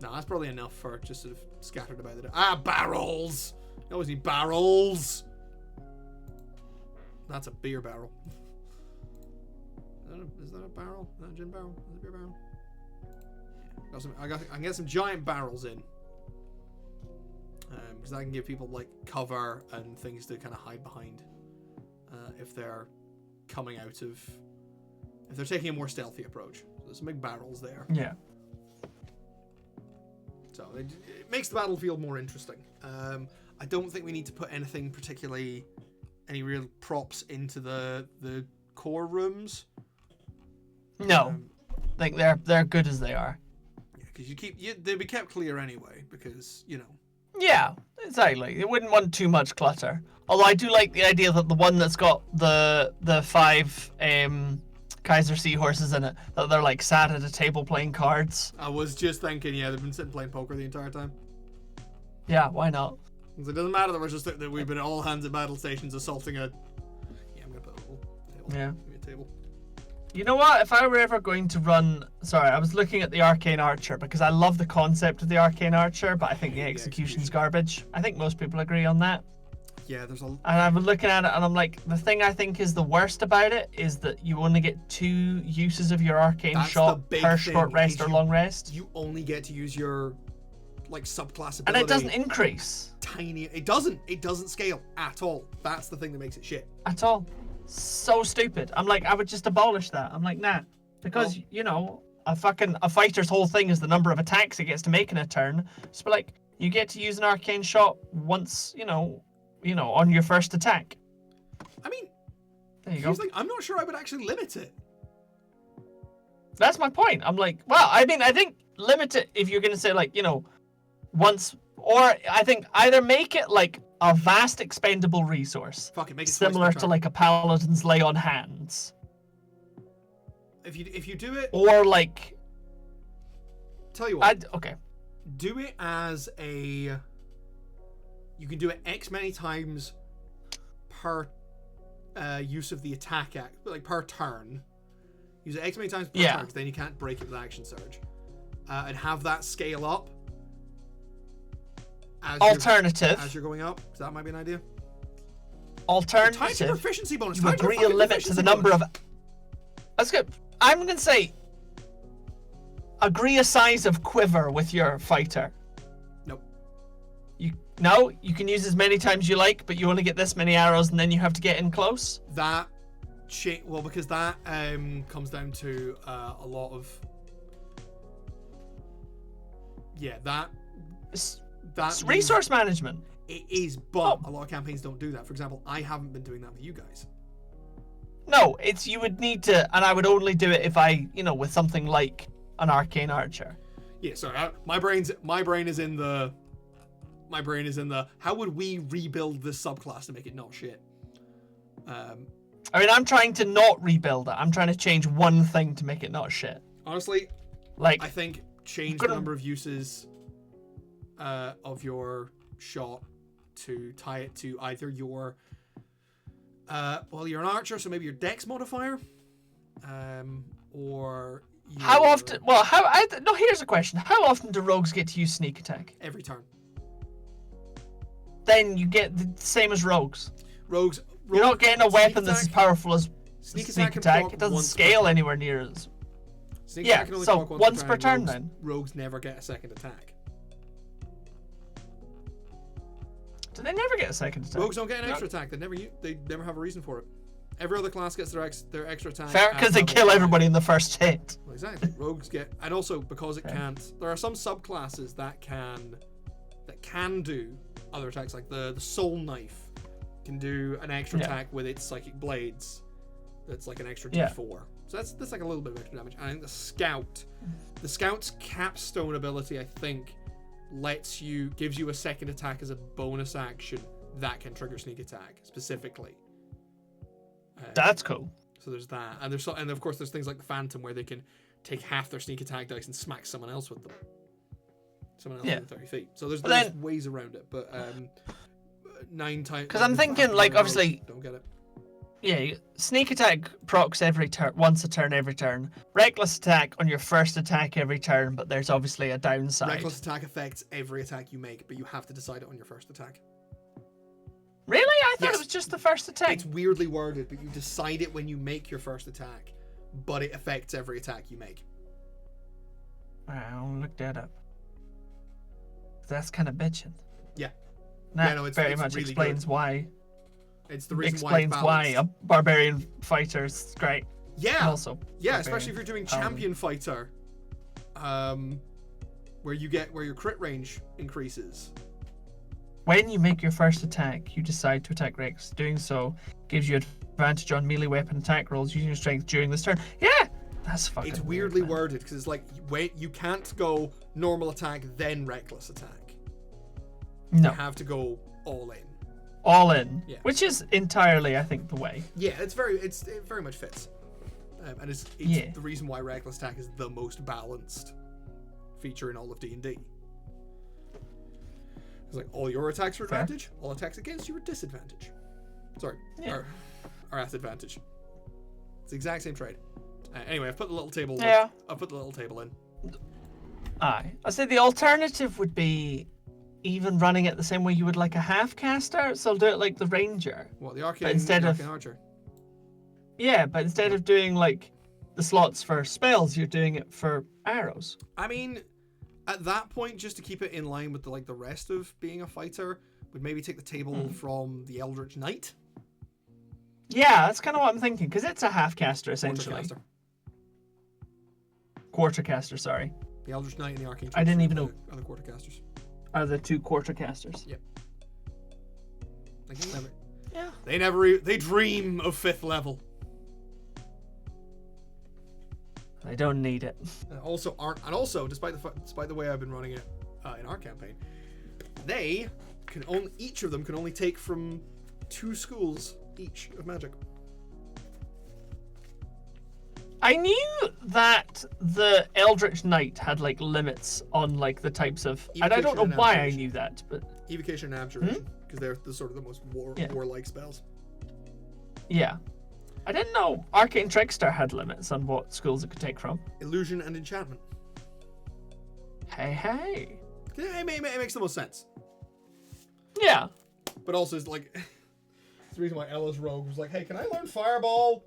Speaker 1: No, that's probably enough for just sort of scattered about the... barrels! You always need barrels! That's a beer barrel. Is that a barrel? Is that a gin barrel? Is it a beer barrel? Yeah. I can get some giant barrels in. Because that can give people, like, cover and things to kind of hide behind. If they're coming out of... If they're taking a more stealthy approach. So there's some big barrels there.
Speaker 2: Yeah.
Speaker 1: So it makes the battlefield more interesting. I don't think we need to put anything particularly... Any real props into the core rooms.
Speaker 2: No. I think they're good as they are.
Speaker 1: Yeah, because they'll be kept clear anyway, because, you know...
Speaker 2: Yeah, exactly. You wouldn't want too much clutter. Although I do like the idea that the one that's got the 5 Kaiser Seahorses in it, that they're like sat at a table playing cards.
Speaker 1: I was just thinking, yeah, they've been sitting playing poker the entire time.
Speaker 2: Yeah, why not?
Speaker 1: It doesn't matter that we've been all hands at battle stations assaulting a... Yeah, I'm gonna put a little table.
Speaker 2: Yeah.
Speaker 1: Give me a table.
Speaker 2: You know what? If I were ever going to run... Sorry, I was looking at the Arcane Archer because I love the concept of the Arcane Archer, but I think the execution's garbage. I think most people agree on that.
Speaker 1: Yeah, there's a... And
Speaker 2: I was looking at it and I'm like, the thing I think is the worst about it is that you only get 2 uses of your Arcane shot per short rest or long rest.
Speaker 1: You only get to use your, like, subclass ability.
Speaker 2: And it doesn't increase.
Speaker 1: Tiny... It doesn't scale at all. That's the thing that makes it shit.
Speaker 2: At all. So stupid. I'm like, I would just abolish that. I'm like, nah. Because, you know, a fighter's whole thing is the number of attacks it gets to make in a turn. So, like, you get to use an arcane shot once, you know, on your first attack.
Speaker 1: I mean,
Speaker 2: there you go.
Speaker 1: I'm not sure I would actually limit it.
Speaker 2: That's my point. I'm like, well, I mean, I think limit it if you're going to say, like, you know, once, or I think either make it like a vast expendable resource.
Speaker 1: Fuck it, make it
Speaker 2: similar to like a paladin's lay on hands.
Speaker 1: If you do it,
Speaker 2: or like,
Speaker 1: tell you what,
Speaker 2: okay,
Speaker 1: do it as a. You can do it X many times per use of the attack act, like per turn. Use it X many times per turn, because then you can't break it with action surge, and have that scale up. As you're going up, because that might be an idea.
Speaker 2: Alternative.
Speaker 1: Tie to proficiency bonus.
Speaker 2: You agree a limit to the number of. That's good. I'm gonna say. Agree a size of quiver with your fighter.
Speaker 1: Nope.
Speaker 2: You can use as many times you like, but you only get this many arrows, and then you have to get in close.
Speaker 1: Because that comes down to a lot of. Yeah,
Speaker 2: It's resource management.
Speaker 1: It is, but a lot of campaigns don't do that. For example, I haven't been doing that with you guys.
Speaker 2: No, you would need to, and I would only do it if I, with something like an arcane archer.
Speaker 1: Yeah, sorry, my brain is in the. How would we rebuild this subclass to make it not shit?
Speaker 2: I mean, I'm trying to not rebuild it. I'm trying to change one thing to make it not shit.
Speaker 1: Honestly,
Speaker 2: like
Speaker 1: I think change the number of uses. Of your shot to tie it to either your you're an archer, so maybe your dex modifier, or
Speaker 2: how often? Well, here's a question: how often do rogues get to use sneak attack?
Speaker 1: Every turn.
Speaker 2: Then you get the same as rogues.
Speaker 1: Rogues.
Speaker 2: You're not getting a weapon that's as powerful as
Speaker 1: sneak
Speaker 2: attack. It doesn't scale anywhere near as.
Speaker 1: Sneak attack can only
Speaker 2: so
Speaker 1: proc
Speaker 2: once per turn then.
Speaker 1: Rogues never get a second attack.
Speaker 2: Do they never get a second attack?
Speaker 1: Rogues don't get an extra attack. They never have a reason for it. Every other class gets their extra attack.
Speaker 2: Fair, because they kill everybody in the first hit.
Speaker 1: Well, exactly. Rogues get, and also because it can't. There are some subclasses that can do other attacks, like the soul knife can do an extra attack with its psychic blades. That's like an extra D4. So that's like a little bit of extra damage. And I think the scout's capstone ability, I think, gives you a second attack as a bonus action that can trigger sneak attack specifically.
Speaker 2: That's cool.
Speaker 1: So there's that, and of course there's things like the Phantom where they can take half their sneak attack dice and smack someone else with them. Someone else within 30 feet. So there's ways around it, but 9 times.
Speaker 2: Because I'm thinking, like, obviously,
Speaker 1: don't get it.
Speaker 2: Yeah, sneak attack procs every turn, once a turn every turn. Reckless attack on your first attack every turn, but there's obviously a downside.
Speaker 1: Reckless attack affects every attack you make, but you have to decide it on your first attack.
Speaker 2: Really? I thought
Speaker 1: Yes.
Speaker 2: it was just the first attack.
Speaker 1: It's weirdly worded, but you decide it when you make your first attack, but it affects every attack you make.
Speaker 2: I'll look that up. That's kind of bitching.
Speaker 1: Yeah.
Speaker 2: That
Speaker 1: Yeah, no, it's
Speaker 2: very much
Speaker 1: really
Speaker 2: explains
Speaker 1: good.
Speaker 2: why.
Speaker 1: It's the reason
Speaker 2: Explains
Speaker 1: why
Speaker 2: a barbarian fighter is great.
Speaker 1: Yeah.
Speaker 2: And also,
Speaker 1: Yeah,
Speaker 2: barbarian
Speaker 1: especially if you're doing champion fighter, where your crit range increases.
Speaker 2: When you make your first attack, you decide to attack Rex. Doing so gives you advantage on melee weapon attack rolls using your strength during this turn. Yeah, that's fucking.
Speaker 1: It's weirdly
Speaker 2: weird, man.
Speaker 1: worded because it's like, wait, you can't go normal attack then reckless attack.
Speaker 2: No,
Speaker 1: You have to go all in.
Speaker 2: all in,
Speaker 1: Yeah.
Speaker 2: which is entirely, I think, the way.
Speaker 1: Yeah, it very much fits, and it's
Speaker 2: Yeah.
Speaker 1: the reason why reckless attack is the most balanced feature in all of D&D. It's like all your attacks are advantage, all attacks against you are disadvantage. Sorry,
Speaker 2: Yeah.
Speaker 1: are at advantage. It's the exact same trade. Anyway, I've put the little table.
Speaker 2: Yeah.
Speaker 1: I've put the little table in.
Speaker 2: Aye, I said the alternative would be even running it the same way you would like a half caster. So I'll do it like the ranger.
Speaker 1: Well, the arcane,
Speaker 2: instead
Speaker 1: the
Speaker 2: of-
Speaker 1: arcane archer.
Speaker 2: Yeah, but instead of doing like the slots for spells, you're doing it for arrows.
Speaker 1: I mean, at that point, just to keep it in line with the rest of being a fighter, would maybe take the table from the Eldritch Knight.
Speaker 2: Yeah, that's kind of what I'm thinking, because it's a half caster essentially.
Speaker 1: Quartercaster.
Speaker 2: Quarter caster, sorry.
Speaker 1: The Eldritch Knight and the Arcane
Speaker 2: I didn't
Speaker 1: Trickster
Speaker 2: even
Speaker 1: are
Speaker 2: know.
Speaker 1: the quartercasters.
Speaker 2: Are the two quarter casters?
Speaker 1: Yep. They never.
Speaker 2: Yeah.
Speaker 1: They dream of 5th level.
Speaker 2: I don't need it.
Speaker 1: And also, despite the way I've been running it in our campaign, each of them can only take from 2 schools each of magic.
Speaker 2: I knew that the Eldritch Knight had like limits on like the types of, and I don't know
Speaker 1: Evocation and
Speaker 2: why I
Speaker 1: Abjuration.
Speaker 2: knew that, but
Speaker 1: Evocation and Abjuration, because they're the sort of the most
Speaker 2: Yeah.
Speaker 1: warlike spells.
Speaker 2: yeah. I didn't know Arcane Trickster had limits on what schools it could take from.
Speaker 1: Illusion and Enchantment.
Speaker 2: Hey.
Speaker 1: Yeah, it makes the most sense.
Speaker 2: Yeah.
Speaker 1: But also, it's like, it's the reason why Ella's rogue was like, hey, can I learn Fireball?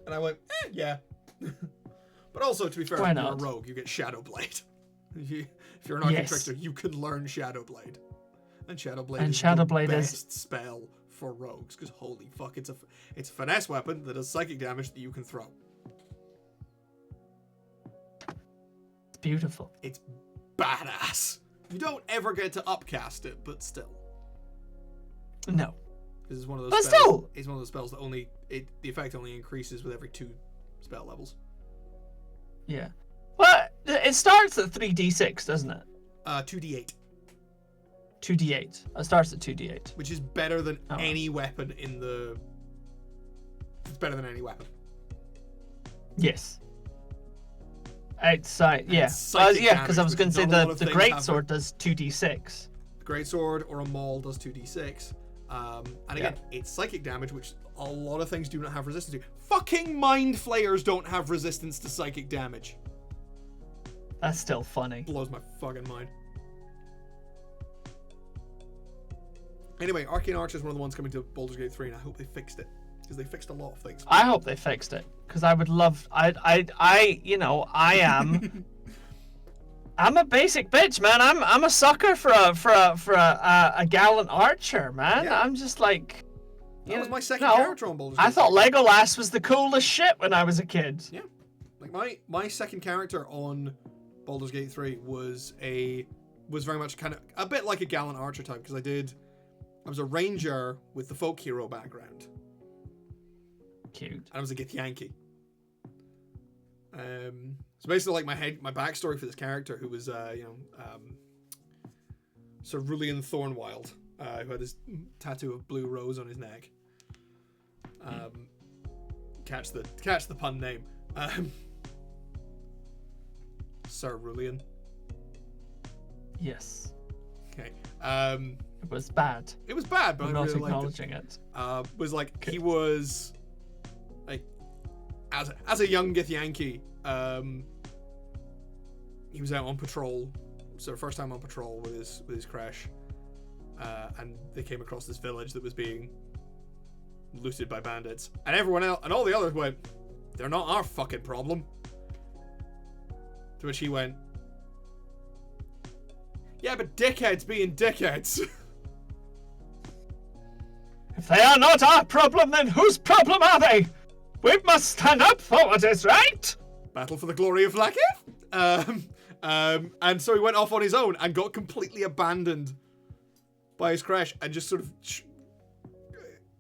Speaker 1: And I went, yeah. But also, to be fair,
Speaker 2: Why
Speaker 1: if you're a
Speaker 2: not?
Speaker 1: rogue, you get Shadow Blade. If you're an Arcane
Speaker 2: Yes.
Speaker 1: Trickster, you can learn Shadow Blade. And Shadow Blade
Speaker 2: And
Speaker 1: is
Speaker 2: Shadow
Speaker 1: the
Speaker 2: Blade is-
Speaker 1: best spell for rogues, because holy fuck, it's a finesse weapon that does psychic damage that you can throw.
Speaker 2: It's beautiful.
Speaker 1: It's badass. You don't ever get to upcast it, but still.
Speaker 2: No.
Speaker 1: This is one of those
Speaker 2: But
Speaker 1: spells.
Speaker 2: still!
Speaker 1: It's one of those spells that the effect only increases with every 2 spell levels.
Speaker 2: Yeah. Well, it starts at 3d6, doesn't it?
Speaker 1: 2d8,
Speaker 2: 2d8. It starts at 2d8.
Speaker 1: which is better than
Speaker 2: Oh.
Speaker 1: any weapon in the. It's better than any weapon.
Speaker 2: Yes. Outside, yeah.
Speaker 1: psychic
Speaker 2: Yeah, because I was
Speaker 1: damage,
Speaker 2: going to
Speaker 1: which
Speaker 2: say
Speaker 1: not a lot
Speaker 2: the
Speaker 1: of things have
Speaker 2: greatsword does 2d6.
Speaker 1: The greatsword or a maul does 2d6. And again, it's psychic damage, which a lot of things do not have resistance to. Fucking mind flayers don't have resistance to psychic damage.
Speaker 2: That's still funny.
Speaker 1: Blows my fucking mind. Anyway, Arcane Archer is one of the ones coming to Baldur's Gate 3, and I hope they fixed it, because they fixed a lot of things.
Speaker 2: I hope they fixed it, because I would love. I am. I'm a basic bitch, man. I'm a sucker for a gallant archer, man.
Speaker 1: Yeah.
Speaker 2: I'm just like.
Speaker 1: That was my second
Speaker 2: no,
Speaker 1: character on Baldur's Gate.
Speaker 2: I thought Legolas was the coolest shit when I was a kid.
Speaker 1: Yeah, like my second character on Baldur's Gate 3 was very much kind of a bit like a gallant archer type, because I was a ranger with the folk hero background.
Speaker 2: Cute.
Speaker 1: And I was a Githyanki. So basically, like my backstory for this character, who was Sir Rulian Thornwild, who had this tattoo of blue rose on his neck. Catch the pun name. Sir Rulian.
Speaker 2: Yes.
Speaker 1: Okay.
Speaker 2: It was bad.
Speaker 1: It was bad, but
Speaker 2: I'm
Speaker 1: I
Speaker 2: not
Speaker 1: really liked
Speaker 2: acknowledging it.
Speaker 1: Was like he was like as a young Githyanki, he was out on patrol, so first time on patrol with his crash, and they came across this village that was being looted by bandits, and everyone else and all the others went, "They're not our fucking problem." To which he went, "Yeah, but dickheads being dickheads."
Speaker 2: If they are not our problem, then whose problem are they? We must stand up for what is right.
Speaker 1: Battle for the glory of Lakith. And so he went off on his own and got completely abandoned by his crash and just sort of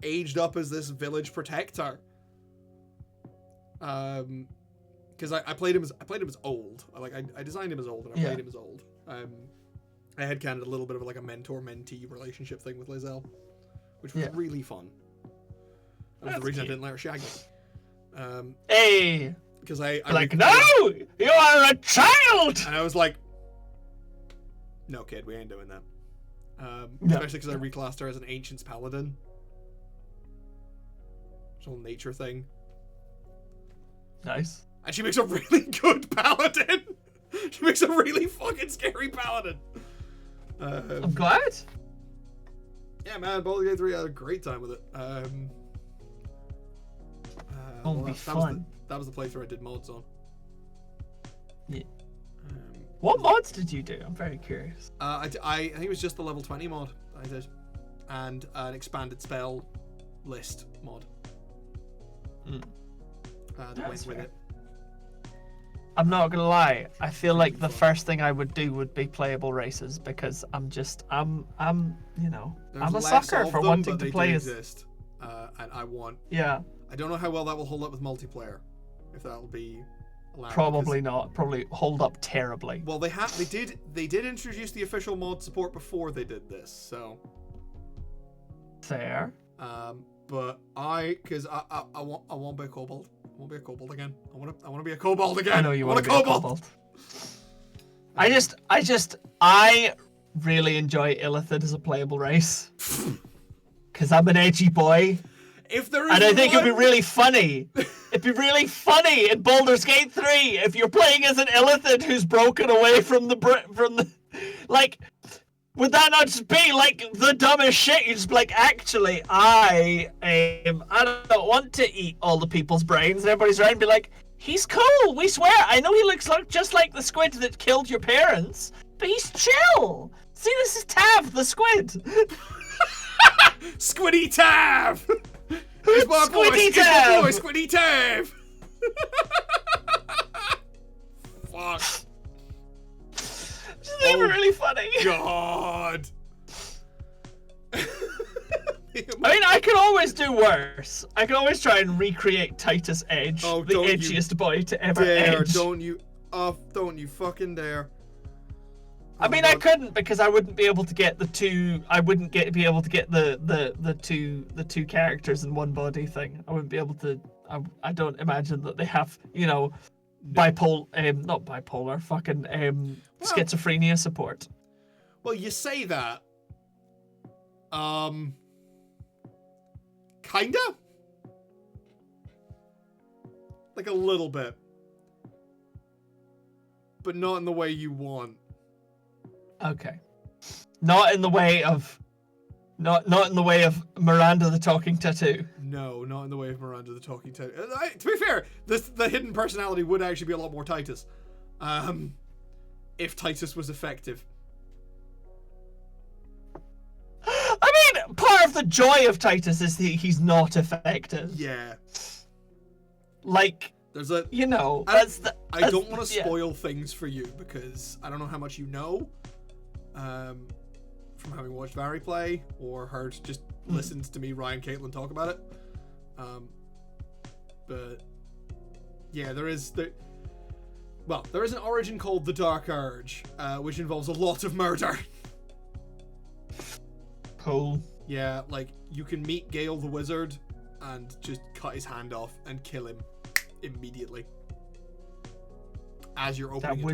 Speaker 1: aged up as this village protector. Because I played him as old. I designed him as old and I played him as old. I had kind of a little bit of like a mentor-mentee relationship thing with Lizelle, which was really fun. That was the reason I didn't let her shag me.
Speaker 2: Hey!
Speaker 1: Because I
Speaker 2: like, no! You are a child!
Speaker 1: And I was like, no, kid, we ain't doing that. Especially because I reclassed her as an Ancient's Paladin. It's a whole nature thing.
Speaker 2: Nice.
Speaker 1: And she makes a really good paladin! She makes a really fucking scary paladin!
Speaker 2: I'm glad.
Speaker 1: Yeah, man, Baldur's Gate 3, I had a great time with it. That was the playthrough I did mods on.
Speaker 2: Yeah. What mods did you do? I'm very curious.
Speaker 1: I think it was just the level 20 mod I did. And an expanded spell list mod. That went with it.
Speaker 2: I'm not gonna lie. I feel like the first thing I would do would be playable races because I'm you know,
Speaker 1: There's
Speaker 2: I'm a
Speaker 1: less
Speaker 2: sucker
Speaker 1: of
Speaker 2: for
Speaker 1: them,
Speaker 2: wanting
Speaker 1: but
Speaker 2: to
Speaker 1: they
Speaker 2: play
Speaker 1: do
Speaker 2: as.
Speaker 1: exist. And I want.
Speaker 2: Yeah.
Speaker 1: I don't know how well that will hold up with multiplayer. If that'll be allowed.
Speaker 2: Probably not. Probably hold up terribly.
Speaker 1: Well, they did introduce the official mod support before they did this, so.
Speaker 2: Fair.
Speaker 1: But I want to be a kobold. I want to be a kobold again. I want to be a kobold again.
Speaker 2: I know you want to be a kobold. I really enjoy Illithid as a playable race. Because I'm an edgy boy.
Speaker 1: If there is
Speaker 2: and I think it'd be really funny. It'd be really funny in Baldur's Gate 3 if you're playing as an Illithid who's broken away from the like. Would that not just be like the dumbest shit? You just be like, actually, I don't want to eat all the people's brains, and everybody's around and be like, he's cool. We swear. I know he looks like just like the squid that killed your parents, but he's chill. See, this is Tav, the squid.
Speaker 1: Squiddy Tav. Here's my boy, Squiddy Tav. Fuck.
Speaker 2: They were really funny.
Speaker 1: God.
Speaker 2: I mean, I can always do worse. I can always try and recreate Titus Edge, the edgiest boy to ever edge.
Speaker 1: Don't you fucking dare.
Speaker 2: I mean, I couldn't because I wouldn't be able to get the two. I wouldn't be able to get the two characters in one body thing. I wouldn't be able to. I don't imagine that they have, you know, not bipolar, fucking schizophrenia support.
Speaker 1: Well, you say that. Kinda? Like a little bit. But not in the way you want.
Speaker 2: Okay. Not in the way of Miranda the Talking Tattoo.
Speaker 1: No, not in the way of Miranda the Talking Tattoo. To be fair, the hidden personality would actually be a lot more Titus. If Titus was effective.
Speaker 2: I mean, part of the joy of Titus is that he's not effective.
Speaker 1: Yeah.
Speaker 2: Like,
Speaker 1: there's a,
Speaker 2: you know,
Speaker 1: I don't want to spoil things for you because I don't know how much you know. From having watched Vary play or heard just listened to me, Ryan, Caitlin talk about it. But yeah, there is an origin called the Dark Urge, which involves a lot of murder.
Speaker 2: Cool.
Speaker 1: Yeah, like you can meet Gale the Wizard and just cut his hand off and kill him immediately. As you're opening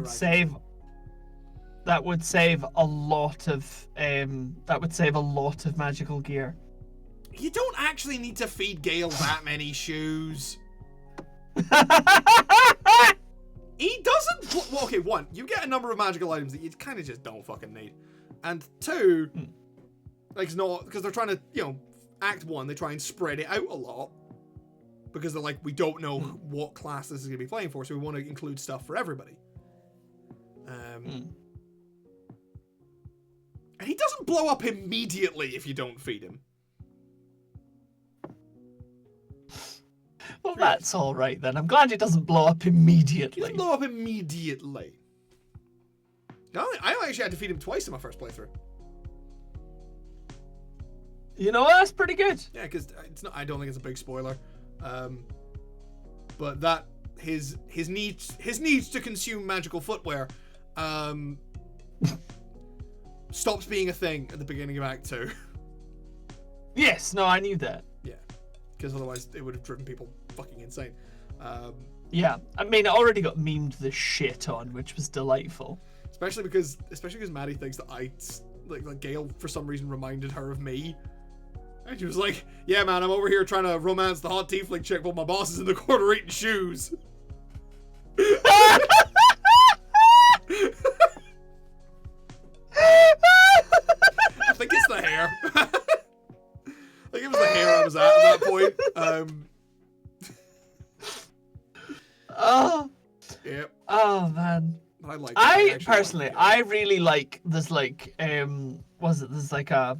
Speaker 2: that would save a lot of magical gear.
Speaker 1: You don't actually need to feed Gale that many shoes. He doesn't. Well, okay, one, you get a number of magical items that you kind of just don't fucking need, and two, like it's not because they're trying to, Act 1, they try and spread it out a lot because they're like, we don't know what class this is going to be playing for, so we want to include stuff for everybody. And he doesn't blow up immediately if you don't feed him.
Speaker 2: Well, that's all right then. I'm glad it doesn't blow up immediately.
Speaker 1: He doesn't blow up immediately. No, I actually had to feed him twice in my first playthrough.
Speaker 2: You know, that's pretty good.
Speaker 1: Yeah, because it's not. I don't think it's a big spoiler, but that his needs to consume magical footwear stops being a thing at the beginning of Act 2.
Speaker 2: Yes, no, I knew that.
Speaker 1: Yeah, because otherwise it would have driven people fucking insane.
Speaker 2: Yeah, I mean, it already got memed the shit on, which was delightful.
Speaker 1: Especially because Maddie thinks that like Gale for some reason reminded her of me. And she was like, yeah, man, I'm over here trying to romance the hot tiefling chick while my boss is in the corner eating shoes. I think it's the hair. I think it was the hair I was at that point.
Speaker 2: Oh.
Speaker 1: Yep.
Speaker 2: Oh, man.
Speaker 1: I
Speaker 2: personally, I really like this, like, there's like a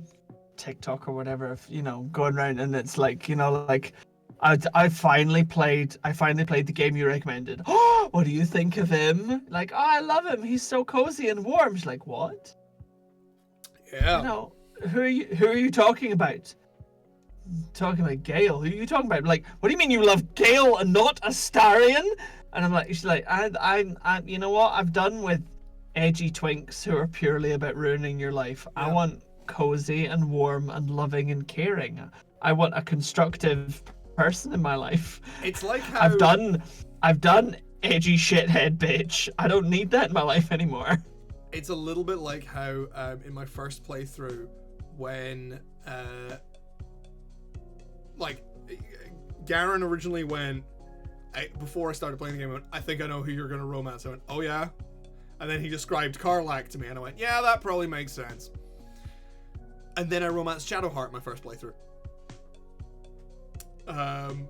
Speaker 2: TikTok or whatever, going around, and it's like, like, I finally played the game you recommended. Oh, what do you think of him? Like, oh, I love him. He's so cozy and warm. She's like, what?
Speaker 1: Yeah.
Speaker 2: Who are you talking about? Talking about Gale. Who are you talking about? Like, what do you mean you love Gale and not Astarion? And I'm like, she's like, I'm you know what? I've done with edgy twinks who are purely about ruining your life. Yeah. I want cozy and warm and loving and caring. I want a constructive person in my life.
Speaker 1: It's like how
Speaker 2: I've done edgy shithead bitch. I don't need that in my life anymore.
Speaker 1: It's a little bit like how in my first playthrough when like Garen originally went before I started playing the game, I went, I think I know who you're gonna romance. I went, oh yeah? And then he described Karlach to me and I went, yeah, that probably makes sense. And then I romanced Shadowheart my first playthrough.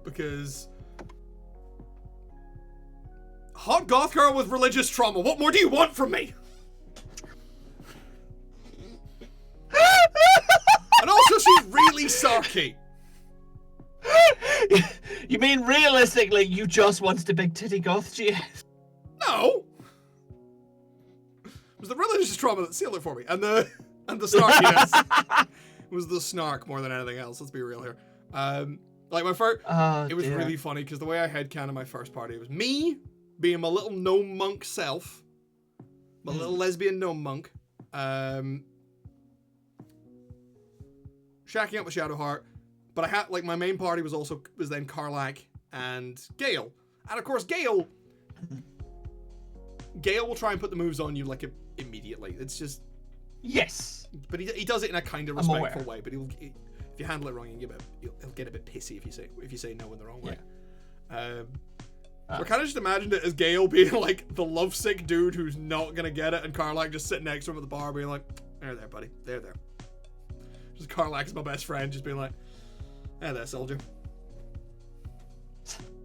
Speaker 1: Because hot goth girl with religious trauma. What more do you want from me? And also she's really sarky.
Speaker 2: You mean realistically you just wanted a big titty goth GS?
Speaker 1: No. It was the religious trauma that sealed it for me. And the snarkiness. It was the snark more than anything else. Let's be real here. Like my first, it was really funny because the way I headcanoned my first party, it was me being my little gnome monk self, my little lesbian gnome monk, shacking up with Shadowheart, but I had, like, my main party was then Karlach and Gale, and of course Gale will try and put the moves on you like immediately. It's just but he does it in a kind of respectful way. But if you handle it wrong, he'll get a bit pissy if you say no in the wrong way. So I kind of just imagined it as Gale being like the lovesick dude who's not gonna get it, and Karlach just sitting next to him at the bar, being like, "There, buddy, there." Just Karlach's my best friend, just being like, there, soldier.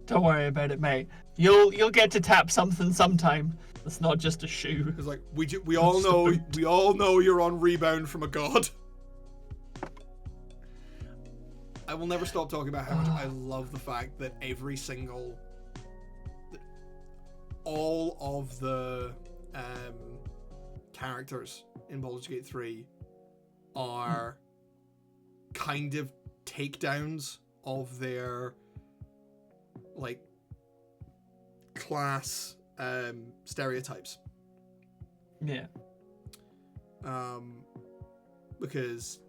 Speaker 2: Don't worry about it, mate. You'll get to tap something sometime. It's not just a shoe.
Speaker 1: It's like we all know you're on rebound from a god. I will never stop talking about how much I love the fact that all of the characters in Baldur's Gate 3 are kind of takedowns of their like class stereotypes.
Speaker 2: Yeah.
Speaker 1: Because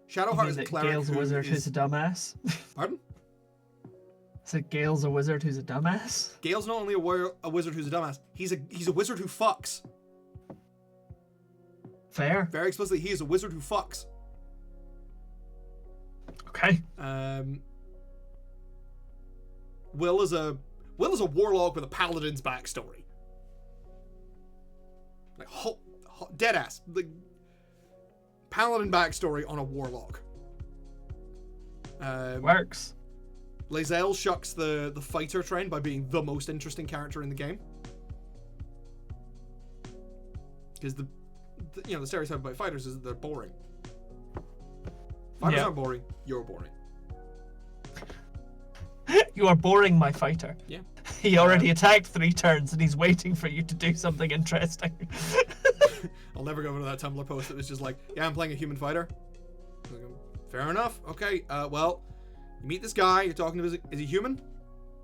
Speaker 1: Shadowheart is a cleric.
Speaker 2: Gale's a wizard who's a dumbass.
Speaker 1: Pardon?
Speaker 2: So Gale's a wizard who's a dumbass?
Speaker 1: Gale's not only a wizard who's a dumbass, he's a wizard who fucks.
Speaker 2: Fair.
Speaker 1: Very explicitly, he is a wizard who fucks.
Speaker 2: Okay.
Speaker 1: Will is a warlock with a paladin's backstory. Like dead ass. Like paladin backstory on a warlock.
Speaker 2: Works.
Speaker 1: Lae'zel shucks the fighter trend by being the most interesting character in the game. Because the stereotype about fighters is that they're boring. Fighters aren't boring. You're boring.
Speaker 2: You are boring, my fighter.
Speaker 1: Yeah.
Speaker 2: He already attacked 3 turns and he's waiting for you to do something interesting.
Speaker 1: I'll never go over to that Tumblr post that was just like, yeah, I'm playing a human fighter. Fair enough. Okay. Well, you meet this guy. You're talking to him. Is he human?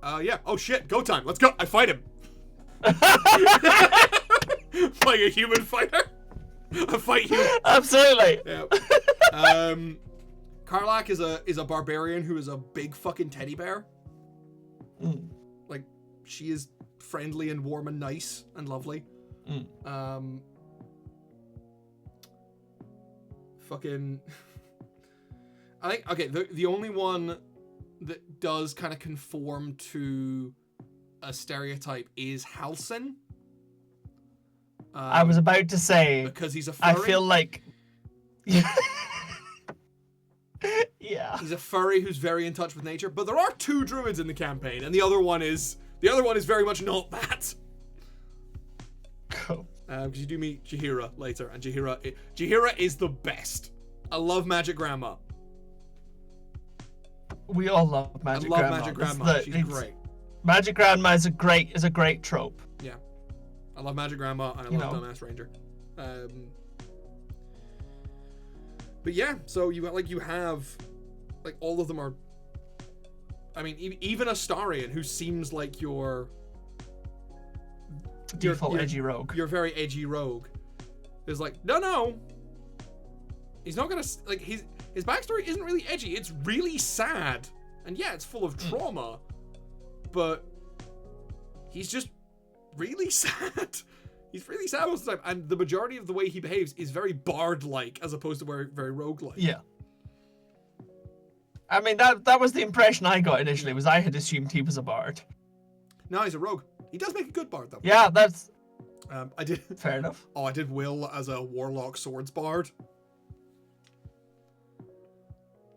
Speaker 1: Yeah. Oh shit. Go time. Let's go. I fight him. Playing a human fighter. I fight you.
Speaker 2: Absolutely.
Speaker 1: Yeah. Karlach is a barbarian who is a big fucking teddy bear. Like, she is friendly and warm and nice and lovely. Fucking. I think, okay, the only one that does kind of conform to a stereotype is Halsin.
Speaker 2: I was about to say,
Speaker 1: because he's a furry.
Speaker 2: I feel like, yeah,
Speaker 1: he's a furry who's very in touch with nature. But there are 2 druids in the campaign, and the other one is very much not that.
Speaker 2: Cool.
Speaker 1: Because you do meet Jaheira later, and Jaheira is the best. I love Magic Grandma.
Speaker 2: We all love Magic Grandma.
Speaker 1: I love Magic Grandma. She's great.
Speaker 2: Magic Grandma is a great trope.
Speaker 1: Yeah. I love Magic Grandma, and I love Dumbass Ranger. But yeah, so you have all of them are. I mean, even Astarion, who seems like your
Speaker 2: default edgy rogue.
Speaker 1: You're very edgy rogue. Is like, no. He's not gonna his backstory isn't really edgy. It's really sad, and yeah, it's full of trauma, but he's just really sad. He's really sad most of the time, and the majority of the way he behaves is very bard-like as opposed to very rogue-like.
Speaker 2: Yeah. I mean, that was the impression I got initially, was I had assumed he was a bard.
Speaker 1: No, he's a rogue. He does make a good bard, though.
Speaker 2: Yeah, that's...
Speaker 1: I did...
Speaker 2: Fair enough.
Speaker 1: Oh, I did Will as a warlock swords bard.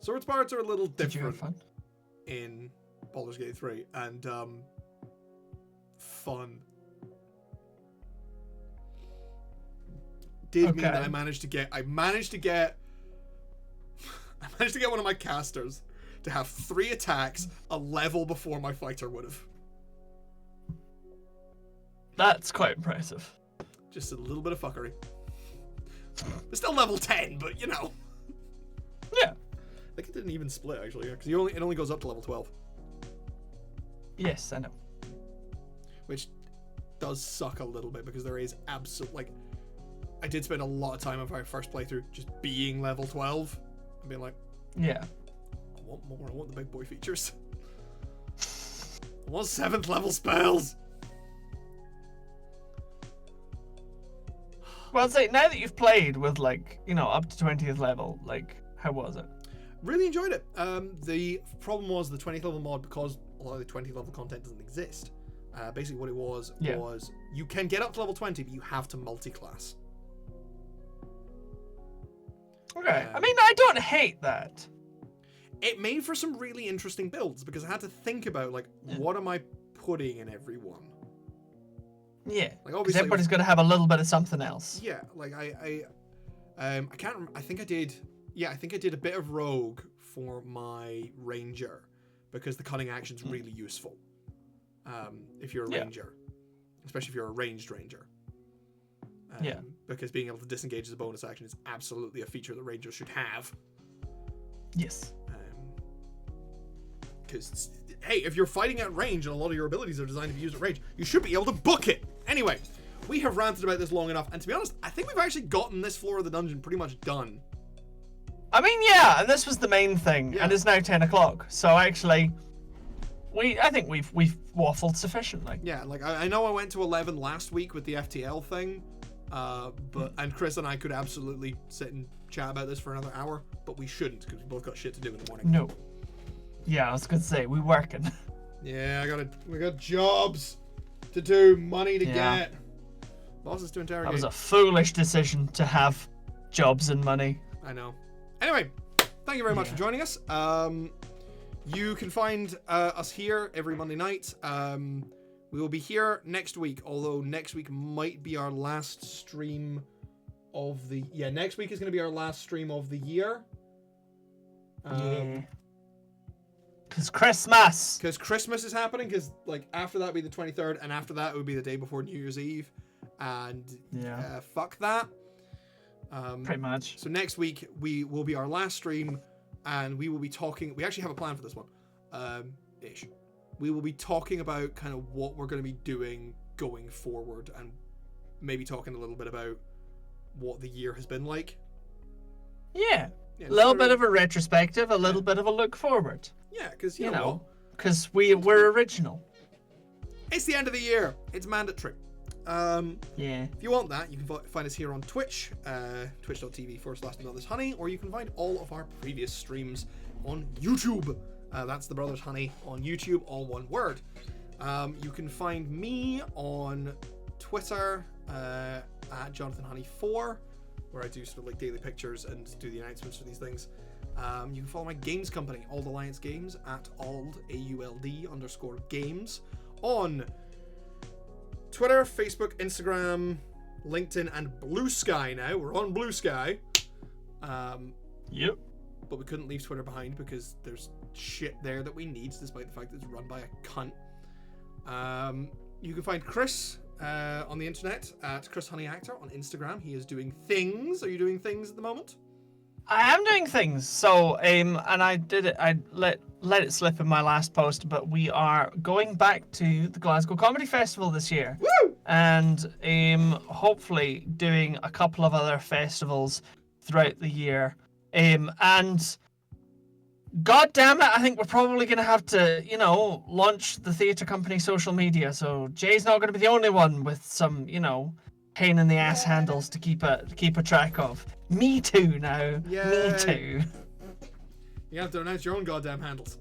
Speaker 1: Swords bards are a little different.
Speaker 2: Did you have fun?
Speaker 1: In Baldur's Gate 3, and fun. Mean that I managed to get one of my casters to have 3 attacks a level before my fighter would have.
Speaker 2: That's quite impressive.
Speaker 1: Just a little bit of fuckery. It's still level 10, but you know.
Speaker 2: Yeah.
Speaker 1: I think it didn't even split actually, because it only goes up to level 12.
Speaker 2: Yes, I know.
Speaker 1: Which does suck a little bit because there is I did spend a lot of time on my first playthrough just being level 12 and being like,
Speaker 2: yeah,
Speaker 1: I want more. I want the big boy features. I want 7th level spells.
Speaker 2: Well, say now that you've played with up to 20th level, how was it?
Speaker 1: Really enjoyed it. The problem was the 20th level mod, because a lot of the 20th level content doesn't exist. Basically what it was you can get up to level 20, but you have to multi-class.
Speaker 2: Okay. I mean, I don't hate that.
Speaker 1: It made for some really interesting builds because I had to think about what am I putting in every one?
Speaker 2: Yeah.
Speaker 1: Obviously
Speaker 2: everybody's got to have a little bit of something else.
Speaker 1: Yeah. I can't remember. I think I did a bit of rogue for my ranger because the cunning action's really useful. If you're a ranger, especially if you're a ranged ranger. Because being able to disengage as a bonus action is absolutely a feature that rangers should have.
Speaker 2: Yes.
Speaker 1: Because, hey, if you're fighting at range and a lot of your abilities are designed to be used at range, you should be able to book it. Anyway, we have ranted about this long enough, and to be honest, I think we've actually gotten this floor of the dungeon pretty much done.
Speaker 2: I mean, yeah, and this was the main thing, and it's now 10 o'clock, so actually... I think we've waffled sufficiently.
Speaker 1: Yeah, I know I went to 11 last week with the FTL thing, And Chris and I could absolutely sit and chat about this for another hour, but we shouldn't because we both got shit to do in the morning.
Speaker 2: No. Yeah, I was gonna say we working.
Speaker 1: Yeah, we got jobs to do, money to get, bosses to interrogate.
Speaker 2: That was a foolish decision to have jobs and money.
Speaker 1: I know. Anyway, thank you very much for joining us. You can find us here every Monday night. We will be here next week, although next week might be our last stream of the... Yeah, next week is going to be our last stream of the year.
Speaker 2: Because Christmas!
Speaker 1: Because Christmas is happening, because like after that would be the 23rd, and after that it would be the day before New Year's Eve. And fuck that.
Speaker 2: Pretty much.
Speaker 1: So next week will be our last stream, and we will be talking... We actually have a plan for this one. Ish. We will be talking about kind of what we're going to be doing going forward, and maybe talking a little bit about what the year has been like.
Speaker 2: Yeah. A little bit of a retrospective, a little bit of a look forward.
Speaker 1: Yeah, because you know,
Speaker 2: because we're original.
Speaker 1: It's the end of the year. It's mandatory.
Speaker 2: Yeah.
Speaker 1: If you want that, you can find us here on Twitch, twitch.tv/TheBrothersHoney, or you can find all of our previous streams on YouTube. That's The Brothers Honey on YouTube, all one word. You can find me on Twitter at JonathanHoney4, where I do sort of like daily pictures and do the announcements for these things. You can follow my games company, Ald Alliance Games, at AULD_games on Twitter, Facebook, Instagram, LinkedIn, and Blue Sky now. We're on Blue Sky.
Speaker 2: Yep.
Speaker 1: But we couldn't leave Twitter behind because there's shit there that we need, despite the fact that it's run by a cunt. You can find Chris on the internet at Chris Honey Actor on Instagram. He is doing things. Are you doing things at the moment?
Speaker 2: I am doing things. So, and I did it. I let it slip in my last post, but we are going back to the Glasgow Comedy Festival this year.
Speaker 1: Woo!
Speaker 2: And hopefully doing a couple of other festivals throughout the year. And God damn it, I think we're probably going to have to, launch the theatre company social media. So Jay's not going to be the only one with some, pain in the ass handles to keep a track of. Me too now.
Speaker 1: Yay.
Speaker 2: Me too.
Speaker 1: You have to announce your own goddamn handles.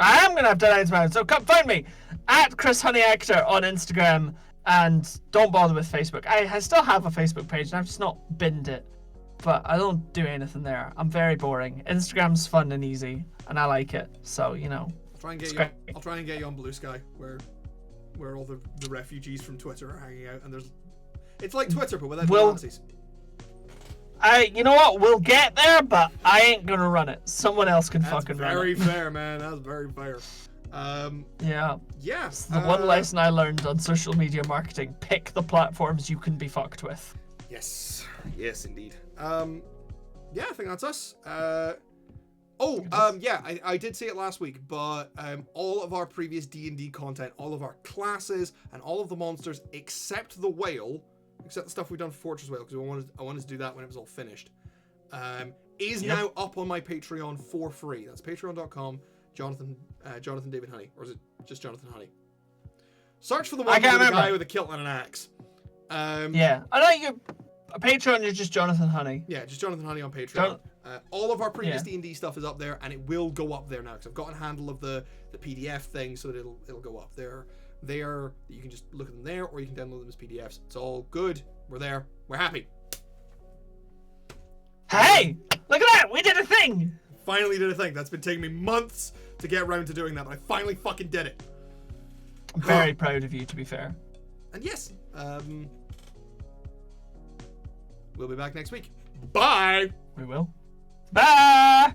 Speaker 2: I am going to have to announce mine. So come find me at Chris Honey Actor on Instagram, and don't bother with Facebook. I still have a Facebook page and I've just not binned it. But I don't do anything there. I'm very boring. Instagram's fun and easy, and I like it. So,
Speaker 1: I'll try and get you on Blue Sky, where all the refugees from Twitter are hanging out, and it's like Twitter but without the Nazis.
Speaker 2: You know what? We'll get there, but I ain't gonna run it. Someone else can fucking run it.
Speaker 1: Very fair, man. That's very fair.
Speaker 2: Yeah.
Speaker 1: It's
Speaker 2: the one lesson I learned on social media marketing: pick the platforms you can be fucked with.
Speaker 1: Yes, indeed. I think that's us. I did say it last week, but all of our previous D&D content, all of our classes, and all of the monsters, except the whale, except the stuff we've done for Fortress Whale, because I wanted to do that when it was all finished, is now up on my Patreon for free. That's patreon.com, Jonathan David Honey, or is it just Jonathan Honey? Search for the one with the guy with a kilt and an axe.
Speaker 2: I know you. Patreon is just Jonathan Honey.
Speaker 1: Yeah, just Jonathan Honey on Patreon. All of our previous D&D stuff is up there, and it will go up there now because I've gotten a handle of the PDF thing, so that it'll go up there. You can just look at them there, or you can download them as PDFs. It's all good. We're there. We're happy.
Speaker 2: Hey, look at that! We did a thing.
Speaker 1: Finally did a thing. That's been taking me months to get around to doing that, but I finally fucking did it.
Speaker 2: I'm very proud of you, to be fair.
Speaker 1: And yes, we'll be back next week. Bye!
Speaker 2: We will. Bye!